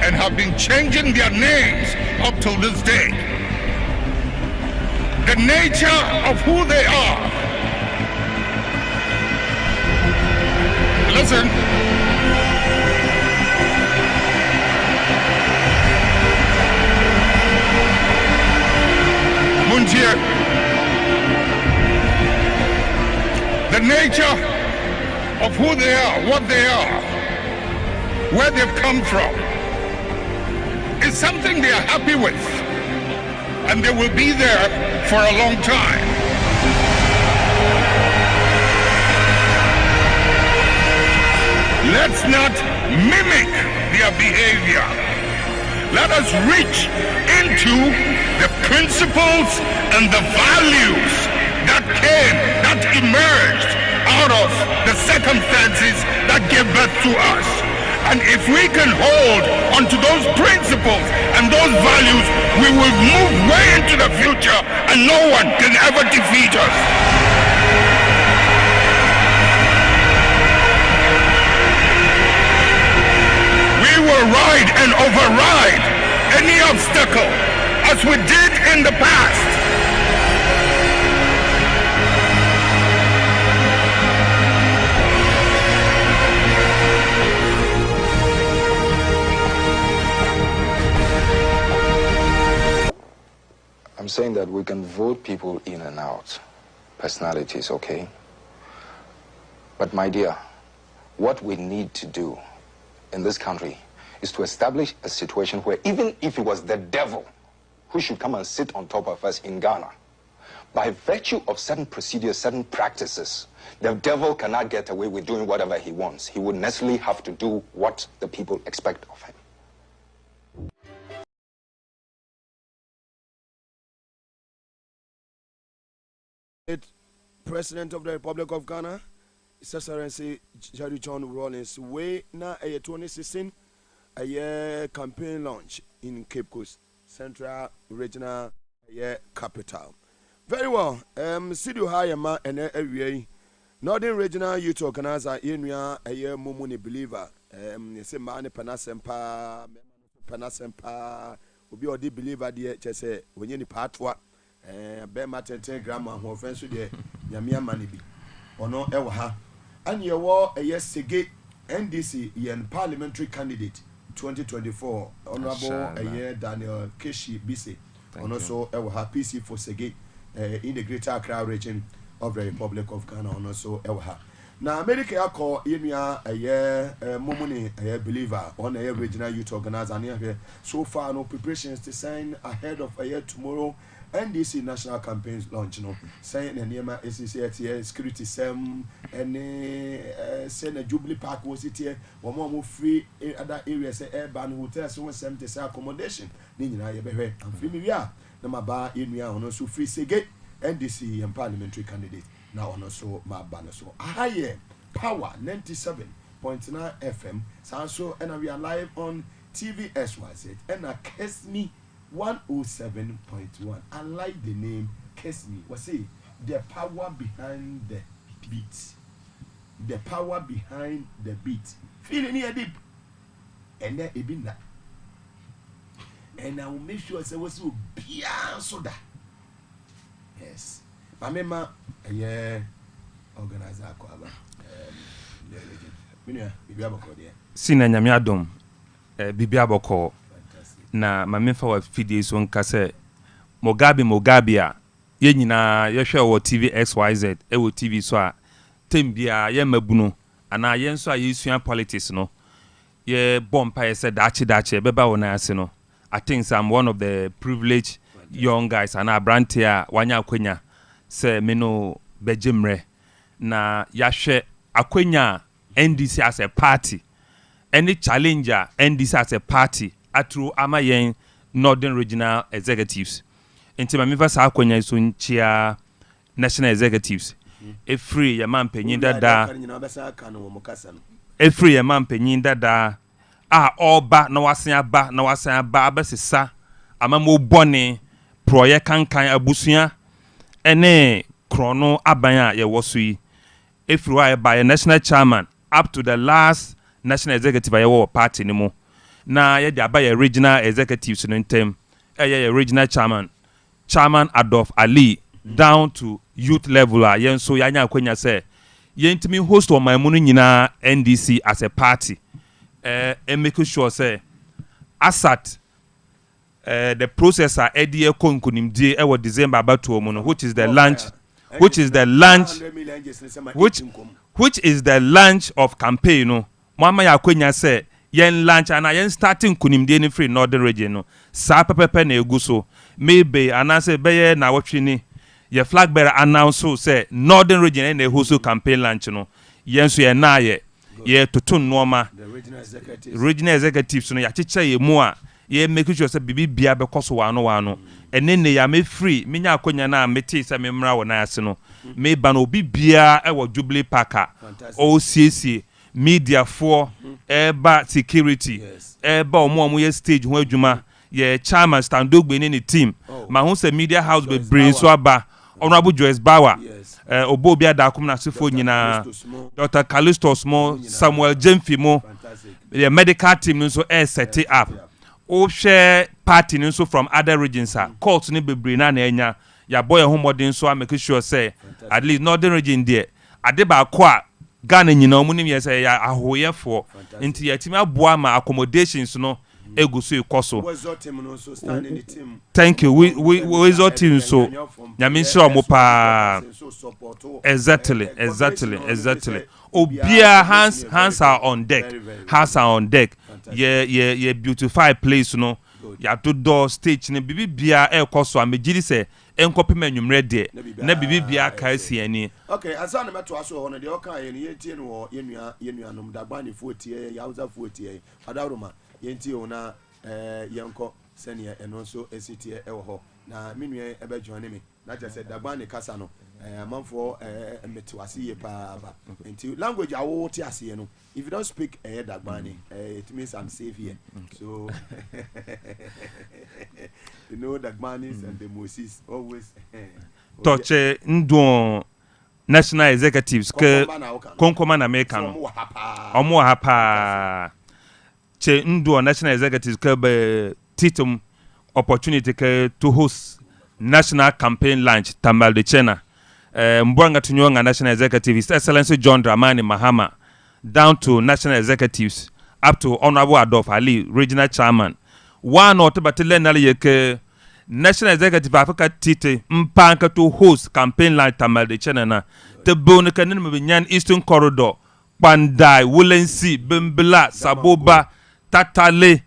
and have been changing their names up till this day. The nature of who they are. Listen. Munjir. The nature of who they are, what they are, where they've come from, is something they are happy with, and they will be there for a long time. Let's not mimic their behavior. let us reach into the principles and the values that emerged out of the circumstances that gave birth to us. And if we can hold onto those principles and those values, we will move way into the future and no one can ever defeat us. We will ride and override any obstacle as we did in the past. I'm saying that we can vote people in and out, personalities, okay? But my dear, what we need to do in this country is to establish a situation where even if it was the devil who should come and sit on top of us in Ghana, by virtue of certain procedures, certain practices, the devil cannot get away with doing whatever he wants. He would necessarily have to do what the people expect of him. President of the Republic of Ghana, His Excellency Jerry John Rawlings, way na a 2016 a year campaign launch in Cape Coast, Central Regional Capital. Very well. Sidio Hayama and every Northern Regional Youth Organizer in a year Mumuni believer. Say man Panasempa will be a believer dear say when you part what. Bema 10 grandma who offense with the Yamia Manibi or no Ewaha. And you were a yes Sege NDC yen parliamentary candidate 2024. Honorable a year Daniel Keshi Bise. And also Ewaha PC for Sege in the Greater Accra region of the Republic of Ghana. And also Ewaha. Now America call Inuya a year Momuni a year believer on a year regional youth organizer and here so far no preparations to sign ahead of a year tomorrow. NDC national campaigns launch, you know, saying and Yama SCCT security sem and send a Jubilee Park was it here, or more free other areas, urban hotels, 170 accommodation. Nina Yabe and Fimia, Namaba in on also free Sege, NDC and parliamentary candidate. Now on also my banner so higher power 97.9 FM. So and we are live on TV SYZ and I kiss me 107.1. I like the name Kiss Me. What say? The power behind the beat. The power behind the beat. Feeling here deep. And then it be that. And I will make sure I was so beyond soda. Yes. My member, yeah, organizer. Sina Nyamiadom, Bibiaboko. Na mamefa wa fidie so nka se Mugabe a ye nyina ye hwe wo TV XYZ e wo TV so a tembia ye mabuno ana ye nso a ye sua politics no ye bompa ye se dache beba wona ase no. I think I'm one of the privileged young guys and abrantia wanya akwenya se me no bejemre na ya hwe akwenya NDC as a party any challenger NDC as a party atru amayen Northern Regional Executives. Enti mamifa sa akwanya so nchia National Executives. Efree ya mampenyin dada. Efree ya mampenyin dada. Oba na wasan aba abesesa amamo bone proye kankan abusua ene krono abanya ye wosu. Efree wa by national chairman up to the last national executive ayewo party ni mo. Na ye dia ba ye regional executives no ntem ye regional chairman Adolf Ali down to youth level yen so yanya akwanya say yentimi host o maimunu nyina NDC as a party and make sure say asat the processor edie konkunimdie e wo December about which is the launch of campaign no mama ya akwanya say yen launch and yen starting kunimdie ni free Northern region no sa pepepe na egu so maybe anase beye na wotwini ye flag bearer announce so say Northern region na host campaign launch no yen so ye na ye tutun noma regional executives no ya chiche ye mu a ye make sure say bibi bia be koso wano ene ne ya me free me nya akonya na me te say me mra wo na ase no me ba no obi bia e wo Jubilee Park o siesie media for eba security eba omo ye stage ho adwuma ye chairman Standogbe ne team ma ho say media house be brain so aba Honorable Joyce Bauer obo bia da akom na sefo nyina Dr. Callisto Smo Samuel Jemfimo the medical team nso set it up o share party nso from other regions court ni bebre na enya ya boy ho modern so make sure say at least northern region there ade ba ko a Ghana nyina omu nim say ya ahoyefo nti ya timi aboa ma accommodations no egusu ikoso thank you we resort team so nyame sure mo pa exactly obia hands are on deck yeah beautified place no ya to door stage ne bibi bia ekoso amegiri se enkopi manwumre de na bibi bia ka siani okay asana meto aso ho no de oka ye ne yetie no yenua nom dagbani fotie ya uza fotie adaruma yentie ona yenko senior eno so esitie ewo ho na menue ebe join me na je say dagbani kasa no amanfo metwase ye pa ba enti language awo ti ase no if you don't speak dagbani it means I'm safe here so you know Dagbanis and the Moses always touch ndo national executives ke konkoma na America no omo hapa che ndo national executives ke be titum opportunity ke to host national campaign launch tambal de chena mbwanga tunyonga national executive His Excellency John Dramani Mahama down to national executives up to Honorable Adolf Ali regional chairman one or battle na yeke national executive Africa tite mpanka to host campaign launch tambal de chena na te bone kanin mbenyan Eastern Corridor Pandai Wulensi Bembela Saboba Tatale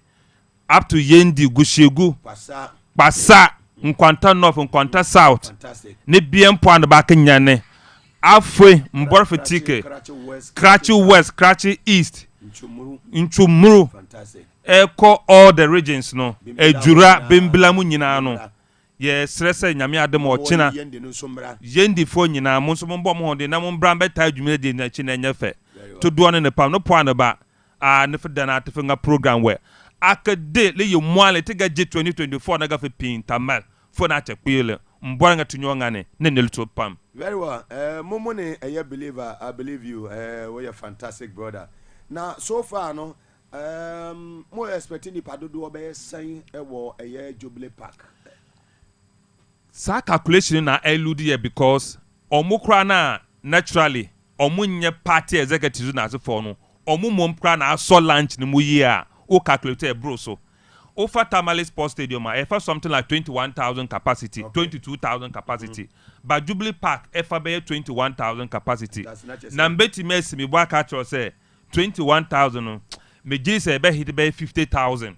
up to Yendi Gushegu Pasa Nkwanta North Nkwanta South ne bien point ba kenyane afwe mborfetike Krachi West Krachi East Nchumuru eko all the regions no ejura Bembela mu nyina no ye stress nyame adem o china yendi fo nyina mo so mo mo de na mo brambe ta adwumire de na chi na nyefe to do on ne pam no point ba ne feda na tefinga program where akade le ye mwale te ga 2024 na ga fe pin tamal fo na chekpile mbwa nga tunyo ngane ne nelto pam very well momo ne a believer I believe you we are fantastic brother now so far no more expecting the padodo obey sign ewo Jubilee Park sa calculation na elude here because omukra na naturally omunye party executives na so for no omumom kra na so lunch ni mu year o calculate bro so over Tamale Sports Stadium for something like 21,000 capacity 22,000 capacity but Jubilee Park be 21,000 capacity na mbeti mesi mi bwa ka cho say 21,000 me ji say be hit be 50,000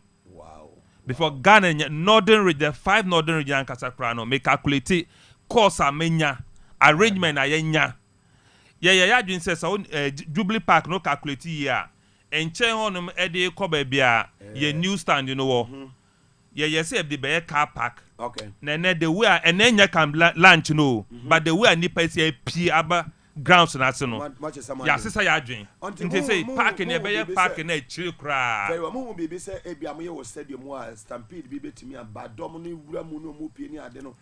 before Ghana northern region 5 northern region Kasakra no me calculate course amenya arrangement ayenya ya dwin say so Jubilee Park no calculate here enchen honum ede ko ba bia ye new stand you know ye say the be car park okay na the way enenya can lunch no but the way nipa say pie aba grounds na se no ya sesa ya adwen nti say park na be park na chiri kra very well mo bibi say e bia mo ye wo stadium wa stampede bi betimi abadom no wura mu no mo pie ni ade no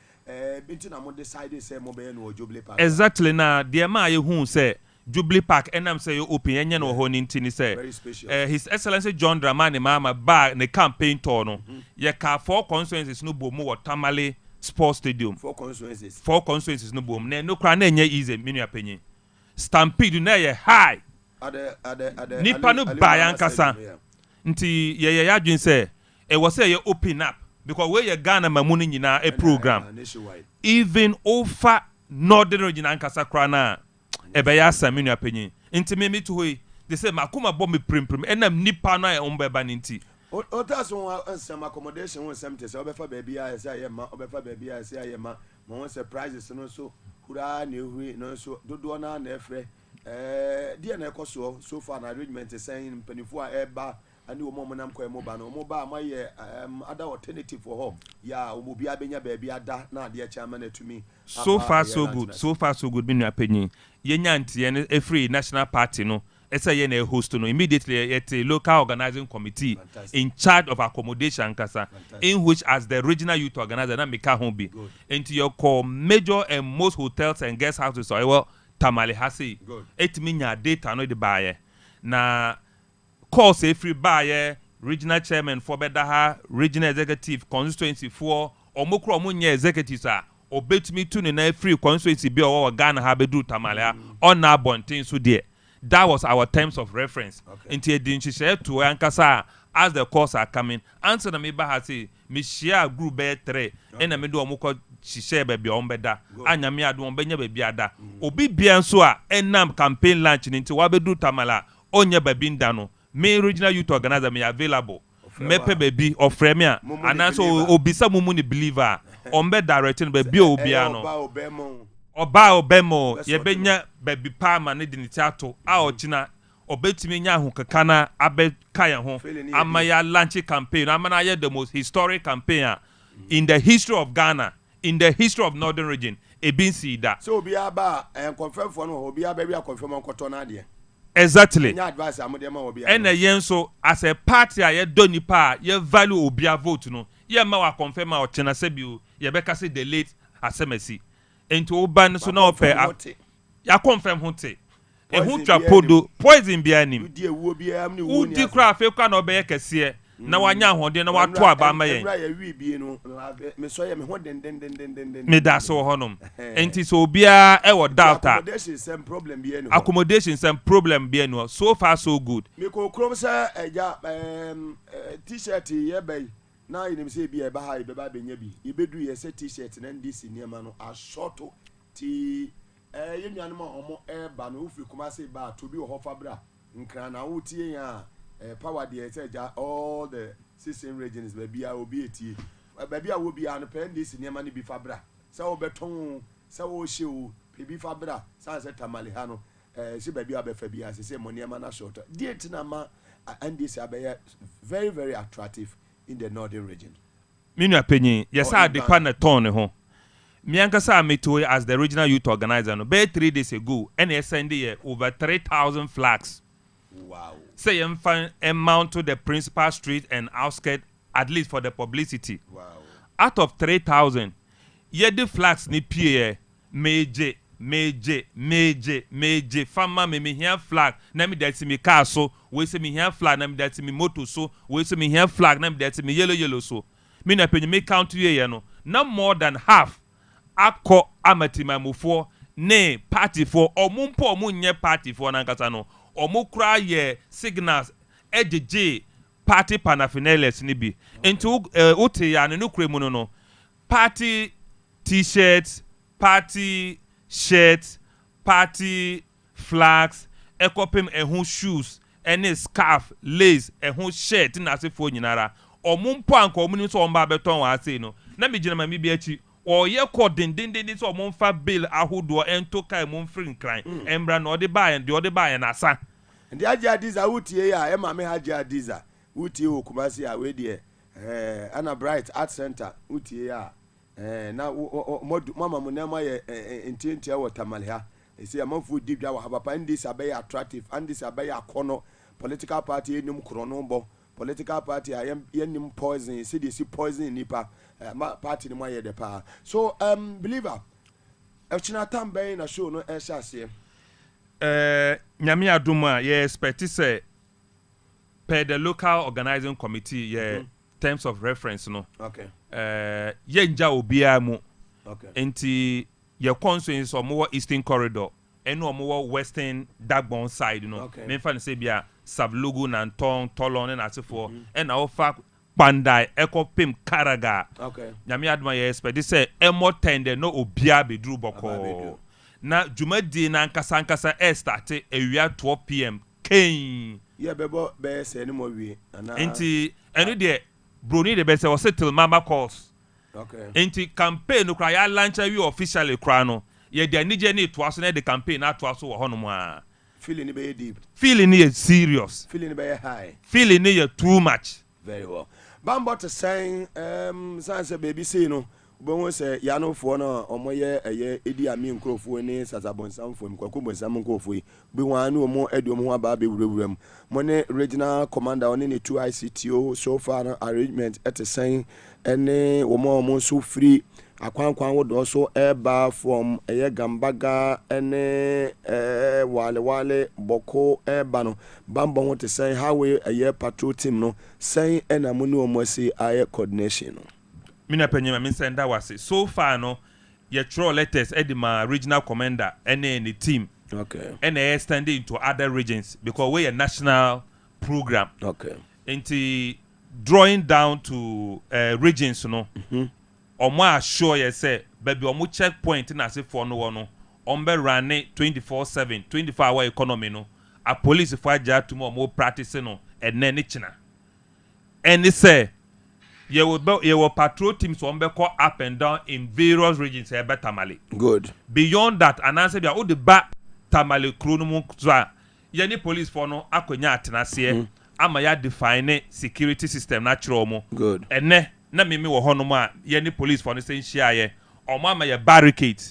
binti na mo decide say mo be no Jubilee Park exactly na the ma ye hu say Jubilee Park enam say open enye no ho ni ntini say His Excellency John Dramani Mahama ba ne campaign tour no ye ka 4 constituencies no bomu wo Tamale Sports Stadium 4 constituencies no bom na no kra na enye easy menu apenyi stampede na ye high nipa no ba yankasa nti ye yadwin say e was say ye open up because we ye Ghana mamunu nyina a program even over northern region ankasa kra na ebeya saminu apenyi nti me to hoyi they say makuma bom me prim enam nipa no e ombeba ninti otas won some accommodation won some say obefa baby a say ye ma obefa baby a say ye ma won surprises no so hura na ehuri no so dodo na efre dia na ekoso so far na arrangement saying mpanifo a eba ani wo mo nam ko mo ba no mo ba ma ye other alternative for home ya wo bi abenya ba bi ada na ade chairman atumi so far so good bi nua panyin yenya ntie ne every national party no esa ye na host no immediately at a local organizing committee in charge of accommodation kasa in which as the regional youth organizer na meka ho bi into your core major and most hotels and guest houses so well Tamale Hasi etimi nya data no de baye na course every baye regional chairman for bedaha regional executive constituency for omokro omunye executives a obetumi tu ne na free constituency bi o Ghana ha bedu Tamale on na bontin so there. That was our terms of reference. Into a dinchi share to Ankasa as the course are coming. Answer the Miba has say, Mishia group bear 3 and a middle muko share baby on beda. Anyamia do benya bebiada. Obi biansua enam campaign launching into Wabedu Tamala on your babindano. May regional youth organizer me available. Mepe baby or Fremia. And also Obisa Mumuni believer. Ombe directing baby Obiano. Oba obemo yebenya baby palma ne di teato a ochina obetimi nya ho kakana abe kaya ho amaya launch campaign amana ye the most historic campaign in the history of Ghana, in the history of northern region ebinsi da so obi aba confirm for no obi aba bia confirm onkoto na de exactly nya advice amode ma obi ena yen so as a party a ye doni pa ye value obi a vote no ye ma wa confirm a ochina sebi ye beka say the late asemesi into oban so na ope ya confirm hote e hu twapodo poison bia nim udi ewuo bia am ne wu udi kra afi kwa na obeye kese na wanya ahode na watu aba ma yen ya wi bie no me so ye me ho den me da so honom enti so bia e wo doubt accommodation some problem bia no so far so good me ko krom sa eja t-shirt ye bay na yinim say bia ba ha be ba benya bi ye bedu ye say t-shirt na ndc niam no a short ti ye nuanu ma omo ba no ufri kuma say ba to bi ho fabra nkran na wo tie ya power dey say ja all the 16 regions be bia obi etie ba bia wo bia no pe ndc niam na bi fabra say wo beton say wo hye wo pe bi fabra say say tamale ha no si ba bia be fa bia say mo niam na short diet na ma ndc abeya very very attractive in the northern region. Minu apenyi, yes I depend na ton ho. Mi ankasa meto as the regional youth organizer no be 3 days ago and he send over 3,000 flags. Wow. Say mount to the principal street and outskirt at least for the publicity. Wow. Out of 3,000, ye the flags ni pie meje fama me here flag na me that me car so we say me here flag na me that me motor so we say me here flag na me that me yellow so me na penny me count ye no na more than half akọ amatimamufo ne party for omumpo omunye party for na nkasa no omukura ye signals ejeje party paraphernalia ni bi into uti ya no kure mu no party t-shirts party shirts, party flags, ekopim ehun shoes, any scarf, lace, ehun shirt na se fo nyinara. Omumpo anko omuni so omba beton wa ase no. Na me gina ma mi bi achi. Oye ko den so omumfa bill ahodo ento kai mumfri nkran. Embra no de ba en na asa. Ndi aja diza utie ya e ma me haja diza. Utie okumasi a we de Anna Bright Art Center utie ya na mama munema ye intintia watamale ha ese amanfu dibia wa haba pa ndis abaye attractive andis abaye akono political party enim krono bo political party yenim poison see dey see poison nipa party ni mo ye de pa so believer echina tambe na show no e shase nyame aduma ye expect say per the local organizing committee ye terms of reference no okay yenja obia mu okay enti ye constituency omo eastern corridor eno omo western dagbon side no me fa say bia sablogo na nton tolon na asefo ena ofa pandai ekopim karaga okay nyame aduma ye expect say emo tende no obia bedru boko na jumadi na nkasa start ewia 12 pm ken ye bebo be se ni mo wi ana enti eno de Bruni de bese was till mama calls. Okay. Enti campaign no cry ya launch we officially cry no. Ye de nije ni to aso na the campaign na to aso wo hono mu a. Feeling very deep. Feeling is serious. Feeling very high. Feeling is too much. Very well. Bambo to saying, Sansa baby, say no. Bon say Yano for no omoye Idi Amin Crofo ni Sasabon Sam from Kwakubo Sam Kofi. Be one no more Edom Wababi Rem. Money regional commander on any 2 ICTO so far arrangement at the saying any woman so free. Akwankwan would also eba from Gambaga ene wale boko eba no Bamba want to say how we patrol team no saying enamunu omosi aye coordination no. Mina penyema min send that was it. So far no ye throw letters edima regional commander any team. Okay. And they extend it into other regions because we a national program. Okay. Into drawing down to regions no. Omo assure you say baby omo checkpoint na say for no one ombe run 24/7 24-hour economy no a police for ja to mo practice no ene china and they say you will patrol teams ombe call up and down in various regions e better mali good beyond that and answer bia o the back tamale kro no mo twa ye ni police for no akonya atenase ama ya define security system natural mo good ene na mimi wo hono ma ye ni police for no say nhia ye omo ama ye barricade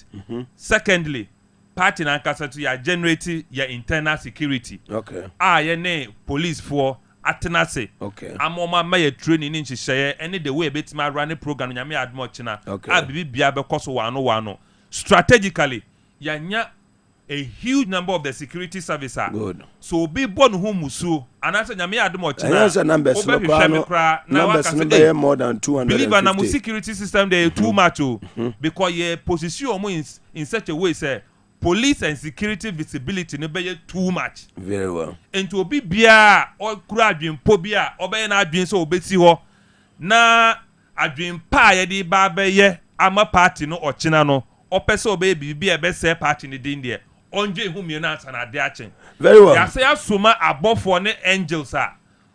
secondly party na nkasa to ya generate ya internal security okay ye ne police for atenase okay amoma ma ye training ni nhihye any the way betima run program nyame admo china bibi bia be koso wano strategically yanya a huge number of the security services are good so be born who musu and answer nyame admo china yes numbers no more than 200 believe na mu security system they too much because ye position in such a way say police and security visibility no be too much very well into obi bia or kura adwempo bia obey na adwen so obeti ho na adwempa ye di ba be ye ama party no ochina no opese obey bibia be say party ni din de onje humie na asa na de achen very well ya say asoma abofo ne angels a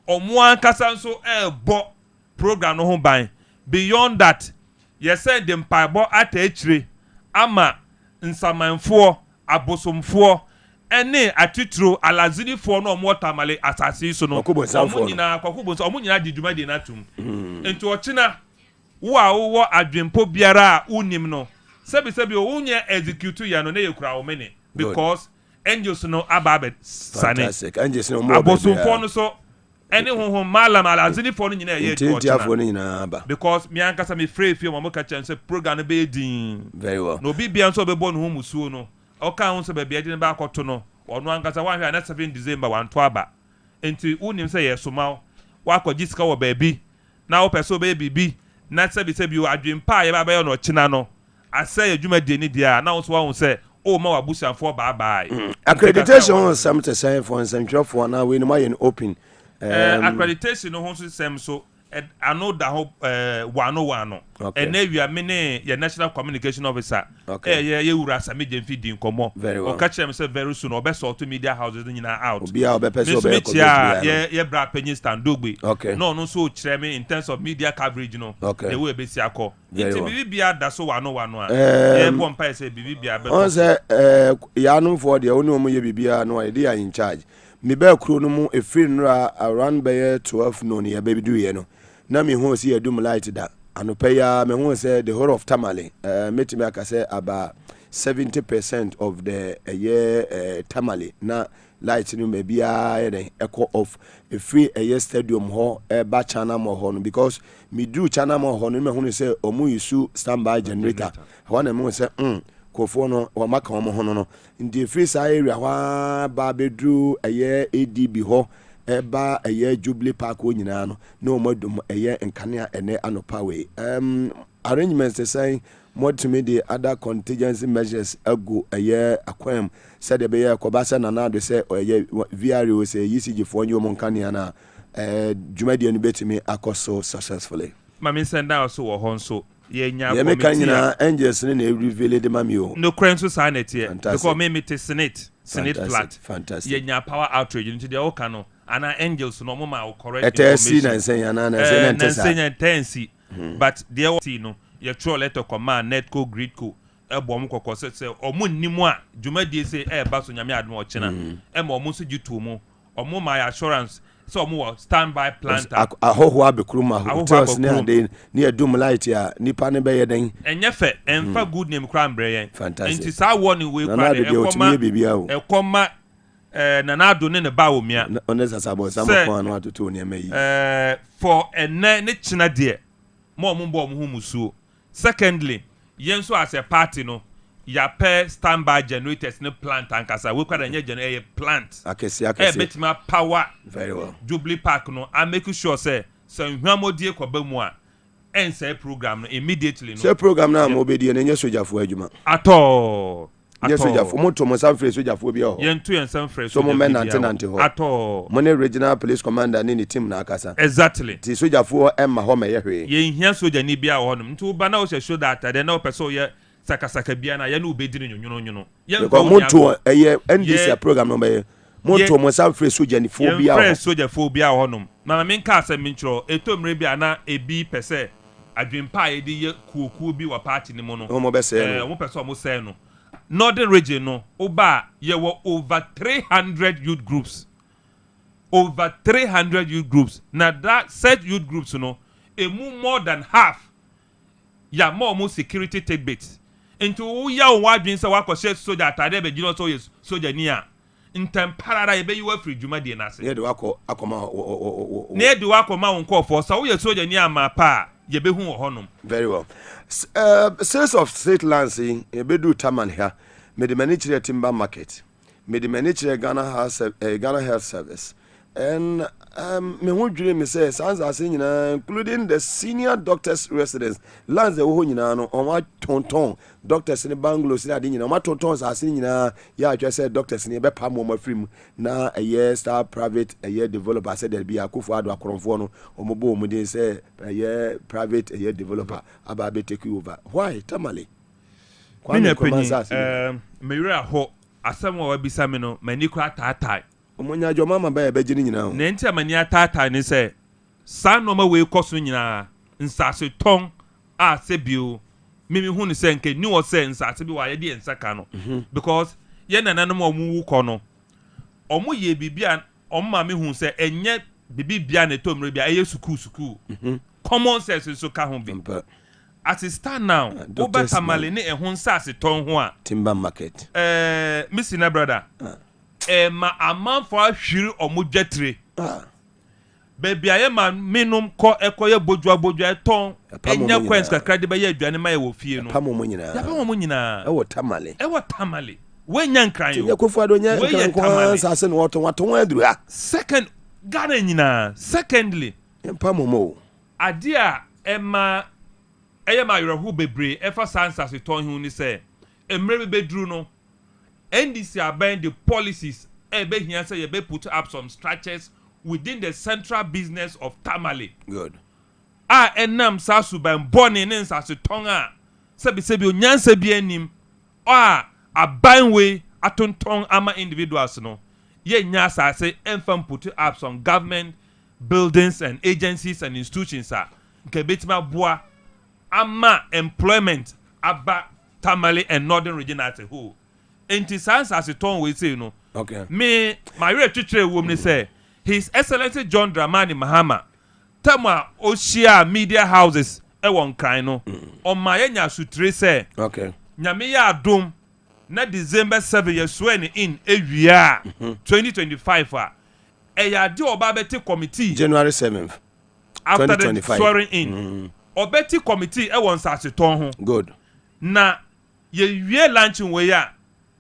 omo ankasa nso ebo program no ho ban beyond that ye say dem paibo atachire ama nsamanfo abosomfo ene atitro alazirifo no omo tamale asase so no omo nyina kwakubonso omo nyina diduma de natum enti ochina wo adwempo biara unim no sebi onye execute ya no na yekura wo mene because angels no ababe sane angels no mo abosomfo no so ene honhom malam alazirifo no nyina ye tiafo no nyina aba because me ankasa me free fie mo ka chan say program no be din very well no bibia nso be bon ho musuo no oka ho so be bia de ba akoto no ono ankasa wan hwe na 7 December wan to aba enti unim say yesoma wa akogisa wo baabi na wo peso be bibi na sebi o adwempa ye ba be no china no asay adwuma de ni dia na wo so wa say o ma wabusanfo bye accreditation on some to say for nsentro for na we no ma yen open accreditation no ho system so I know that hope 101 and then we are many your national communication officer you ura sami dem feeding komo o catch them say very soon obe sort to media houses nyina out obi a obe person obe ye bra penny stand dogbe no so kire me in terms of media coverage no the way be si akọ it bibi bia da so 101 ye bom pa say bibi bia be on say ya no for the onu omo ye bibia no dey in charge me be kro no mu efiri nra around by 12 no ne baby do ye no na me hu see adum light da anopa ya me hu say the whole of Tamale metime aka say about 70% of the year Tamale na light no me bia ye echo of a free stadium ho ba chana mo ho no because me do chana mo ho no me hu say omu use standby generator wana me say kofo no o maka omo ho no ndi free sa area wa ba bedru ADB ho eba Jubilee Park o nyina no na o modum nkane ene anopa we arrangements they say more to me the other contingency measures ago akwam said the be kobasa na na do say VRO say ECG for nyu mo nkane na dwumadi anu betimi akoso successfully mama send out so wo ho nso ye nya committee ya nyina angels ne reveal the mami o no krenso sign here because me te senate flat fantastic ye nya power outrage into the oka no ana angels no mo ma correct information na nsenya na tensi but there no ye throw letter command netco gridco bom kokko se omo nnimu a dwumadie se ba so nyame adom o chena ma omo so gitu mu omo my assurance so omo standby planter ahoho abekruma hotels ne ade ne adum light ya nipa ne be yeden enye fe emfa good name kra mbre yen fantastic enti sa woni we kra de ekoma na na do ne ba omia honest asabo some ko anu atoto ne mai for ene ne china de mo mo bo mo hu musuo secondly yen so as a party no ya pair standby generators ne plant ankasa we kwada nye generator plant akesi betima power very well Jubilee Park no I make sure say nhwamodie koba mu a ense program no immediately no say program na mo obedie ne nye sojafo adwuma ato nye sojafo mo to mo sanfre sojafo bi ho yen to yen sanfre so mo menante ho ato mo ne regional police commander ne team na akasa exactly ti sojafo emma ho me ye hwe yen hia soja ni bia ho no ntu ba na o show that then na o person ye sakasaka bia na ye na obedire nyonyono yen ko mo to eye NDC program no be mo to mo sanfre soja ni fo bia ho fresh soja fo bia ho no mama men ka asem nchro etomre bia na ebi pese adwempa ye di ye kuokuo bi wa party ni mo no mo be say mo pese mo say no Northern region no oba ye were over 300 youth groups now that said youth groups no more than half ya more security take bits into ya wadwin say wakose soldier atade be jino so yes soldier ni a ntemparara ye be you free dwuma de na se ye de akoma ne de wakoma wonko for so ye soldier ni ama pa ye be hu honom very well sales of state lands e be do taman here me the manager timber market me the manager Ghana Health Service and me hu dwere me say sans nyina including the senior doctors residence lands the ho nyina no on wa tonton doctors in Bangladesh na de nyina ma tonton asase nyina ya atwa say doctors ni be pam mo mafrim na a star private a developer said there be akufo ado akoronfo no omobo omuden say a private a developer aba be take over why tamale kwa me penyi mewura ho asem wa bisa me no mani kra taatai omonya jo mama ba be gini nyina na ntia mani taatai ni say san no ma we koso nyina nsase ton a sebio mimi hu ni say nke ni wo say nsase bi wa ye de nsaka no because ye nananom omu ko no omu ye bibia omma me hu say enye bibia na tomre bia eye sukuu common sense so ka ho bi as it stand now over tamale ne ehun sase ton ho a timber market missing na brother ma amman for ahwiri omodwatre baby aye ma minum ko ekoye bodwa ton enya kwens kakra de be ye aduane ma ye wo fie no pamo mo nyina e wo tamale wenya nkran yo yakofu ado nya nkran sase no wato aduru ha second Ghana nyina secondly pamo mo adia ema eye ma yoro hu bebre efa sansa se ton hu ni say emre be dru no NDC aban the policies be hia say ye be put up some structures within the central business of Tamale good enam sasu ban boni ne nsa se ton a sebi onyansa bi anim aban we atonton ama individuals no ye nya asase enfam put up some government buildings and agencies and institutions nke betima boa ama employment aba Tamale and Northern region as a whole. Enti sans as a ton we say no. Okay. Me my retreat woman say His Excellency John Dramani Mahama Tama Oshia media houses e won kan no. On my enya sutre say. Okay. Nyame ya adom na December 7 ye swear in ewia 2025 ya de oba beti committee January 7th after 2025. the swearing in obeti committee e won sa ton ho good na ye wie launching we ya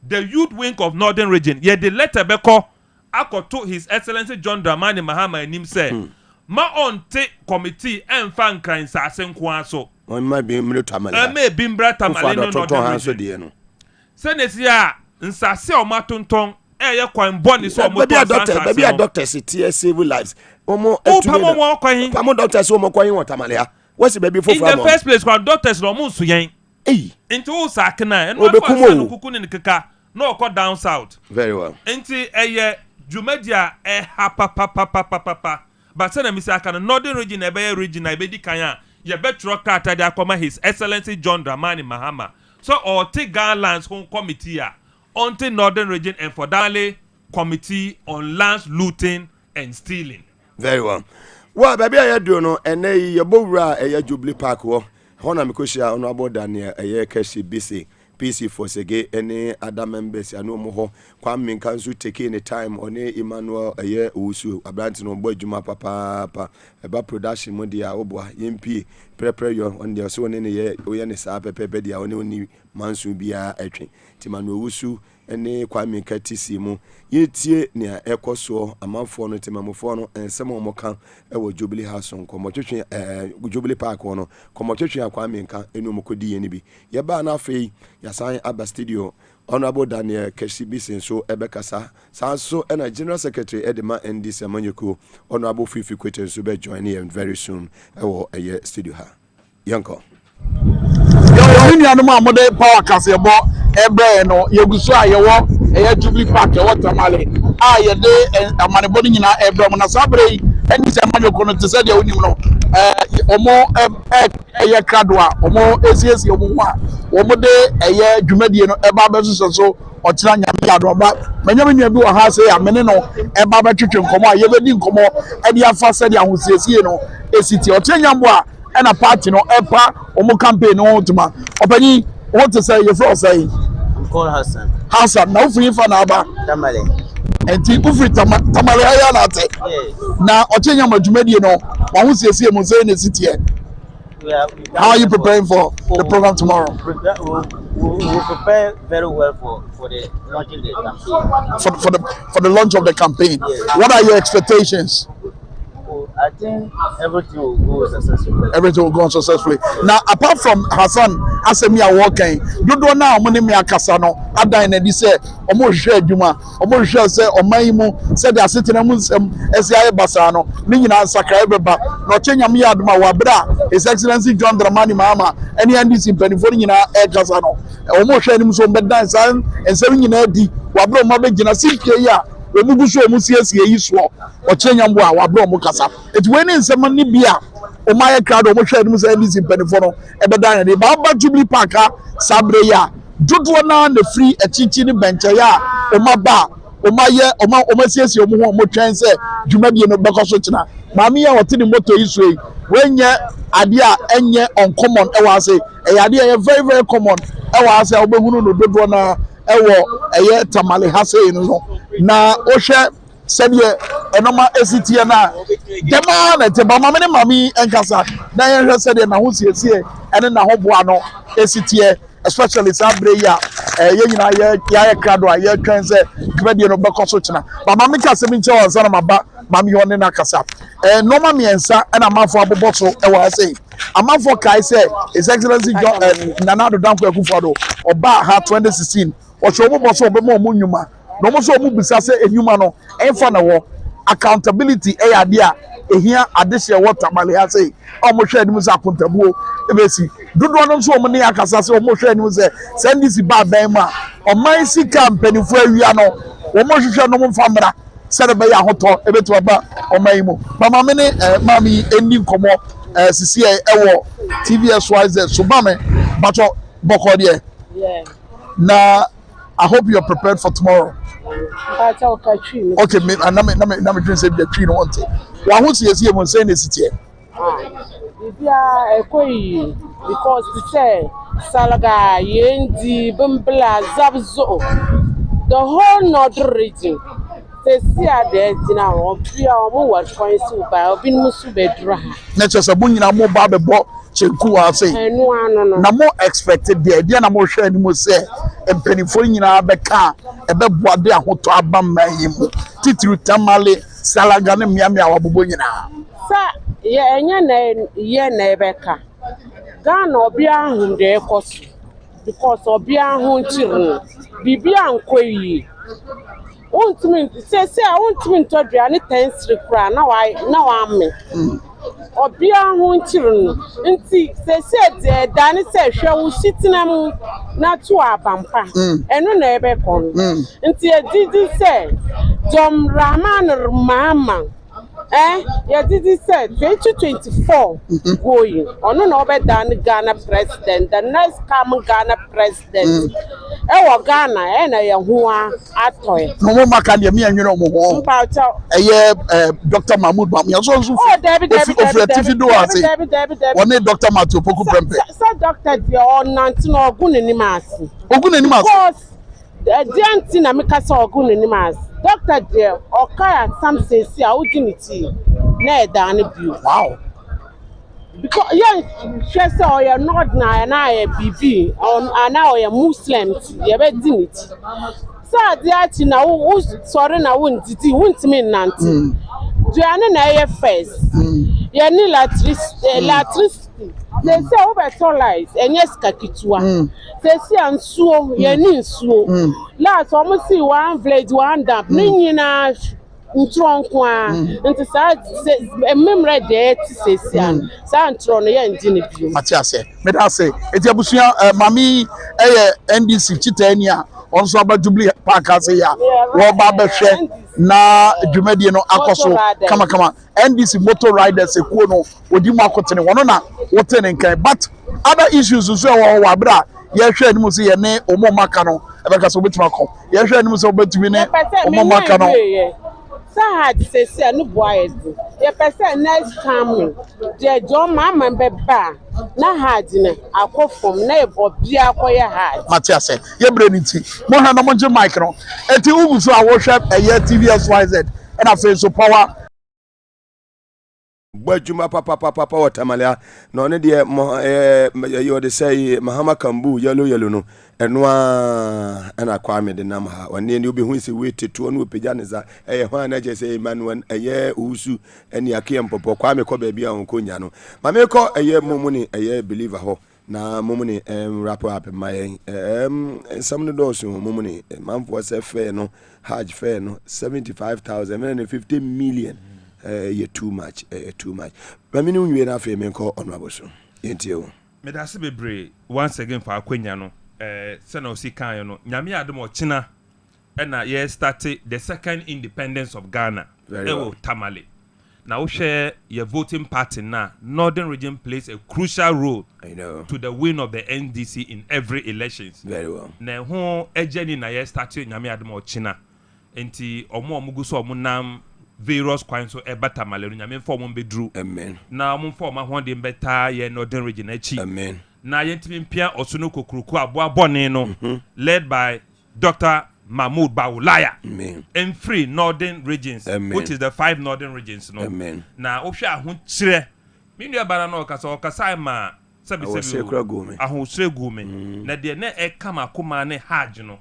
the youth wing of Northern region ye the letter beko akoto His Excellency John Dramani Mahama anim say ma on take committee emfa nkran sa asenko aso on ma bi mre Tamale ma bi mbra Tamale no Northern region senesia nsase o matonton ye kwan boni so mo to doctor baby doctors tie save lives omo pamo kwan pamo doctors omo kwan won Tamale ha what's baby for in the first place kwan doctors no mo nso yen into sakna and what was kuku ni keka no okọ down south very well enti eye dwumadia ha papa but say na misaka no Northern region ebe region na ebe di kan a ye betro krata de akoma His Excellency John Dramani Mahama So or take Ghana Lands Home Committee on the Northern Region and for Dale Committee on Lands Looting and Stealing. Very well. Well, baby, I do know, and a bowra a Jubilee Park war. Hona Mikosia on about Dania a year Kashi BC. PC for Sege, any other members, and no more. Kwame Kansu taking the time on Emmanuel a year Usu, a branch on boy Juma Papa, about production Mondia Obwa, MP, prepare your on your son in a year, Oyanis Ape, the only Mansu Bia Etching, Timanu Usu. Ene Kwame Kati mu yetie ne ekoso amanfo no temamofo no ensem omoka ewo Jubilee House nkomo twetwe Jubilee Park no komo twetwe Kwame nka enu mokodi ye ni bi ye ba na afei ya san aba studio honorable Daniel Keshibisi so ebekasa sanso ena General Secretary Edema ND Semanyeko honorable Fifi Kwete so be join here very soon ewo eye studio ha yanko yo ni anu ma mode power kasebo ebe no yeguso ayewo eye Jubilee Park e Tamale a ye de amanebo ni nyina ebe mo na sabre eni se Semanyeko no tse de onim no omo eye kradwa omo esiesi omo wa omo de eye dwumadie no eba besuso so otira nyame adoba manyame nua bi wo ha se amene no eba betwetwe nkomo a ye bedi nkomo e dia fa se de ahosiesie no esiti otira nyambo a ena party no epa omo campaign no tuma opani what to say you from say I'm called Hassan now free for na aba Tamale enti ufri Tamale aya na ate na otenya madwumadie no wa siesie mo say na city how are you preparing for the program tomorrow? We prepare very well for the launching the campaign. For the launch of the campaign. Yes. What are your expectations? I think everything will go successfully. Everything will go successfully. Now, apart from Hassan, Asemi are working. Do now money me akasa no. Ada ina di say omo hwe adwuma. Omo hwe say omaimu say they are sitting amu SI basa no. Ni nyina sakra beba. No chenya me aduma wa bra. His Excellency John Dramani Mahama. Any NDC penifo nyina e kasa no. Omo hwe ni so bedan san ensem nyina di. Wa bra omo be gina simpie ya. Omuguso omusiesie yi so ochenya mbo a wabro mu kasa it when nsem ni bia o maye crowd o mo hwe anim say NDC penifo no ebeda na ba ba Jubilee Park sabre ya dodo na na free echichi ni benche ya o maba o maye o masiesie o mo ho mo twen say dwumadie no bekoso kina maami ya wote ni moto yi so yi wenye ade a enye uncommon e wa say e ade e very very common e wa say obehunu no dodo na ewo eye Tamale ha say no na ohwe sɛdeɛ ɛnoma esitie na dema na te ba mame mami enkasa na yɛhwɛ sɛdeɛ na ho siesie ɛne na ho boa no esitie especially sabre ya yɛ nyina yɛ krado a yɛ twɛn sɛ dwumadie no bɛkɔ so kyena ba mame ka sɛ bi nkyɛ wɔ nsa na maba mame yɛ ne na kasa noma miɛnsa ɛna amafo abobɔ so ɛwɔ ase amafo kai sɛ His Excellency John Nana Addo Dankwa Akufo-Addo ɔba ha 2016 ɔhwɛ ɔbobɔ so ɔbɛma ɔmo nnwuma no mo so mu bisa se enyuma no enfa na wo accountability e ade a ehia adehye wo Tamale ha sei o mo hwe anim se akontabuo ebesi dodo no so mo ne akasa se o mo hwe anim se NDC ba ban ma o man sika mpanifo awia no wo mo hwehwe no mo famra se de be ya hoto ebetu ba o man mu mama me ne mami eni nkomo sisi ewo TVSYZ so ba me bacho boko de na I hope you are prepared for tomorrow. Okay, me drink say the tree no want it. Wa hu sie mo say na sitie. Bibia ekoi because we say Salaga Yendi Bumbla Zabzo the whole northern region. They see there now bia omo wa coin so ba obi musu bedra. Na chese bo nyina mo ba bebo chenku wa say. Na mo expected there na mo hwe ani mo say empenifo nyina beka ebeboade ahoto abamma yimu titiru Tamale Salaga ne miamia wabobo nyina sa ye enya na ye na ebeka Ghana obi ahun de ekosu because obi ahun chiru bibia ankoyi untumi say untumi ntodua ne tensri kra na wa me obi ahun chiru nti say de dani say hwe wo sitinam na to abampa eno na ebe kon nti edidi say Dom Rahman Mahama Yeah, this said 2024 going. On no better Ghana president, the next come Ghana president. Ghana, and I am who are at toy. No more Makania, me and you know more. Dr. Mahmoud Bami. Oh, David, one day Dr. Matthew Poku Prempe. Sir, Dr. Nantin or Gunni Maase. Because the Antina Mikasa or Gunni Maase. Dr. Dear, or Kaya, some say, see our dignity. Nay, down a view. Wow. Because young Chester or you're not now, and I a BB, and now you're Muslims, you're very dignity. Sir, the Archie now, who's sorry, I wouldn't mean Nancy. Joanna first. You're near latricity. They say over lies, and yes, Kakitua. They say, and so you're near so. Last almost see one blade, one damp, Nina. Ntronkwa nti sa memory there to say sa ntron ya ndini bi Matiase me da say eti abusua mami NDC chitani a onso abadubli park ase ya wo ba behwe na dwumadi no akoso kama NDC motor riders ekuo no odi mu akotene wono na wotene nkan but other issues so wo abra ye hwe animu se ye ne omo maka no ebeka so betuma kom ye hwe animu se obetumi ne omo maka no Sahad says, no boy, your person next time, dear John Mamma Beba, na hardina, I call from neighbor, be a quiet hard. Matias said, your brainity, Mohana Monja Micro, and to so I worship a year TVSYZ, and I feel so power. Bwajuma papa watamalia no ne de you de say Mahama Kambu yellow no enwa ana kwame de nam ha one ne obi hu se wait to no pejane za hwan na je say Emmanuel usu eni akiem popo kwame ko ba bia onkonya no mame ko momuni believer ho na momuni wrap up my some no dos momuni manfo se fair no hajj fair no 75,050 million. Too much. Mamini unwe na fe menko honorable so. Yentio. Medase bebre once again for akwenya no. Se na osi kan no. Nyame adom ochina na ye started the second independence of Ghana. Ewo Tamale. Na wo share your voting party na Northern Region plays a crucial role to the win of the NDC in every elections. Very well. Na ho ejeni na ye started nyame adom ochina. Enti omo omuguso omunam various coins so ebata malenu nyame form bedru amen na mo form ahonde beta ye Northern Region achi amen na yentimi mpia osuno kokruku abo abone no led by Dr. Mahmoud Bawulaya amen and free Northern Regions amen. Which is the 5 Northern Regions no amen na ohwe ahon kire minu abana no okasa ma sabi ahon sire gume na de na e kama kuma ne hajj no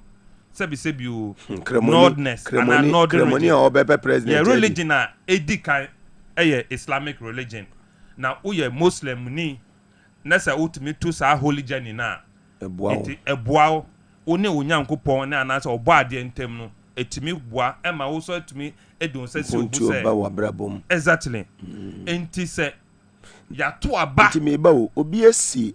sebi o Nordness and Northern president yeah religion na edikan Islamic religion na uye Muslim ni na sa ultimate to sa holy journey na ebuao one onyankopon na na sa obo ade ntem no etimi bua e ma wo so etimi edun se se obu se exactly enti se ya to aba ntimi ba obi esi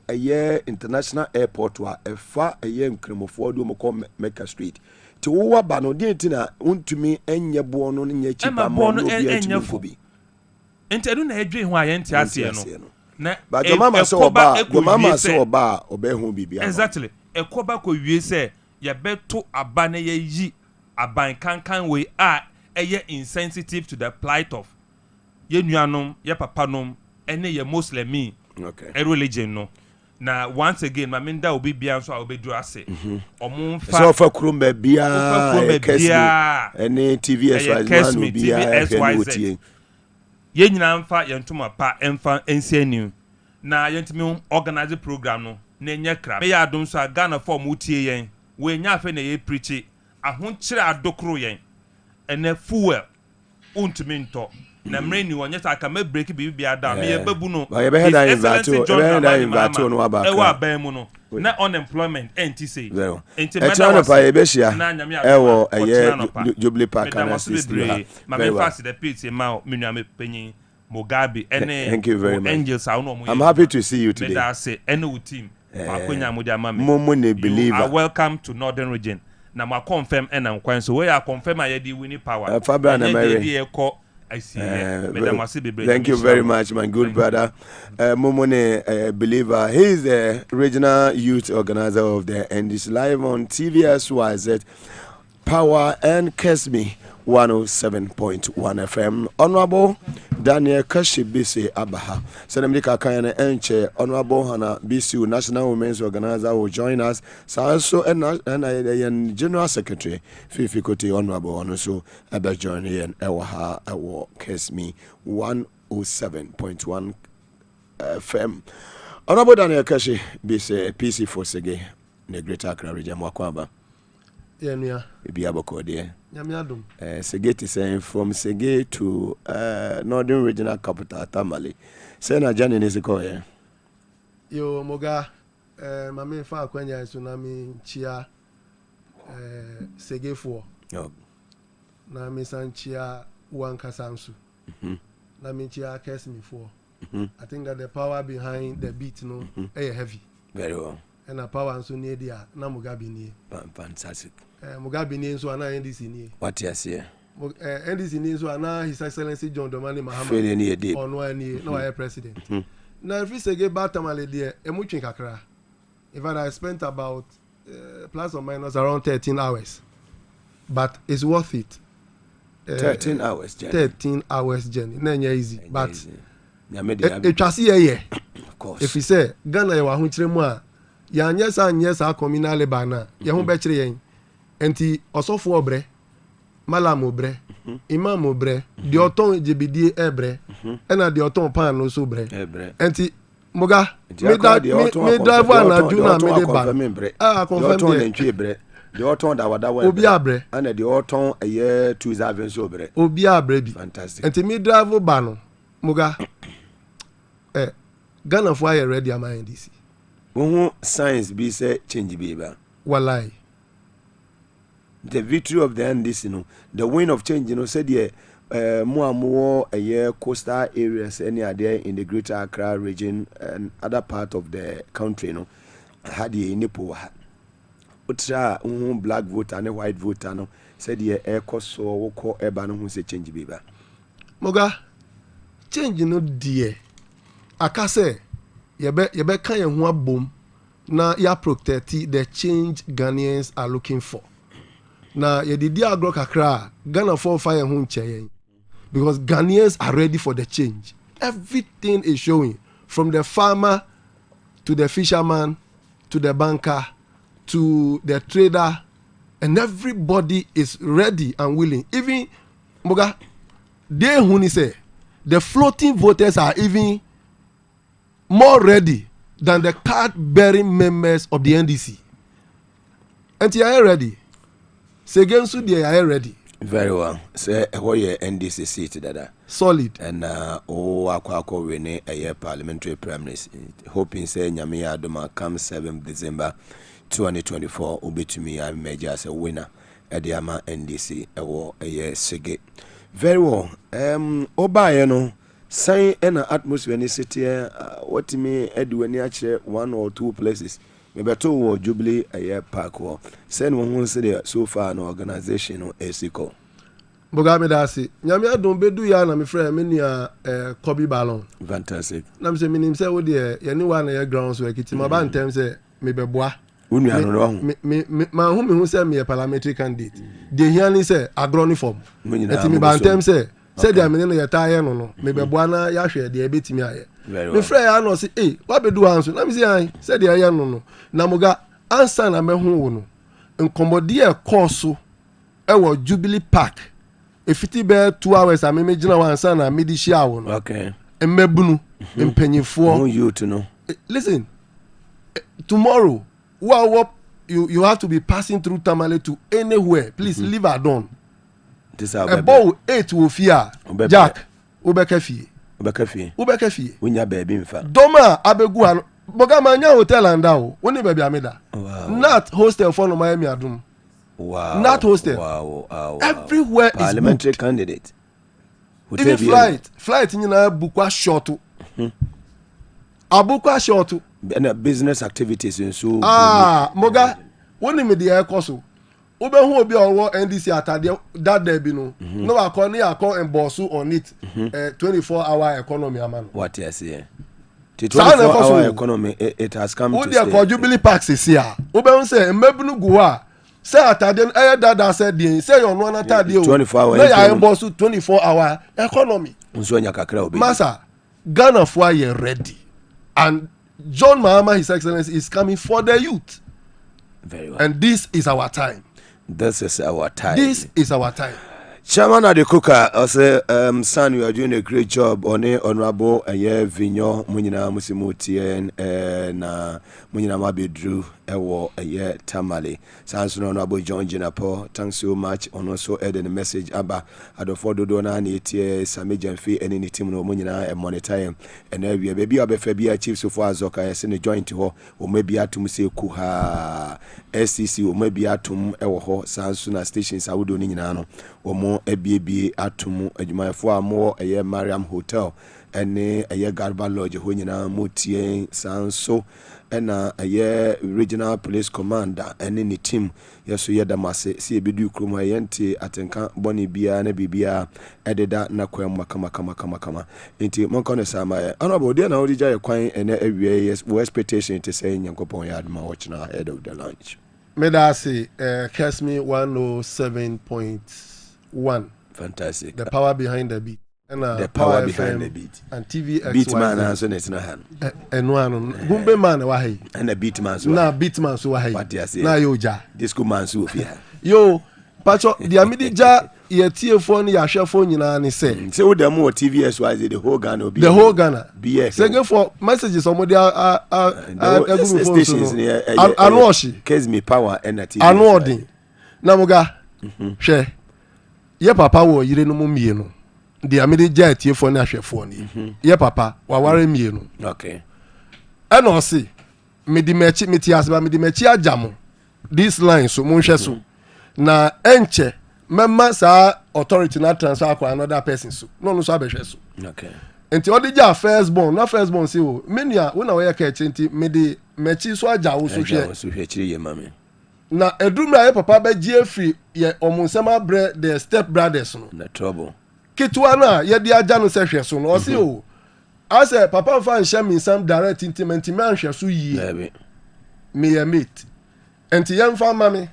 international airport wa efa nkremofo do mko Mecca Street ti wo wa ba no de ntina untumi enye bo no nya chipa ma no obi enye fobi enti edu na edwe ho ayenti ase no na ba mama so oba obehu bibia exactly ekoba ko wie se ya beto aba na yi aban kankan we insensitive to the plight of ye nuanom ye papanom ene ye Muslimi a religion no na once again maminda obi bia so obedu ase omumfa so fa kurumba bia ene TVSYZ bia ye nyina mfa yentuma pa emfa ensianu na yentimi organize program no na enye kra me ya adom so Ghana form utie yen we nya afa na ye preach ahon kire adokro yen ene fuel untimi nto na mreni wonye sa aka me break bibia da me ye babu no ye be head invite no aba e wa ban mu no na unemployment enti say enti meda pa ye be hia e wo Jubilee Park na system ma me fast the pizza ma menua me panyin Mugabe ene thank you very much angels I'm happy to see you today meda say ene wo team akonya mo dia ma me mo ne believer welcome to Northern Region na ma confirm ena nkwan so we are confirm aye di winning power Fabra na Mary I see. Thank you very much, my good brother. Momone Believer. He is the regional youth organizer of the NDC live on TVSYZ Power and Kesmi 107.1 FM. Honorable Daniel Kashibisi Abaha. Senemdika Kayane Enche, Honorable Hana BCU National Women's Organizer will join us. So and General Secretary Fifi Koti Honorable Onoso Ebe join here and Ewaha Ewo Kesmi 107.1 FM. Honorable Daniel Kashi Bisi PC for Sege the Greater Accra region Mwakwaba. Yeah, Ibiaboko there. Nyamiadum. Sege is saying from Sege to Northern Regional Capital Tamale. Say na journey is ko here. Yo moga mame fa kwanya tsunami chia Sege 4. Yo. Na me san chia Wankasansu. Na me chia Kesmi 4. I think that the power behind the beat no heavy. Very well. And the power so near there na Mugabe ni. Fantastic. Mugabe ni so ana NDC ni. What you say? NDC ni so ana His Excellency John Dramani Mahama. Fairly near deep. On one ni no president. Now if we say get batamale there emutwin kakra. In fact I spent about plus or minus around 13 hours. But it's worth it. 13 hours journey. 13 hours journey. Na easy, but it was here. Of course. If you say Ghana you wa hunchire mu a ya nyesa communal labor na ye ho be kire yen enti osofo obre malam obre imam obre de oton jebidie ebre ena de oton pan no so bre enti moga me drive na juna me de ba confirm de ntwe bre de oton da wada wa obi abre ana de oton eye 2000 so bre obi abre bi fantastic enti me drive ba no moga Ghana for are ready am NDC. Science be say change baby. Wallahi. The victory of the NDC, you know, the win of change, you know, said more and more a year coastal areas any are there in the Greater Accra region and other part of the country, you know, had the nipo utra black voter and white voter no said the air cost so call urban who say change baby. Moga change no dear. Akase yebe kan ye ho abom na ya protect the change Ghanaians are looking for. Na ye didi agro kakra Ghana for fire ho nche because Ghanaians are ready for the change. Everything is showing from the farmer to the fisherman to the banker to the trader, and everybody is ready and willing. Even Moga they who say the floating voters are even more ready than the card-bearing members of the NDC. And you are ready. Say again, so they are ready. Very well. Say what your NDC seat dada. Solid. And akwa wene a year parliamentary primaries. Hoping say Nyamiya Adoma come 7th December 2024 ubetumi a major as a winner at the Ama NDC a year sege. Very well. Oba no. Sign an atmosphere in the city. What me do any actually 1 or 2 places. Maybe 2 or Jubilee a year park war. Send one who say so far an organization or ASICO. Mugabe Maase. Nyamiya don't be do ya na me friend many Kobe Ballon. Fantastic. Na me say me nim say wo de ye ni one year grounds work it. Ma ba ntem say me be boa. Unu ya no wrong. Ma hu say me a parliamentary candidate. Dey hear ni say agroni form. Eti me ba ntem say said the amene ya tire no me be boa na ya hwe de ebetimi aye me frɛ ya no say what be do anso na me say ai said the aye no na moga ansa na me hu wo no nkommodi e course e wo Jubilee Park e fiti be 2 hours a me gina wan ansa na me di hia wo no okay emmebunu empanyifo you to know listen tomorrow what you have to be passing through Tamale to anywhere please leave at dawn. About 8 will fear Jack Ubekafie. Ubekafie. When your baby in fact. Doma Abeguan Bogamanya Hotel and Dow. When baby Ameda. Not hostel for Miami Adum. Wow. Not hostel. Wow. Everywhere is parliamentary candidate. Even flight in Bukwa short. Abukwa short. And business activities and so. Moga. When me the air coso. Who be on NDC atade that day be no. No akọ emboss on it. 24-hour economy man. What you say? 24-hour economy it has come to stay. Who dey Jubilee Parks is here. Who be say mbebunu go a. Say atade dada said dey say your no atade o. 24-hour. No ya emboss 24-hour economy. Nso nya kakra obi. Masa Ghana for are ready. And John Mahama, His Excellency, is coming for the youth. Very well. And this is our time. This is our time. This is our time. Chairman Adekoka, I say, son, you are doing a great job on it, honorable, and yeah, Vigno, Munina Musimutien, na Munina Mabidru, Ewo, yeah, Tamale. Sounds honorable John Jinapo, thanks so much. On also added a message, Abba, Adofodo Dona, Nitia, Samijan Fee, and any team no Munina, and monetime. And there we baby, Abefabia, Chief so far, Zoka, I send a joint to her, or maybe Atum say Kuha, SCC, or maybe Atum, Ewo, sounds soon as stations, I would do Ninano, or more. Ebibi atumu adwumayefo amo eye Mariam Hotel ene eye Garba Lodge ho nyina motie sanso ena eye Regional Police Commander ene ni team yeso ye damase si ebedu kroma yente atenka boni bia na bibia ededa na kwam kama enti monko ne sama honorable dia na odija ye kwan ene awie yes expectation to say nyankopon ya adma watch na ahead of the lunch me da say catch me 107.1. Fantastic. The power behind the beat. And the power behind the beat. And TVX. Beat man and it's not hand. And one Gumbe man wahi. And a beat man so. Na beat man so wahi. What you say? Na yo ja. Disco man so here. Yo, Pacho, the amidija ye tie phone ya share phone nyina ni say. Say with them more TVS wise the whole Ghana be. The whole Ghana. BX. Say for messages somebody stations near Anoshi. Case me power and a TV. Anodi. Namuga. Share. Ye papa wo yire no mumie no de amede ja atiefo na ahwefo ni ye papa wa ware mie no okay ena o se medi mechi asba medi mechi ajamo this line so munhwe so na enche memma sa authority na transfer akwa another person so no so abehwe so okay enti odija first born say o menia wo na wo ye ka echi enti medi mechi so aja wo so hwe chiri ye mame na edumra ye papa be gie free ye omunsema bre the step brothers no na trouble kitwa na ye di aja no se hwe so no o se o ase papa fa nhye mi sam direct intimate me anhwe so yi me ye mate enti ye mfa mame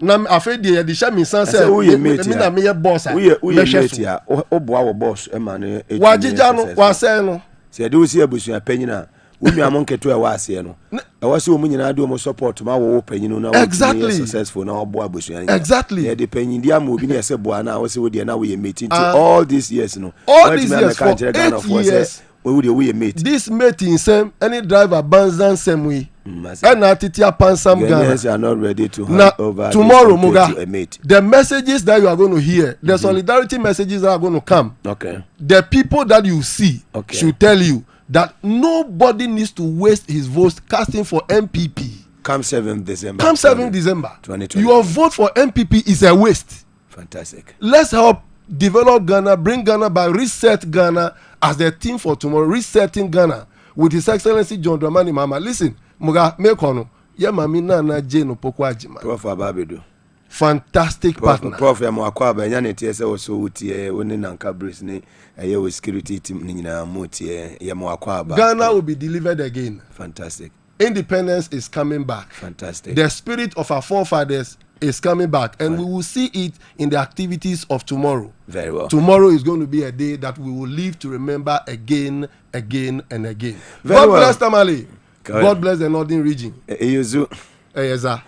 na afedi ye di hye mi sam se me na me ye boss a we mate ya oboa wo boss e ma no wagija no wase no se de osi abusua panyina we amon keto e wase no e wase o munyina de o support ma wo panyinu na wo successful na obo abusua exactly e de panyin dia ma obi na se boa na wase wo de na we mate all these years no all these years for 8 years we mate this mating same any driver banzan same way and attitude pansam Ghana are not ready to hand over tomorrow Muga the messages that you are going to hear the solidarity messages that are going to come okay the people that you see should tell you that nobody needs to waste his vote casting for MPP. Come 7th December. Come 7th December. 2020. Your vote for MPP is a waste. Fantastic. Let's help develop Ghana, bring Ghana back, reset Ghana as the team for tomorrow, resetting Ghana with His Excellency John Dramani Mahama. Listen, Muga, mekono, ye mami na jeno poko ajima. Prof Ababedu. Fantastic partner. Prof Yamwakwa Benyane TSA was so utie woni nanka brisne aye with security team nyina mutie Yamwakwa. Ghana will be delivered again. Fantastic. Independence is coming back. Fantastic. The spirit of our forefathers is coming back, and we will see it in the activities of tomorrow. Very well. Tomorrow is going to be a day that we will live to remember again and again. Very God bless Tamale. God bless the northern region. Eyozu. Yes, sir.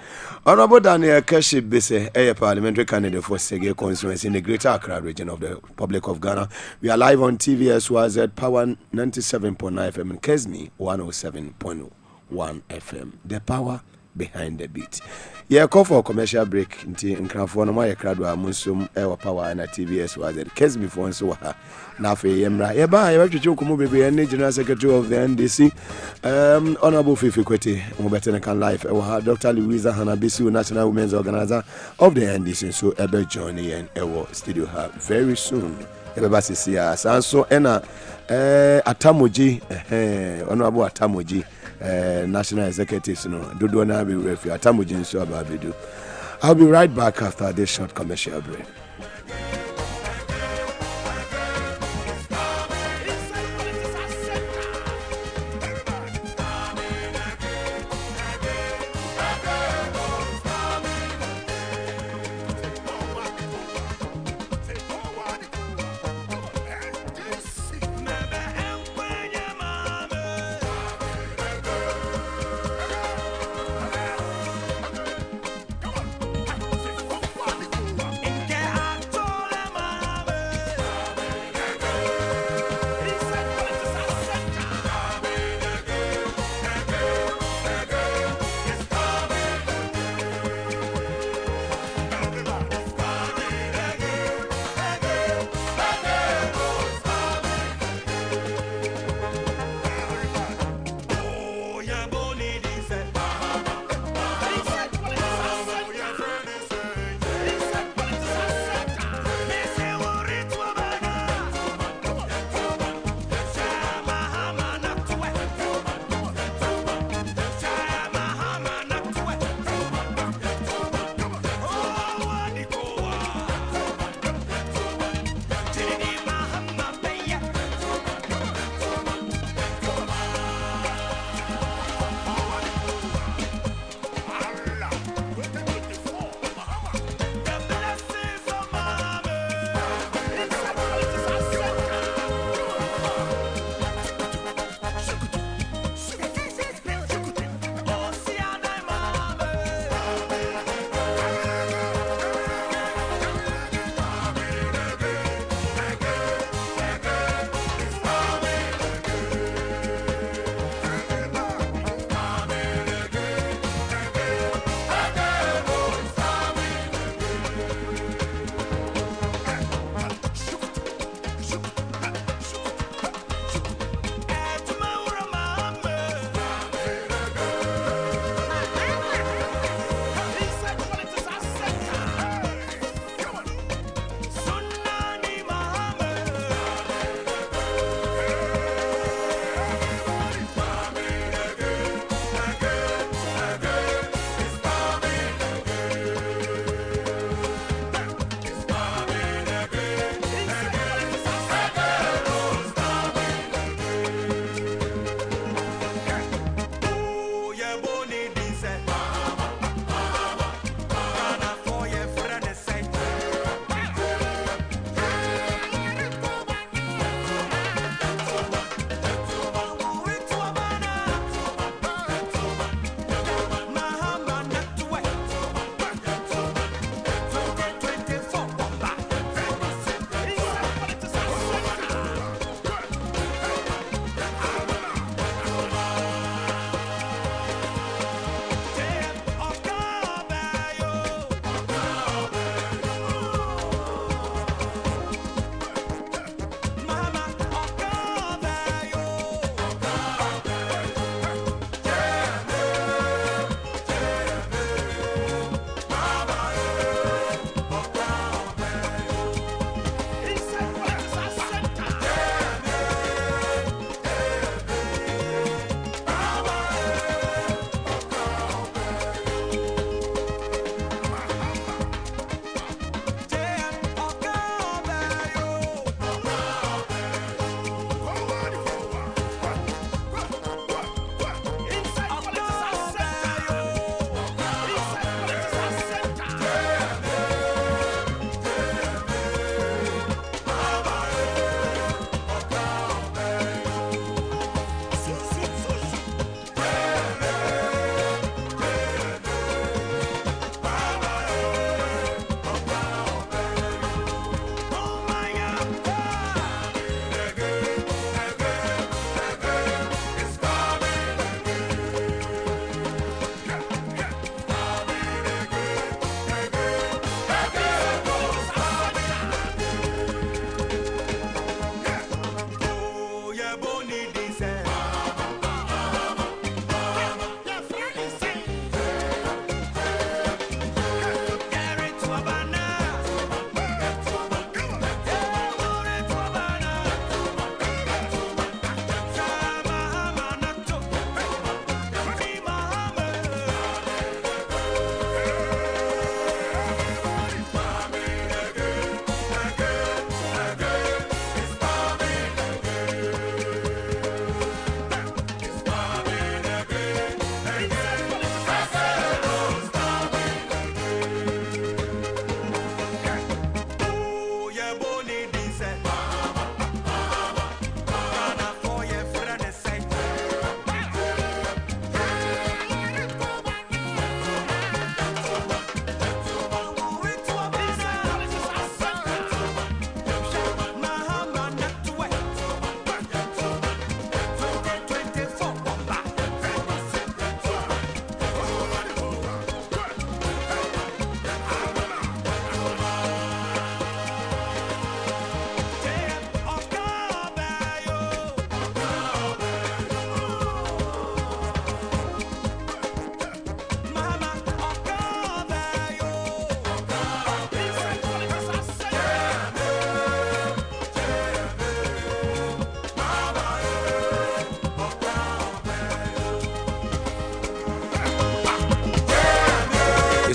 Honorable Daniel Keshi Bese, a parliamentary candidate for Sege constituency in the Greater Accra region of the Republic of Ghana. We are live on TVSYZ Power 97.9 FM and Kesmi 107.1 FM. The power behind the beat. Yeah, call for a commercial break. Nti nkrafo no ma yekradwa munsum ewa power na TVSYZ Kesmi for nso ha. Na fe yemra ye ba ye batwetwe komo bebe ne General Secretary of the NDC Honorable Fifi Kwete mo betene kan life ewa Dr. Louisa Hanabisi National Women's Organizer of the NDC so ebe join yen ewa studio ha very soon ebe ba sisia sanso ena Atamoji Honorable Atamoji National Executives no dodo na be refi Atamoji nso ababedu I'll be right back after this short commercial break.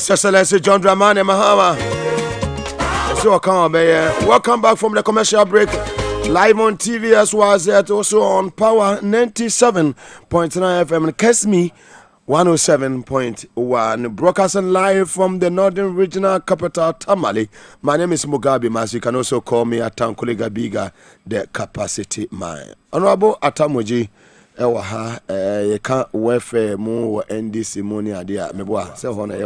His Excellency John Dramani Mahama. Welcome back from the commercial break. Live on TV as well as also on Power 97.9 FM and Kesmi 107.1. Broadcasting live from the Northern Regional Capital, Tamale. My name is Mugabe Maase. You can also call me Atankule Gabiga, the capacity man. Honorable Atamuji. Ewa ha ye kan welfare mu NDC money adia meboa se ho na ye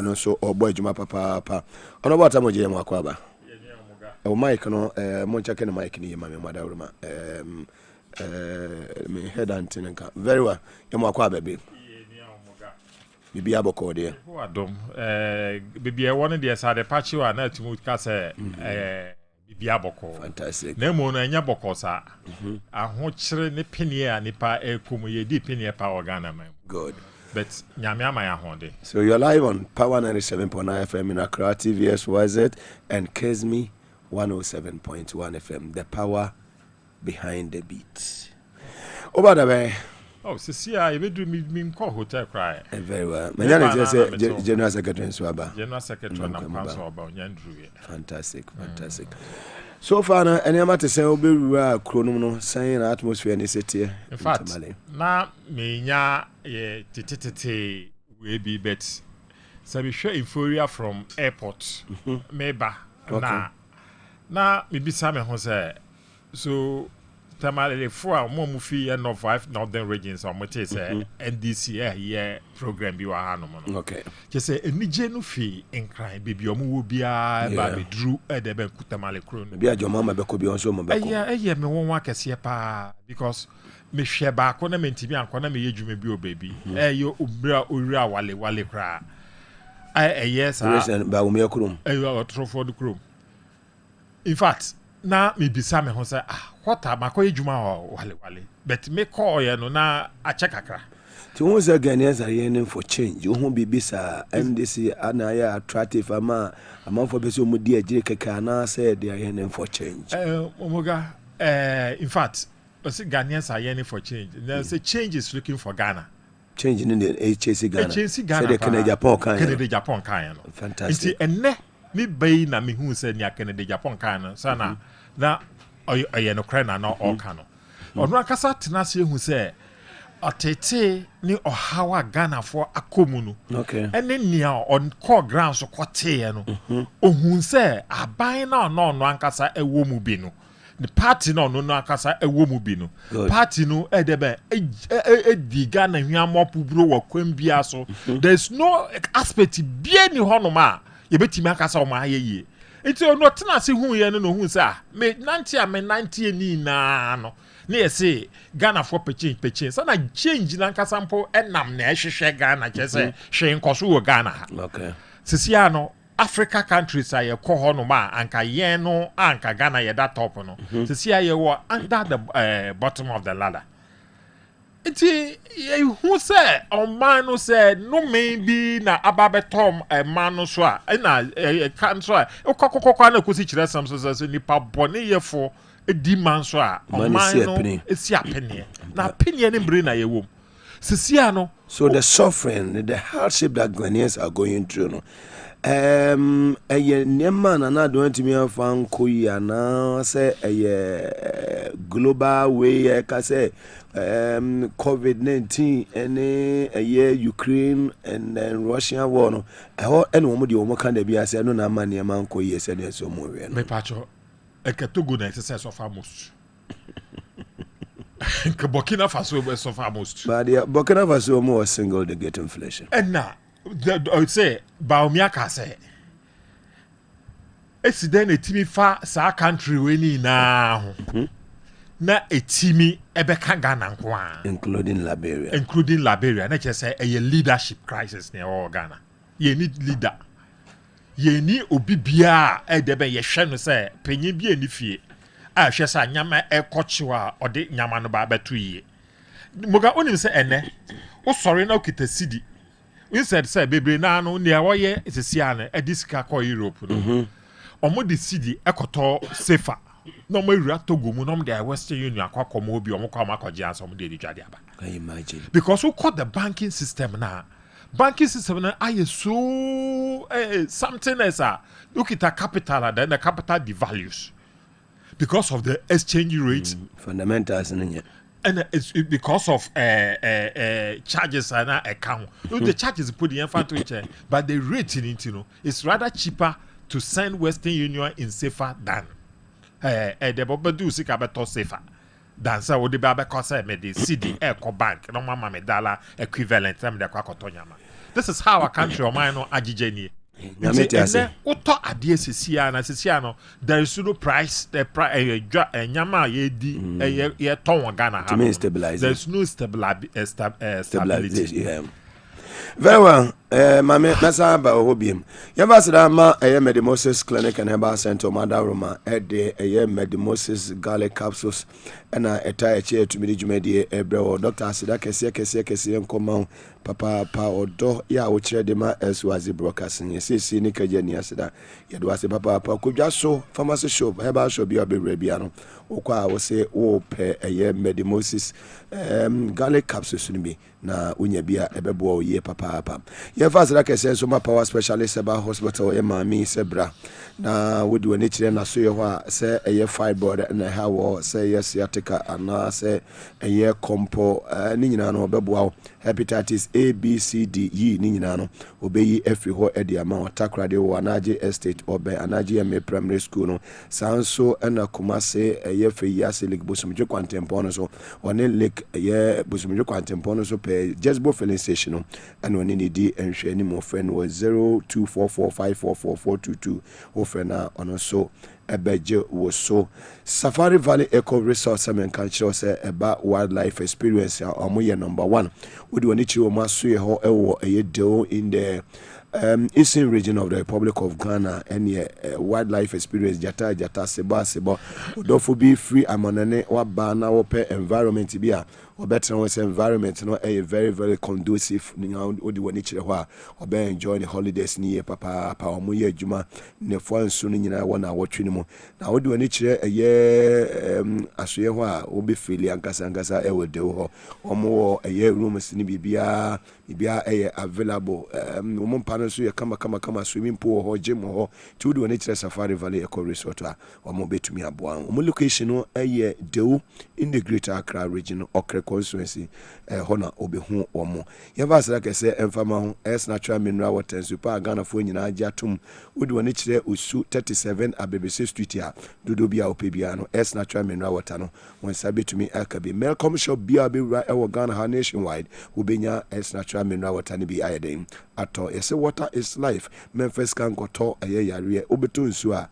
no so obo adwuma papa ono bota mo je mu akwaba o mic no mo check the mic ni ma me madawruma me head antin nka very well ye mu akwaba be bibi aboko de ho adom bibi e won de sa de patch wa na timu ka se Biaboko. Fantastic. Nemo no enya boko sa. Ahokyere ne penie nipa ekomu ye di penie pa organa man. Good. But nyame ama ya honde. So you're live on Power 97.9 FM in Accra, TVS YZ and Kesmi 107.1 FM. The power behind the beat. Over the way. Oh, Cecilia, you do me call hotel cry. Very well. My name is General Secretary Swaba. General Secretary Swaba. Fantastic, fantastic. So far, any matter say we chrono saying atmosphere in the city. In fact, na me nya ye titititi we be bet. So we show inferior from airport. Meba na me be some ho say so Tamale for more movie and of 5 northern regions or what is NDC here program bi wa hanom. Okay. Just say any genu fee in crime baby omo bia ba be drew e de ben kutamale kro no. Bia joma ma be ko bi on so mo be ko. Eh me won wa kese pa because me hwe ba ko na mentimi anko na me yedwuma bi o baby. Yo obra owura wale kra. Yes ba wo me krom. Otrofo do krom. In fact, na me bisa me ho say what am akoy juma wale but me call ye no na a check akra ti won say Ghanaians are yearning for change who be bisa MDC ana ya attractive ama for be so mu di agire keka na say they are yearning for change omoga in fact say Ghanaians are yearning for change they say change is looking for Ghana change in the HC Ghana say the Canada Japan kan no fantastic enne me bay na me hu say nya Canada Japan kan no sana na oye no krena na okano onu akasa tenase hu se otete ni ohawa Ghana for akomu no okay ene nia on call ground so kote no ohun se aban na no ankasa ewo mu bi no the party no akasa ewo mu bi no party no edebe edi Ghana hwiamopu bro wa kwambia so there's no aspect bia ni honoma ye betimi akasa o ma ayeye iti ono tena se hu ye no hu sa me 90 ni na no na ye se Ghana for pechin so na change na nkasa mpo enam na ehwehwe Ghana kese hwe nkoso wo Ghana okay sisia no Africa countries are ko ho no ma anka ye no anka Ghana ye da top no sisia ye wo under the bottom of the ladder iti who say on man no say no maybe na ababetom man no so a na kan so a kokokokwa na kosi kire sam so say nipa bone yefo edi man so a on man no esi apene na apene ne mbre na yewom sisia no so the suffering the hardship that Ghanaians are going through no nema na do ntimi afan koyi ana say global way ka say COVID-19 and Ukraine and then Russian war no and wo de wo kan da bia say no na ma ne man koyi say ne so mo we no me pacho ekatogo na exercise of almost ke Burkina Faso be so almost but Burkina Faso more single the get inflation and now I would say Baumia ka say esi den etimi fa sa country we ni na ho na etimi ebeka Ghana nko a including Liberia na che say a leadership crisis ne o Ghana ye need leader ye ni obi bia edebe ye hwe no say panyin bia ni fie a hwe sa nyama ekochiwa ode nyama no ba betu yi muga onim say ene o sorry na okita sidi we said say bebre na no ne woye esisia na edisika ko Europe no omo de sidi ekoto safer no mo ira Togo mu no mo de Western Union akwakom obi omo kwa makoje asom de dwade aba. Can you imagine? Because we call the banking system now banking system na aye so something as a look at a capital and then the capital devalues because of the exchange rate fundamentals and it's because of charges and account. The charges put the infant to each, but the rate in it, it's rather cheaper to send Western Union in safer than the Boba do sick about safer than so would the Baba Cosa made the CD Eco Bank, no mama medala equivalent time the Quacotonyama. This is how a country or mine or Ajijeni. Uto adie sisiano sisiano there is no price the price nyama ye di ye ton Ghana to mean stabilize there is no stability. Very well. Mame, that's how about Hobium. Yabasama, a Medimosis Clinic and Herbal Center, Madaroma, at the Medimosis Garlic Capsules, and a tire chair to Midijumedi, a bro, Dr. Sidaka, and Common, Papa, or Do, ya, which Redema as was the broadcasting. You see, Nika Jeniasida, yet was a Papa, could just show, pharmacy shop, Herbal shop, be a Rebiano, Oka, I will say, oh, pay a year Medimosis Garlic Capsules to me. Na unya bia ebebo ye papa ye fast like say so ma power specialist about hospital e mami sebra na wodi wani kire na so ye ho a say eye fibroid na ha wo say yes sciatica ana say eye compo ni nyina no obebo hepatitis A B C D E ni nyina no obeyi afri ho e dia ma otakrade wo anaje estate obe anaje me primary school no sanso na kuma say eye fe yase lake busumju kwantempo no so one lake eye busumju kwantempo no so just bo filling station and when you need and share any more friend was 0244544422 o friend on so ebeje was so Safari Valley Eco Resource and culture say about wildlife experience or number 1 we do need to masu ho a deal in the eastern region of the Republic of Ghana and wildlife experience jata seba do be free amanane wa bana wo pe environment bia or better was environment a very very conducive odi wani kire ho a obe enjoy the holidays ni papa omuye adwuma ne fo nsu ni nyina wona wotwe ni mu na odi wani kire asoye ho a obe feel ankasa e wode ho omo rooms ni bibia available umumpa so ye kama swimming pool ho gym ho ti odi wani kire Safari Valley Eco Resort a omo betumi aboa location no Dewu in the Greater Accra region Okre constituency hona obehu omo yeva like say emfama ho natural mineral water super Ghana fo nyina ajatum wodi woni kire usu 37 Abebese Street a dodo bia opebia no natural mineral water no won sabe to me akabe Melcom shop bia be ewo Ghana ha nationwide ubenya natural mineral water ni bi ayeden ato yese water is life Memphis kan goto yare obeto nsu a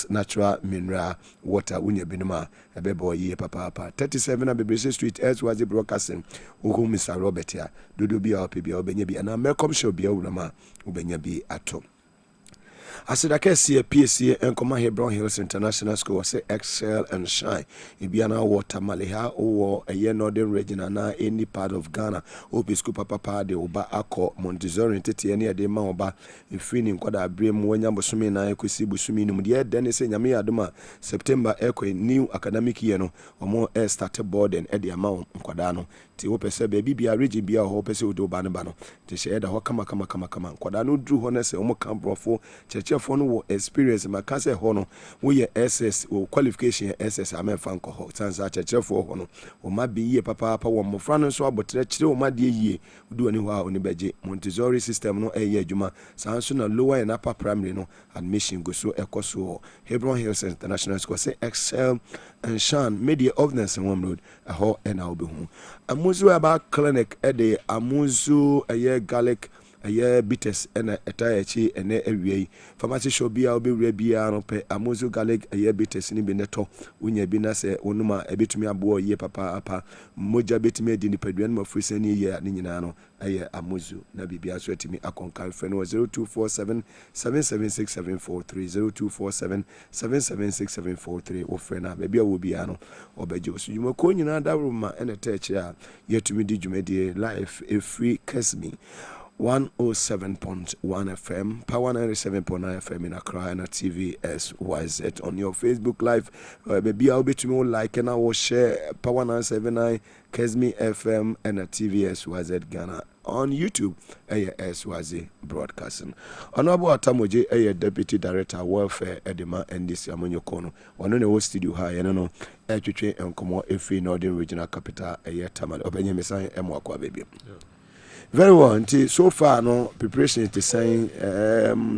natural mineral water unya binuma ebebo ye papa 37 Abebese Street as was the broadcasting who Mr. Robert ya dodo bia opebia obenya bi na Melcom shop bia urama ubenya bi ato Asidaka see PSC and Command Hebron Hills International School say excel and shine. Ibiana water Maliha or a year northern region and any part of Ghana. Opisco Papa de Oba Ako Montessori Titi any de Maoba if feeling quada brim when Yambosumi na Equisi Busuminum dear Dennis and Yami Aduma September Equi new academic year no or more air started board and Eddie Amount Quadano. Ti hope say baby be a rigi be a hope say do banabano. Ti share the kama Quadano drew honest omo camp brofo cheche for no experience ma ka say hono we SS or qualification SS amen fan ko ho sansa cheche for hono o ma be ye papa wo mofra no so abotre kire o ma de ye do ani ho a oni beje Montessori system no eye adwuma sanso na lower and upper primary no admission go so ekoso Hebron Hills International School say excel and shine media ofness in one road a ho and I'll be home amuzu about clinic ede amuzu aye garlic aye bitters and etayechi ene awie pharmacy shop bia obi wura bia no pe amuzu garlic aye bitters ni bi neto unya bi na se onuma ebetumi abo ye papa moja betumi edi ni paduan ma frisa ni ye ni nyina no aye amuzu na bibia so etimi akonkan fe no 0247 776743 0247 776743 wo fe na bibia wo bia no obeje osuyuma ko nyina dawruma ene teche a yetumi di dwumedie live a free Kesmi 107.1 FM, Power 97.9 FM in Accra and TV SYZ on your Facebook Live. Maybe I'll be to me like and I will share Power 979 Kesmi FM and TV SYZ Ghana on YouTube. SYZ Broadcasting. Honorable Atamoje, Deputy Director Welfare Edema and this Amonyo Kono. One on the studio high, and no, Echiche and Komo Efi Northern Regional Capital, Tamal, Obenya Messiah, and Mwakwa baby. Very well, until so far, no preparation is the same.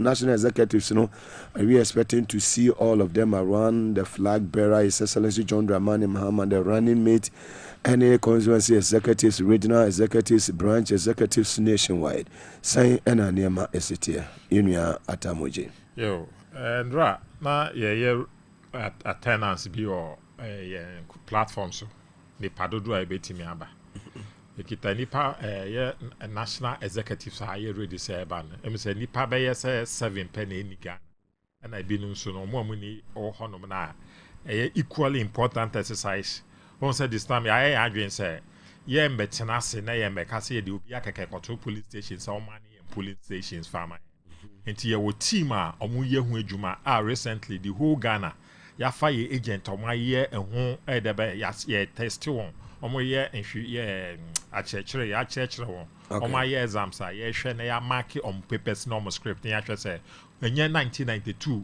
National executives, are we expecting to see all of them around? The flag bearer, His Excellency John Dramani Mahama, the running mate, any constituency executives, regional executives, branch executives nationwide. Saying Enanema Esitia, Unia Atamoji. Yo, and na attendance be or platforms. The Padodu I bet me aba. Ekita nipa national executives are ready say ban. Say nipa be say 7 penny ni Ghana. And I been so no more money or honom na. Equally important exercise. One said this time I adwin say ye mbetena se na ye meka say de obi akeke control police stations so money and police stations farmer. Enti ye wo team a omo ye hu adwuma recently the whole Ghana ya fa ye agent omo ye ehun edebe ya test won omo ye nhwi ye achechire won omo ye exams a ye hwe na ya mark on papers no omo script ya hwe say enye 1992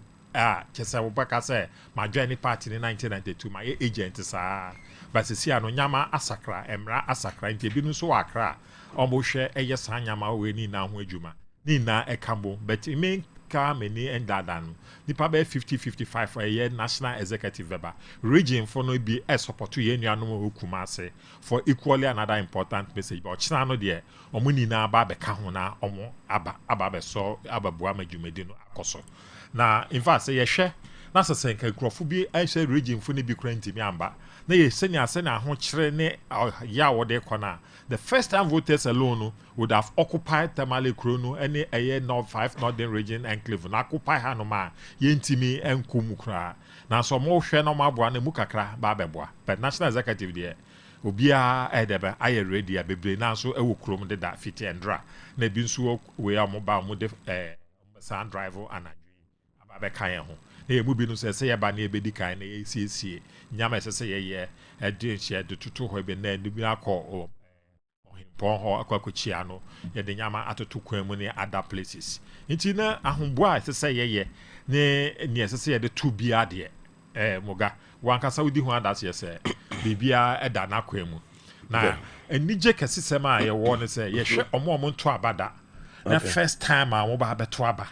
chese wo baka say ma join ni party in 1992 ma ye agent sa but see ano nyama asakra emra asakra nti bi no so akra omo hwe eye sa nyama we ni na ho adwuma ni na ekambo but me ka many and dadano nipa be 50-55 for a year national executive veba region for no be a support to ye nuanom Kumase for equally another important message but china no de omo ni na aba be ka ho na omo aba be so ababua madwumedi no akoso na in fact say ye hwe na sesenka krofo bi a hwe region for no bi kwantimi amba na ye senya ho kire ne ya wode kona the first time voters alone would have occupied Tamale Krono any a North 5 Northern Region enclave na occupy Hanoma yentimi enkumukra na so mo hwe no mabwa na mukakra ba beboa but national executive there obia edebe aye ready abebre na so ewo krom de da fiti endra na bi nso we amoba mo de sand driver anadwi ababe kan ho na emu bi no se ye ba na ebedi kan na ye siesie nyama se ye edi hye de tutu ho be na bi akọ Ponho akwakuchia no ye de nyama atoto kwan mu ne other places nti na ahombo a sese ye ne sese ye de to bia de moga wankasa wudi ho adase se bibia eda na kwan mu na enije kesesem a ye wo ne se ye hwe omo nto abada na first time a mo ba beto aba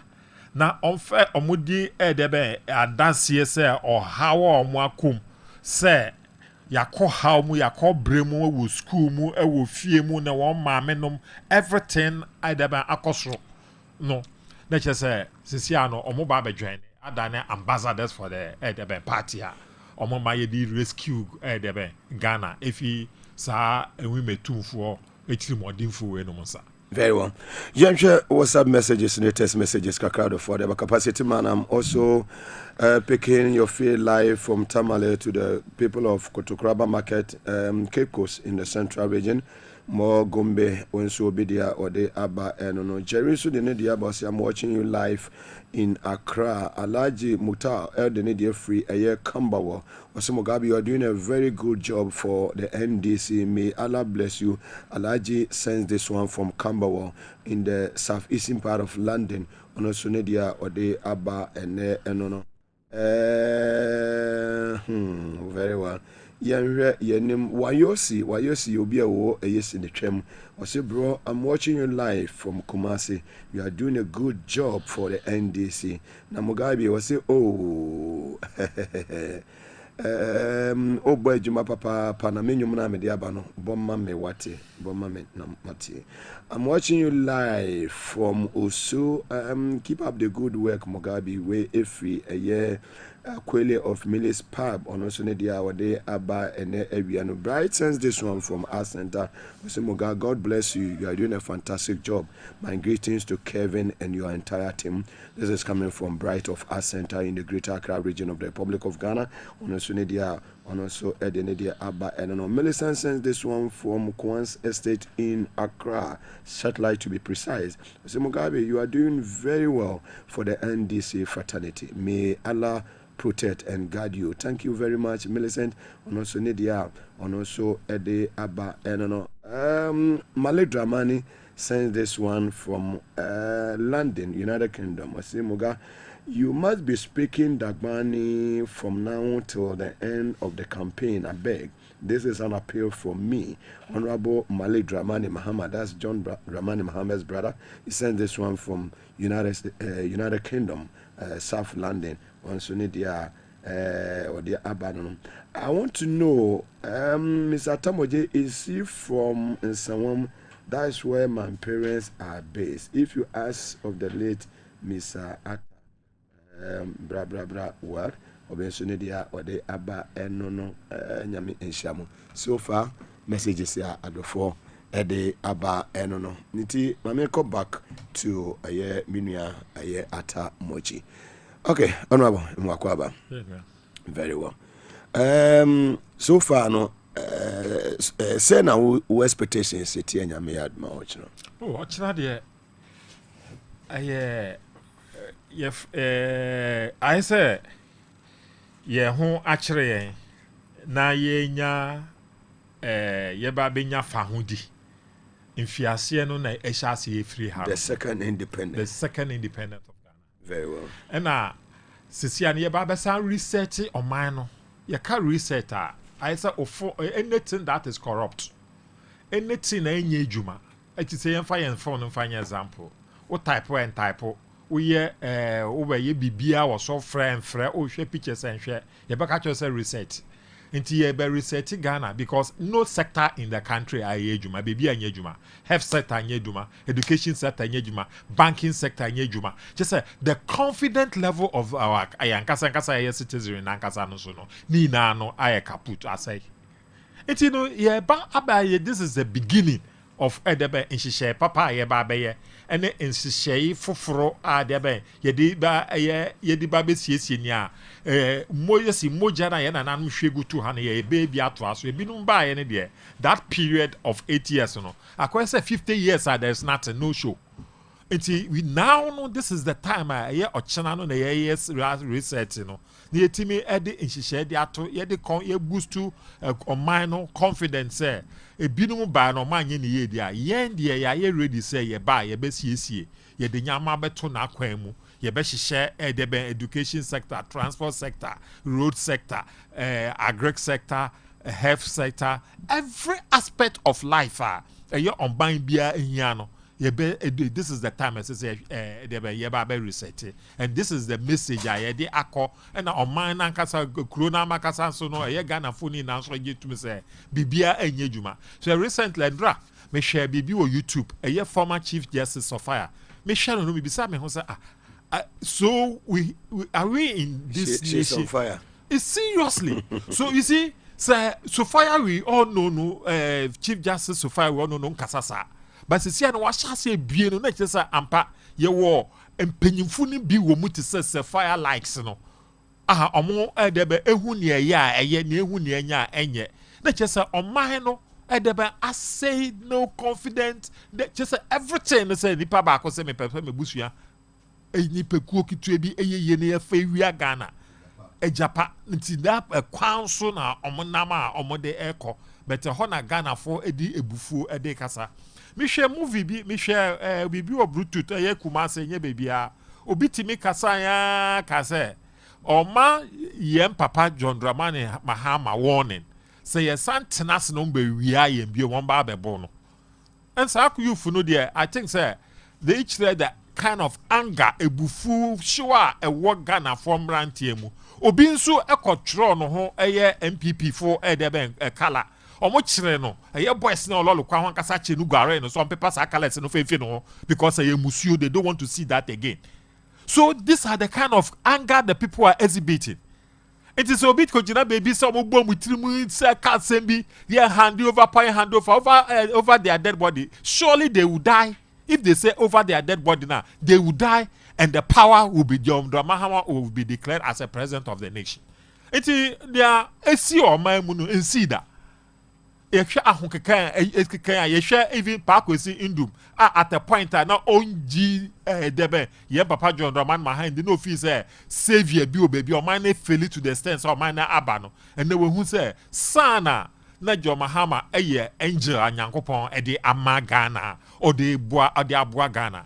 na onfe omudi edebe adase se ohawo omo akom se yakọ how mu yakọ bremu ewo school mu ewo fie mu na won maamenom everything idaba akoso no na chese sisi ano omo ba bedwen adane ambassadors for the edebe party a omo ma ye di rescue edebe Ghana efi sa enwi metumfo etiri modinfo we no musa. Very well. Jemshe WhatsApp messages and text messages kakado for the capacity man. I'm also picking your field live from Tamale to the people of Kotokraba Market, Cape Coast in the central region. More Gombe, Wensu Obidia, or the Abba, and no Jerry Sudinedia Boss. I'm watching you live in Accra. Alaji Muta, Eldenedia Free, a year Kambawa. Mugabe, you are doing a very good job for the NDC. May Allah bless you. Alaji sends this one from Kambawa in the southeastern part of London. On Sunedia, or the Abba, and no. Very well. Yenim Wayosi obi awo yes in the tram. I say, bro, I'm watching you live from Kumasi. You are doing a good job for the NDC. Na Mugabe was say, oh, oh boy, Juma Papa, Panamenyo Muna Mediabano, Bomma me wati, Bomma me namati. I'm watching you live from Osu. Keep up the good work, Mugabe. We every a year. Kwele of Millis Pub on Osunedia Awade Abba and Eviano. Bright sends this one from our center. Muga, God bless you. You are doing a fantastic job. My greetings to Kevin and your entire team. This is coming from Bright of our center in the Greater Accra region of the Republic of Ghana. On Osunedia, on also Edenedia Abba and Millicent sends this one from Kwan's Estate in Accra. Satellite to be precise. Mugabe, you are doing very well for the NDC fraternity. May Allah protect and guide you. Thank you very much, Millicent. On also Nidia, on also Ede Abba and Male Dramani sends this one from London, United Kingdom. I say, Muga, you must be speaking Dagbani from now till the end of the campaign. I beg. This is an appeal from me, Honorable Malik Dramani Muhammad. That's John Dramani Muhammad's brother. He sent this one from United Kingdom, South London. On Sunidia or the Abanon. I want to know, Mr. Tamoje, is he from Nsawam? That's where my parents are based. If you ask of the late Mr. What? Obensunidia or the Abba Enono Nyami Enshamu. So far, messages here at the four Ede Abba Enono. Niti, Mame come back to a year Minia, a year Ata Mochi. Okay, Honorable Mwakwaba. Very well. So far, no, say now, who expectations sit here and me add my watch. Oh, what's that? I say, yeah, who actually na ye nya ba benya fahudi in fiasie no na ehase free house. The second independent of Ghana. Very well. And sisia ye ba besa research on mine no. Ye ka research I say anything that is corrupt. Anything na enye adwuma. Eti say yen fa yen phone mfa example. O type and type we ye bibia was so friend o hwe pictures and hwe ye be catch yourself research nti ye be research Ghana because no sector in the country are ejuma baby anya ejuma health sector anya ejuma education sector anya ejuma banking sector anya ejuma just say the confident level of our ayankasa citizen in ankasa no so no ni na no aye kaput asay nti no ye ba abaye this is the beginning of edebe nhihye papa ye ba beye ene nhihye foforo adebe yedi ba be siesie ni a moyesi moja na ye na nan hwegu tu ha na ye be bi ato aso ebinum ba ye ne de that period of 8 years no akwa say 50 years there's nothing, no show. We now know this is the time ye ochena no na ye research no na yetimi ede nhihye de ato ye de ye boost to on confidence ebinum ba no manye ne ye dia yen de ye ready say ye ba ye be siesie ye de nyama beto na kwan mu ye be hihye edebe education sector, transport sector, road sector, agric sector, health sector, every aspect of life ye on ban bia ehia no. This is the time I say research, and this is the message I did akọ and on mine ankasa corona makasa so no ye Ghana phone na so get to me say bibia enye dwuma. So recently Ndra me share bibi on YouTube a former Chief Justice Sophia me share no me bisa me ho say so we are we in this she's on fire. It's seriously. So you see say Sophia we all know Chief Justice Sophia we all know nkasasa. But see, I know what shall say, be no next say ampa ye war and penyimfu ni bi wo muti say fire likes no. Omo edebe ehu ne ya eye ne ehu ne nya enye. Na just say on my no edebe I say no confident that just say everything say nipa ba ko say me pepe me busua. Nipa ku okitu bi eye ne fa wi Ghana. Ejapa nti da kwan so na omo nama omo de eko. But ho na Ghana for edi ebufu ede kasa. Michel movie bi Michel bibi o Bluetooth ye Kumase nye baby a obi timi kasa ya kase oma yem papa John Dramani Mahama warning say ye santenas no be wia ye bi won ba bebo no and so you no there I think say they each there that kind of anger ebufu showa e wo Ghana from rantie mu obi nso ekotro no ho eye MPP for edeben kala omo chire no eye boys na ololo kwa hwan kasa che nu guare no some people say colors no fefe no because eye musio they don't want to see that again. So these are the kind of anger the people are exhibiting. It is a bit kojina baby some ogbo mutirimu say can sembi here hand over their dead body. Surely they will die. If they say over their dead body now, they will die and the power will be John Dramani will be declared as a president of the nation. It is there esi o man mu no ensi da. Yehwe ahokeka yehwe even Pakwesi Indum at the point na onji debe ye papa John Dramani Mahama no feel say savior bi o baby o man na fail to the extent so man na aba no and they will say sana na John Mahama angel anyankopon e de ama Ghana or de abua Ghana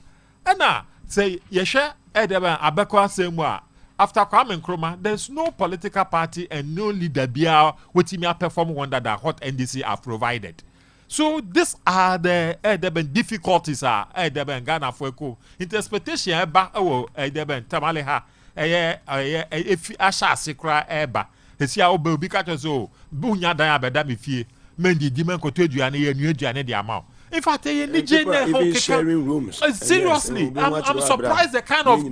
na say yehwe e de ban abeko asemu a after Kwame Nkrumah there's no political party and no leader bia wetimi perform wonder that what NDC have provided. So these are the difficulties the Ghana for ko interpretation eba the tamale ha if asha sekra eba esia obi ka so bunya dan abeda me fie mendi di men ko to aduane ye nu aduane de ama. In fact, even sharing rooms. Seriously, I'm surprised the kind of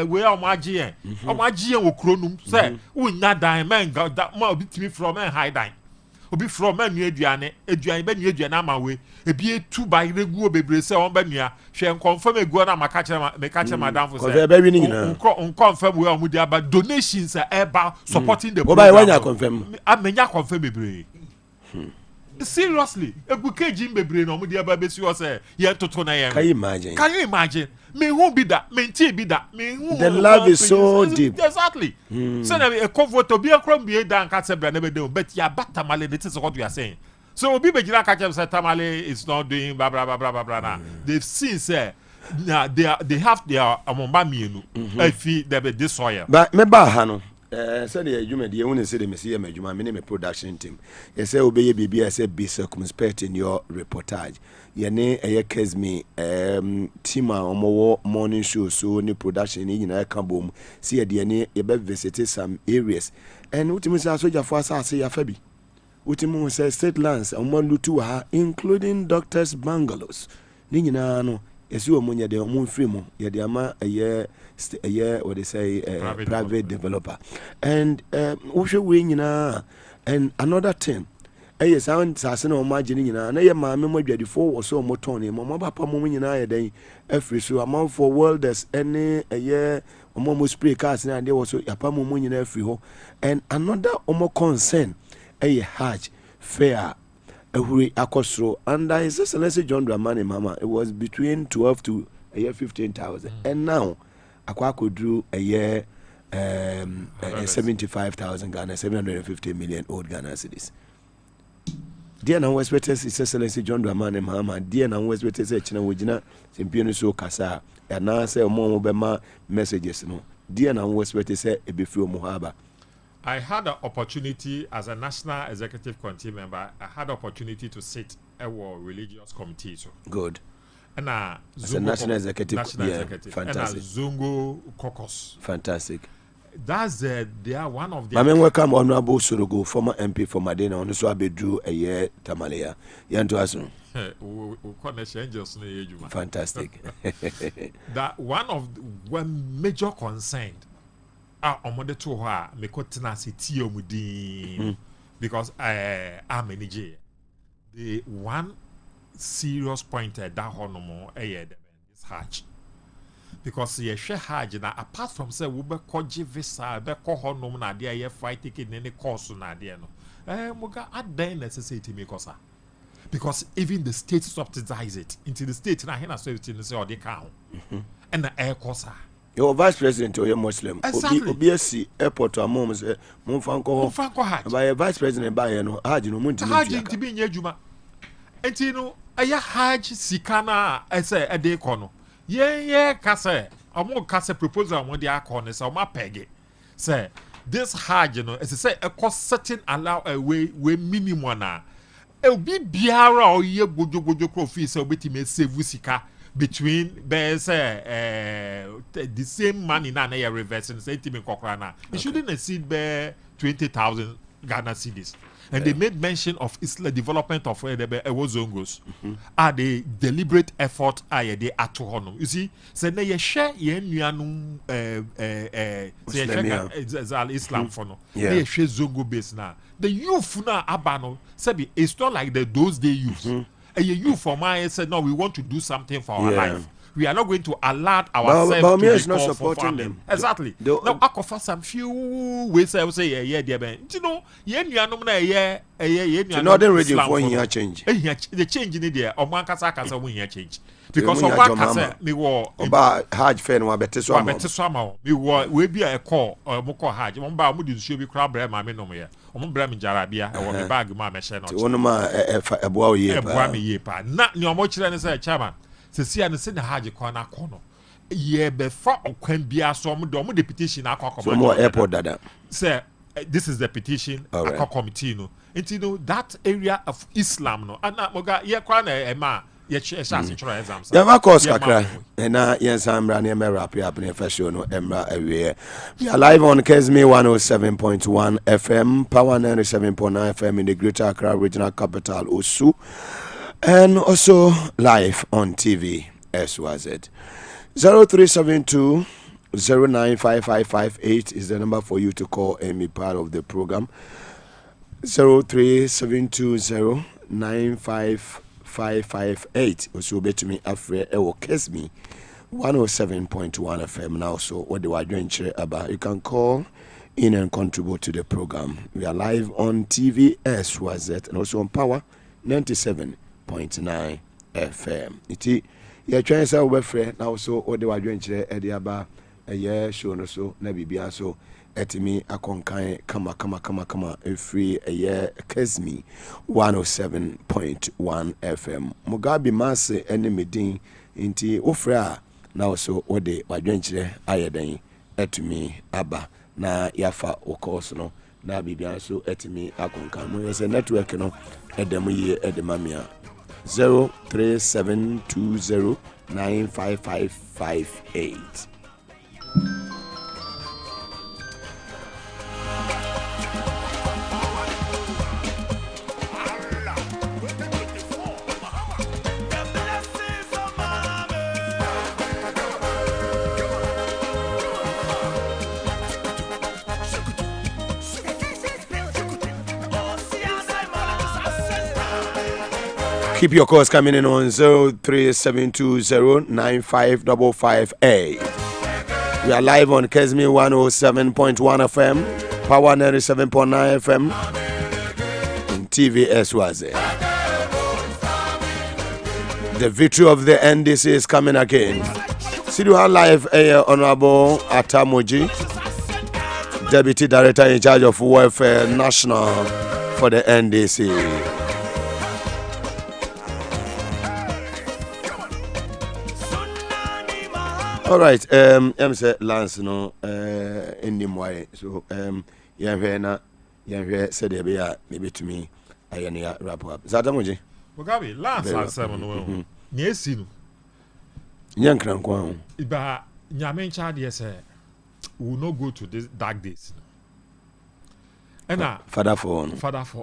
way omagie okronum say unya dan men that ma obi timi from high dan obi from nu aduane be nu aduane ama we ebi etu by regu obebre say on be nua hwe confirm egu na maka kire madam for say confirm we omudi aba donations eba supporting the program. Oba wanya confirm amenya confirm ebre. Seriously, ebukeji mbebre no omudi aba besi o say ye toto na ye. Can you imagine? Me who be that? Me nti be that? Me who? The love is so deep. Exactly. So na a comfort to be a crumb be dan ka sebra na be do, but ya batamale this is what we are saying. So obi be jira ka chem say tamale is not doing blah blah blah blah blah na. They've seen say they have their amomba mienu. Efi there be this soil. But me ba ha no. Said the human the only say the Messiah Majuma, my production team. You say obey BB, I say be circumspect in your reportage. Your name a case me team on morning show, so any production in a boom. See a DNA, a bed visited some areas. And ultimately, soldier for us, I say a Fabi. Ultimately says state lands and one to her, including doctors' bungalows. Nina no. Yes, you are the moon free yeah, the ama a year, what they say, private developer. And Usha wing, and another thing. Yes, I want to say, no, imagining, and I am my memory before or so more Tony, Mamma Papa Momin, I a day, every so amount for welders, any a year, or more spray cars, and there was a pamumun in every hole. And another more concern, a hatch, fair. Akosro under His Excellency John Dramani Mama, it was between 12 to a year 15,000, and now Akwako drew a year 75,000 Ghana, 750 million old Ghana cedis. Dear now West Western His Excellency John Dramani Mama, dear now West Western China Wujina, Simpiano so Kasa, and now say more Obama messages. No, dear now West Western say a before Mohaba. I had the opportunity as a national executive committee member. I had the opportunity to sit at a religious committee. So good. And as a national executive, fantastic. And a Zungo caucus. Fantastic. That's they are one of the. I mean, welcome Honorable Surugo, former MP for Madina, on the Swabe drew a year Tamalia. Yanto Asun. Fantastic. That one major concern. Omode to her me kotina city omudin because I'm managing the one serious point that honomo this Hajj because ye share Hajj na apart from say we be koji visa be ko honom na dia ye fight ticket any course na dia no muga adan necessity me kosa because even the state subsidize it into the state na hena so it say or dey count and na air kosa. Your vice president or your Muslim. Exactly. Obiesi airport to a mom say Monfanko Hajj. By a vice president by no Hajj no Munti. Hajj to be near Juma. And you know, a Hajj Sikana, I say a day corner. Yeah, Kase. A more Kase proposal on the corners or my peggy. Say, this Hajj, you know, as I say, a cost certain allow a way minimum now. It'll be Biara or ye Bojo Crofi, so betty may save Wusika. Between the same money now they are reversing sentiment Kokrana. It shouldn't exceed 20,000 Ghana cedis. And they made mention of Isla development of Ewozongos. Are the deliberate effort they at to honor. You see, say they share Islam for no. They share Zongo base now. The youth now abano sabi it's not like those day youth. A youth for mine said, no, we want to do something for our life. we are not going to allow ourselves but to is be not called for supporting farming. them. Exactly. Now, I offer some few ways I will say, yeah, dear man. You know, Northern region for here change. The change in there, or one casa we here change. Because of one casa, me war about Hajj Fen, or better summer. We be a call or Moko Hajj. One bar would should be crab bread, my men no more. Or Bram Jarabia, or my bag, my machine. One of my a boy year. Not your much than a chairman. See, and send a Hajj corner. Yeah, before or can be a some domo the petition. Some more airport dada. Sir, this is the petition. Right. Committee, no. And you know that area of Islam, no. And Moga, yeah, Kwana, Emma. Yeah, course, Kakra. And now, yes, I'm running a rap up in a fashion. We are live on Kesme 107.1 FM, Power 97.9 FM in the Greater Accra Regional Capital, Osu, and also live on TV, SYZ. 0372 095558 is the number for you to call and be part of the program. 0372 558 also bet me afre ewo Kesme 107.1 FM now. So what do I doing about? You can call in and contribute to the program. We are live on TV SYZ and also on Power 97.9 FM. Iti ya trying say we free now. So what do I doing edi aba a show no so na bibia so etimi akonkan kama free a year Kesme 107.1 FM. Mugabe Maase enemy din inti ofra na so ode wadwenkyere ayeden etimi aba na yafa okos no na bibia so etimi akonkan mo yese network no edem ye edemamia 0372095558. Keep your calls coming in on 0372095558. We are live on Kesme 107.1 FM, Power 97.9 FM, and TV SYZ. The victory of the NDC is coming again. Siduha Live, Honorable Atamoji, Deputy Director in charge of Welfare National for the NDC. All right, say Lance no in the way. So yeah said maybe to me I wrap up. Zatamoji. Mugabe Lance answer no. Niesi no. Nyankran kwa. Iba nyame ncha de say we will not go to this dark days. Father for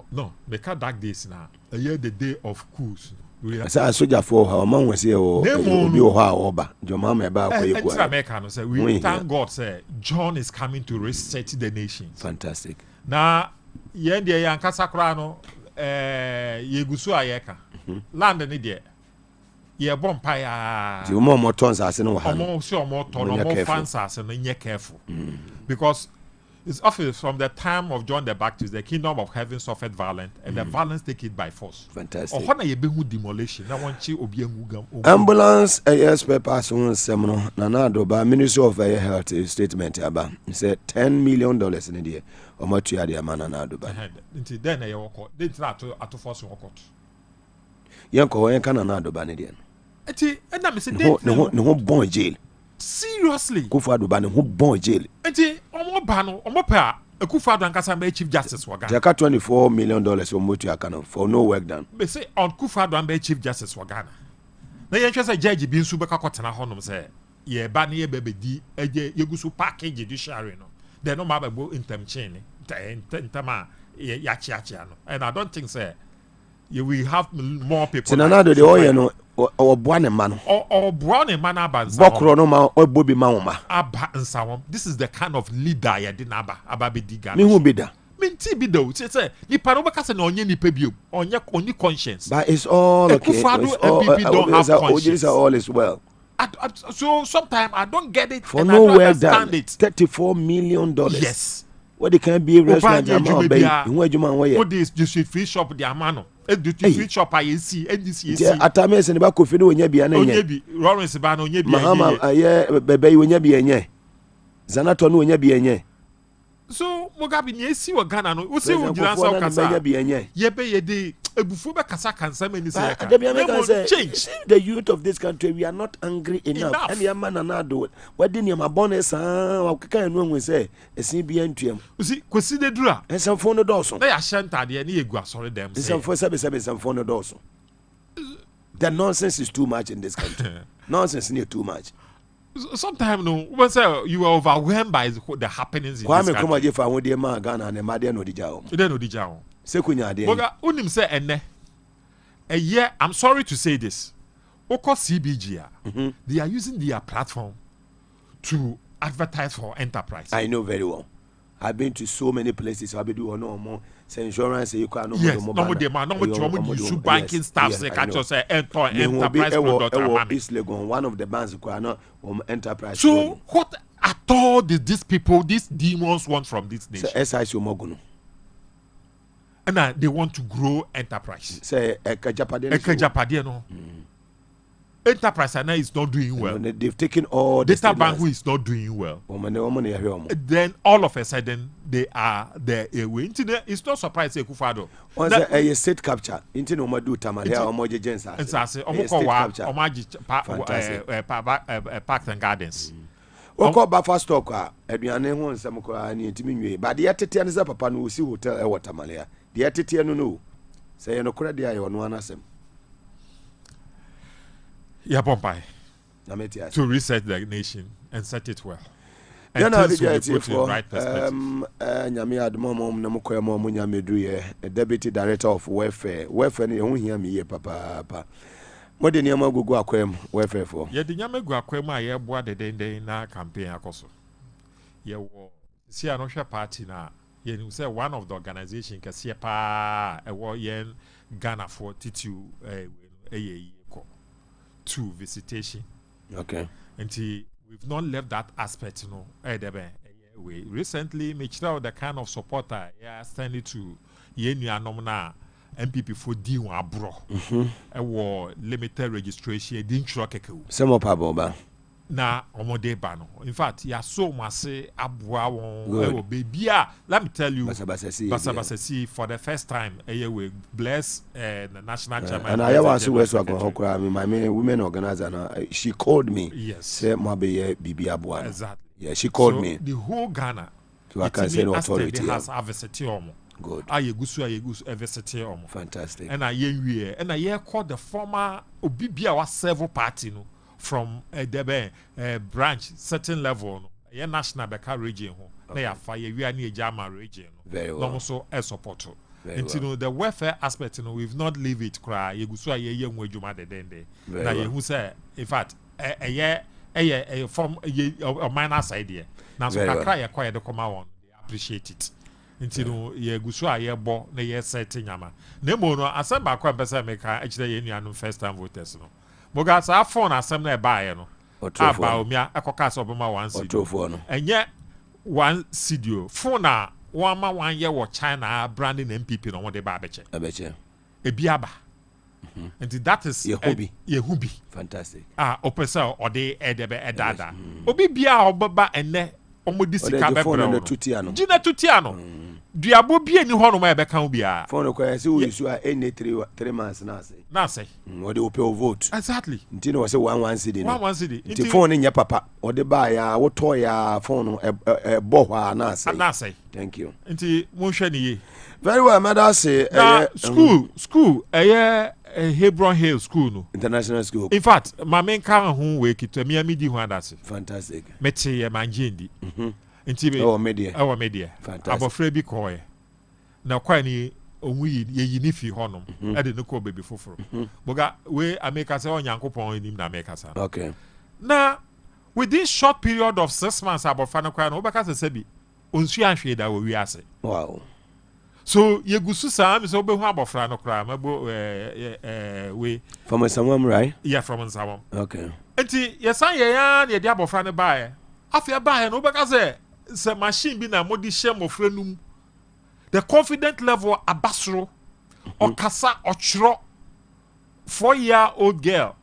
no, make dark days now. A year the day of coups. I said, soldier for her, man was here, or be oba. Your mamma about American say, we thank God, say, John is coming to reset the nations. Fantastic. Now, Yendi Yankasakrano, Yegusu Ayeka, land in India. Ye bompire. You more tons as no one. More fans as and you're careful. Because it's often from the time of John the Baptist, the kingdom of heaven suffered violence, and the violence take it by force. Fantastic. Demolition. Ambulance, yes, papers on seminar. Nanado by Ministry of Health statement. He said $10 million in a year. Or much you had the man anado by. Then they walk. They try to force walk out. Yanko, I can't anado by Indian. No born jail. Seriously. Kufadu ban who born jail. Enti omo pa Kufadu ankasa be chief justice for Ghana. Jaka $24 million for motu akano for no work done. Be say on Kufadu and be chief justice for Ghana. Na yen say judge bi nsu be ka kotena honom say ye ba na ye be di eje yegusu package judiciary no. They no ma be go interim chain intema ya chi no. And I don't think say you will have more people. Sinanado the oil no or Buane man or Buane man abansa Bokro no ma or Bobby Mauma abansa. This is the kind of leader ya di naba ababe diga. Me who be da? Minti be do. Say ni paroba kase na onye ni pebio. Onye conscience. But it's all okay. Kufadu MPP don't have conscience. All is well. So sometimes I don't get it for and no I don't well understand done. it. $34 million. Yes. What they can be restaurant amount bay. What is the free shop the amano? The free shop I see NDC. Yeah, Atames and Bako Fido when you be an Onyebi, Lawrence Bano, Onyebi, Mahama, baby, when you be an Zanaton, when you be an so Mugabe Maase wa Ghana no. We say we just say kasa. Yebe yede ebufu be kasa kansa many say. Change the youth of this country. We are not angry enough. And your man na do. What didn't your bonus? Wa kaka enu we say. Esi bi antuam. You see, kwesi de dura. Ensamfo no dɔɔso. Na ya shanta de na egu asɔre dem say. Ensamfo sebe ensamfo no dɔɔso. The nonsense is too much in this country. Nonsense is too much. Sometimes no, when say you are overwhelmed by the happenings in this country. Kwame Nkrumah jefa wo de ma Ghana na ma de no dijao. De no dijao. Sekunya de. Boga unim say enne. A year, I'm sorry to say this. Oko CBG, they are using their platform to advertise for enterprise. I know very well. I've been to so many places. I've been doing no more. Say insurance, you can't. Yes, no more demand. No more use banking staff. Say catch us enterprise product. East Legon, one of the banks who are not enterprise. So what at all did these people, these demons want from this nation? SIC Moguno. And they want to grow enterprise. Say Ekajapade no. Enterprise now is not doing well. They've taken all data bank who is not doing well. Then all of a sudden they are there away. It's not surprising Ekufado. Once a state capture, into no do Tamalia or Moja Jensa. And say Omaji Parks and Gardens. Oko Buffer Stocker, Edriane won some Timi, but the Atitian is a papa no see hotel or Tamalia. The Atitian no. Say no credit on one asem. Yeah, Pompai. To reset the nation and set it well. And things will be put in the right perspective. Nyami admom na mkoya mo munyamedu ye deputy director of welfare. Welfare ni hu hia me ye papa. Mo de niam agugu akwam welfare for. Ye de nyam agugu akwam a ye boa de den na campaign akoso. Ye wo si anhwe party na ye ni say one of the organization kase pa e wo ye Ghana for titu to visitation. Okay. Until we've not left that aspect, you know. Recently, the kind of supporter standing to Nomina MPP for D1 bro. Limited registration, didn't truck. Some of Paboba. Na omode bano. In fact, ya so mase abwa won baby. Let me tell you, Basabasasi for the first time we bless the national chairman. And I was my women organizer now. She called me. Yes. Say Mabe Bibi Abwa. Exactly. Yeah, she called so me. The whole Ghana. So I can say no authority. Has adversity omo. Good. Ayegusu adversity omo. Fantastic. And I called the former Obibia was several party no. From the branch certain level no national beka region ho na ya fa ye wi ani ejama region no very well no so support and you know the welfare aspect you know we've not leave it cry ye gusu aye ye nwu adwuma de na ye hu say in fact from a minor side here na so kakra ye kwa ye de koma won they appreciate it you know ye gusu aye bo na ye set nyama na mo no asamba kwa pesa meka akire ye nuanu first time voters no Boga sa phone asem na buy no. Aba omia ekoka so obema 1 CD. Enye 1 CD. Phone na one ma 1 year wo China branding MPP no won dey ba abeche. Abeche. Ebiaba. And that is Yehubi. Fantastic. Opesa ode edebe edada. Obi bia obaba enne omodi sika bebro. Gina tutiano. Duabo bia ni hono ma ebeka ho bia. Phone ko say we use any 3 months na say. Na say. What they will vote. Exactly. Ntino was say 1 CD. 1 CD. The phone nya papa. Or the buy ya wo to ya phone bo hwa na say. Na say. Thank you. Nti mo hwe ni. Very well, mother say school Hebron Hill School no. International school. In fact, my main car ho we kitu me amidi ho adase. Fantastic. Mete ye manjendi. Nti our media. Fantastic. Abofra bi koye. Na kwa ni onwu ye yini fi honom. E de no ko baby foforo. Boga we America say onyankopon enim na America sa. Okay. Na within short period of 6 months abofra no kwa no obeka se bi onsu anhwe da wo wi ase. Wow. So ye gusu sam so be hu abofra no kra mabo we from Nsawam, right? Yeah, from Nsawam. Okay. Enti yesan ye ya na ye dia abofra no bae. Afia bae no be ka say machine bi na modi hye mofra num. The confident level abasro okasa ochro 4-year-old girl.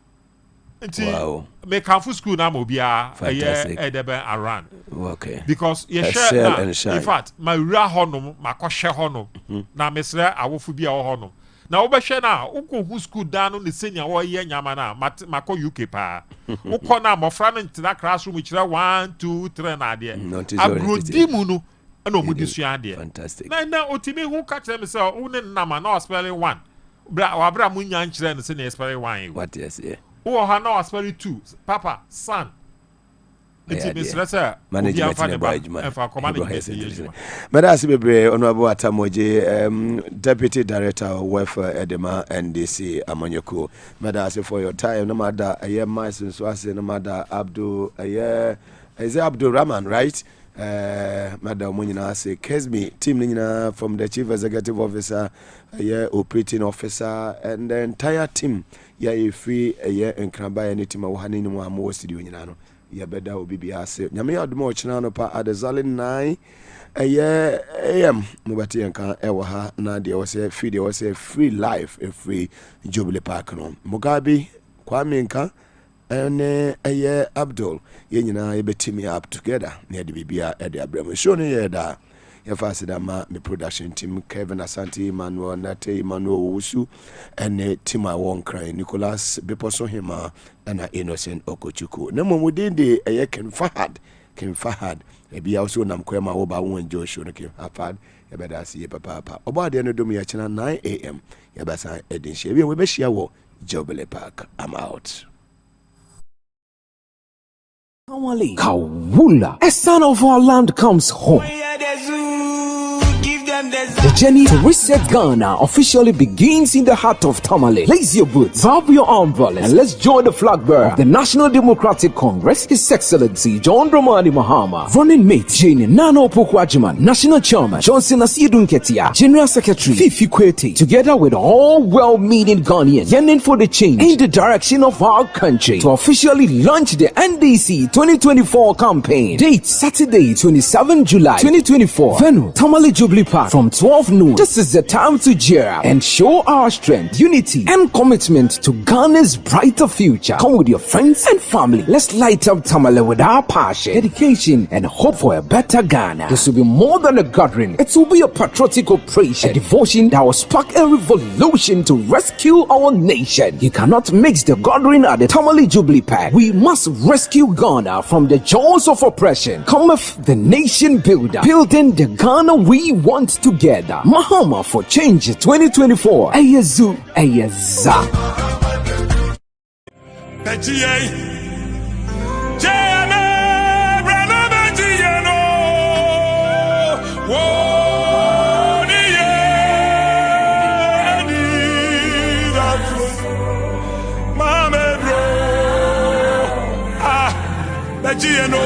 Wow. Make Kamfu school na mobia edebe around. Okay. Because you share now. In fact, my real honum, my koshe honum. Na mesre awofu bia honum. Na obehwe na uko school down on the senior wo ye nyama na mako UK pa. Uko na mofra no ntina classroom chira 1 2 3 na de. Agrodimu no na omudisua de. Fantastic. Na otimi hu ka kire me say une nama na spelling 1. Wabra munya nchire no se na spelling 1. What is yeah? Oh, no, spelling 2. Papa, son. Management Madam Honorable Atamoje, Deputy Director of Welfare Edema NDC Amanyoko. Madam, for your time, no matter a year, my son, so I say no matter Abdul, a year, is Abdul Rahman, right? Madam Munina say Kesmi team Nina from the Chief Executive Officer, a year operating officer, and the entire team. Yeah, if free a year and can buy any team of Hanini more studio in Yano. Ya better will be as Yami Admo Chinano pa at the Zalin 9 a year AM Mubati and can ever Nadia was a free, there was a free life, a free Jubilee Park. Mugabe, Kwame Nka, and a year Abdul, Yenina, a bit me up together near the BBA at the Abraham. Shoni da. Yafasidama, my production team, Kevin Asante, Emmanuel Nate, Emmanuel Wusu, and Tima Wonkrai, Nicholas Beposo Hima, and Innocent Okochuku. No more within the a Ken Fahad, a be also Namquema Oba one Joshua Kim Hafad, a better see Papa. About the end of the 9 a.m. Yabasa Edin Shavia, we be share Jubilee Park. I'm out. Kawula, a son of our land comes home. The journey to reset Ghana officially begins in the heart of Tamale. Lace your boots, grab your umbrellas, and let's join the flag bearer of the National Democratic Congress, His Excellency John Dramani Mahama, running mate Jane Nano Pokwajiman, National Chairman Johnson Asiedu Nketia, General Secretary Fifi Kwete, together with all well-meaning Ghanaians yearning for the change in the direction of our country, to officially launch the NDC 2024 campaign. Date Saturday, 27 July 2024. Venue Tamale Jubilee Park from 12 noon. This is the time to cheer and show our strength, unity, and commitment to Ghana's brighter future. Come with your friends and family. Let's light up Tamale with our passion, dedication, and hope for a better Ghana. This will be more than a gathering. It will be a patriotic operation, a devotion that will spark a revolution to rescue our nation. You cannot mix the gathering at the Tamale Jubilee Park. We must rescue Ghana from the jaws of oppression. Cometh the nation builder, building the Ghana we want together. Mahama for Change 2024. Ayazu Ayaza. Gino,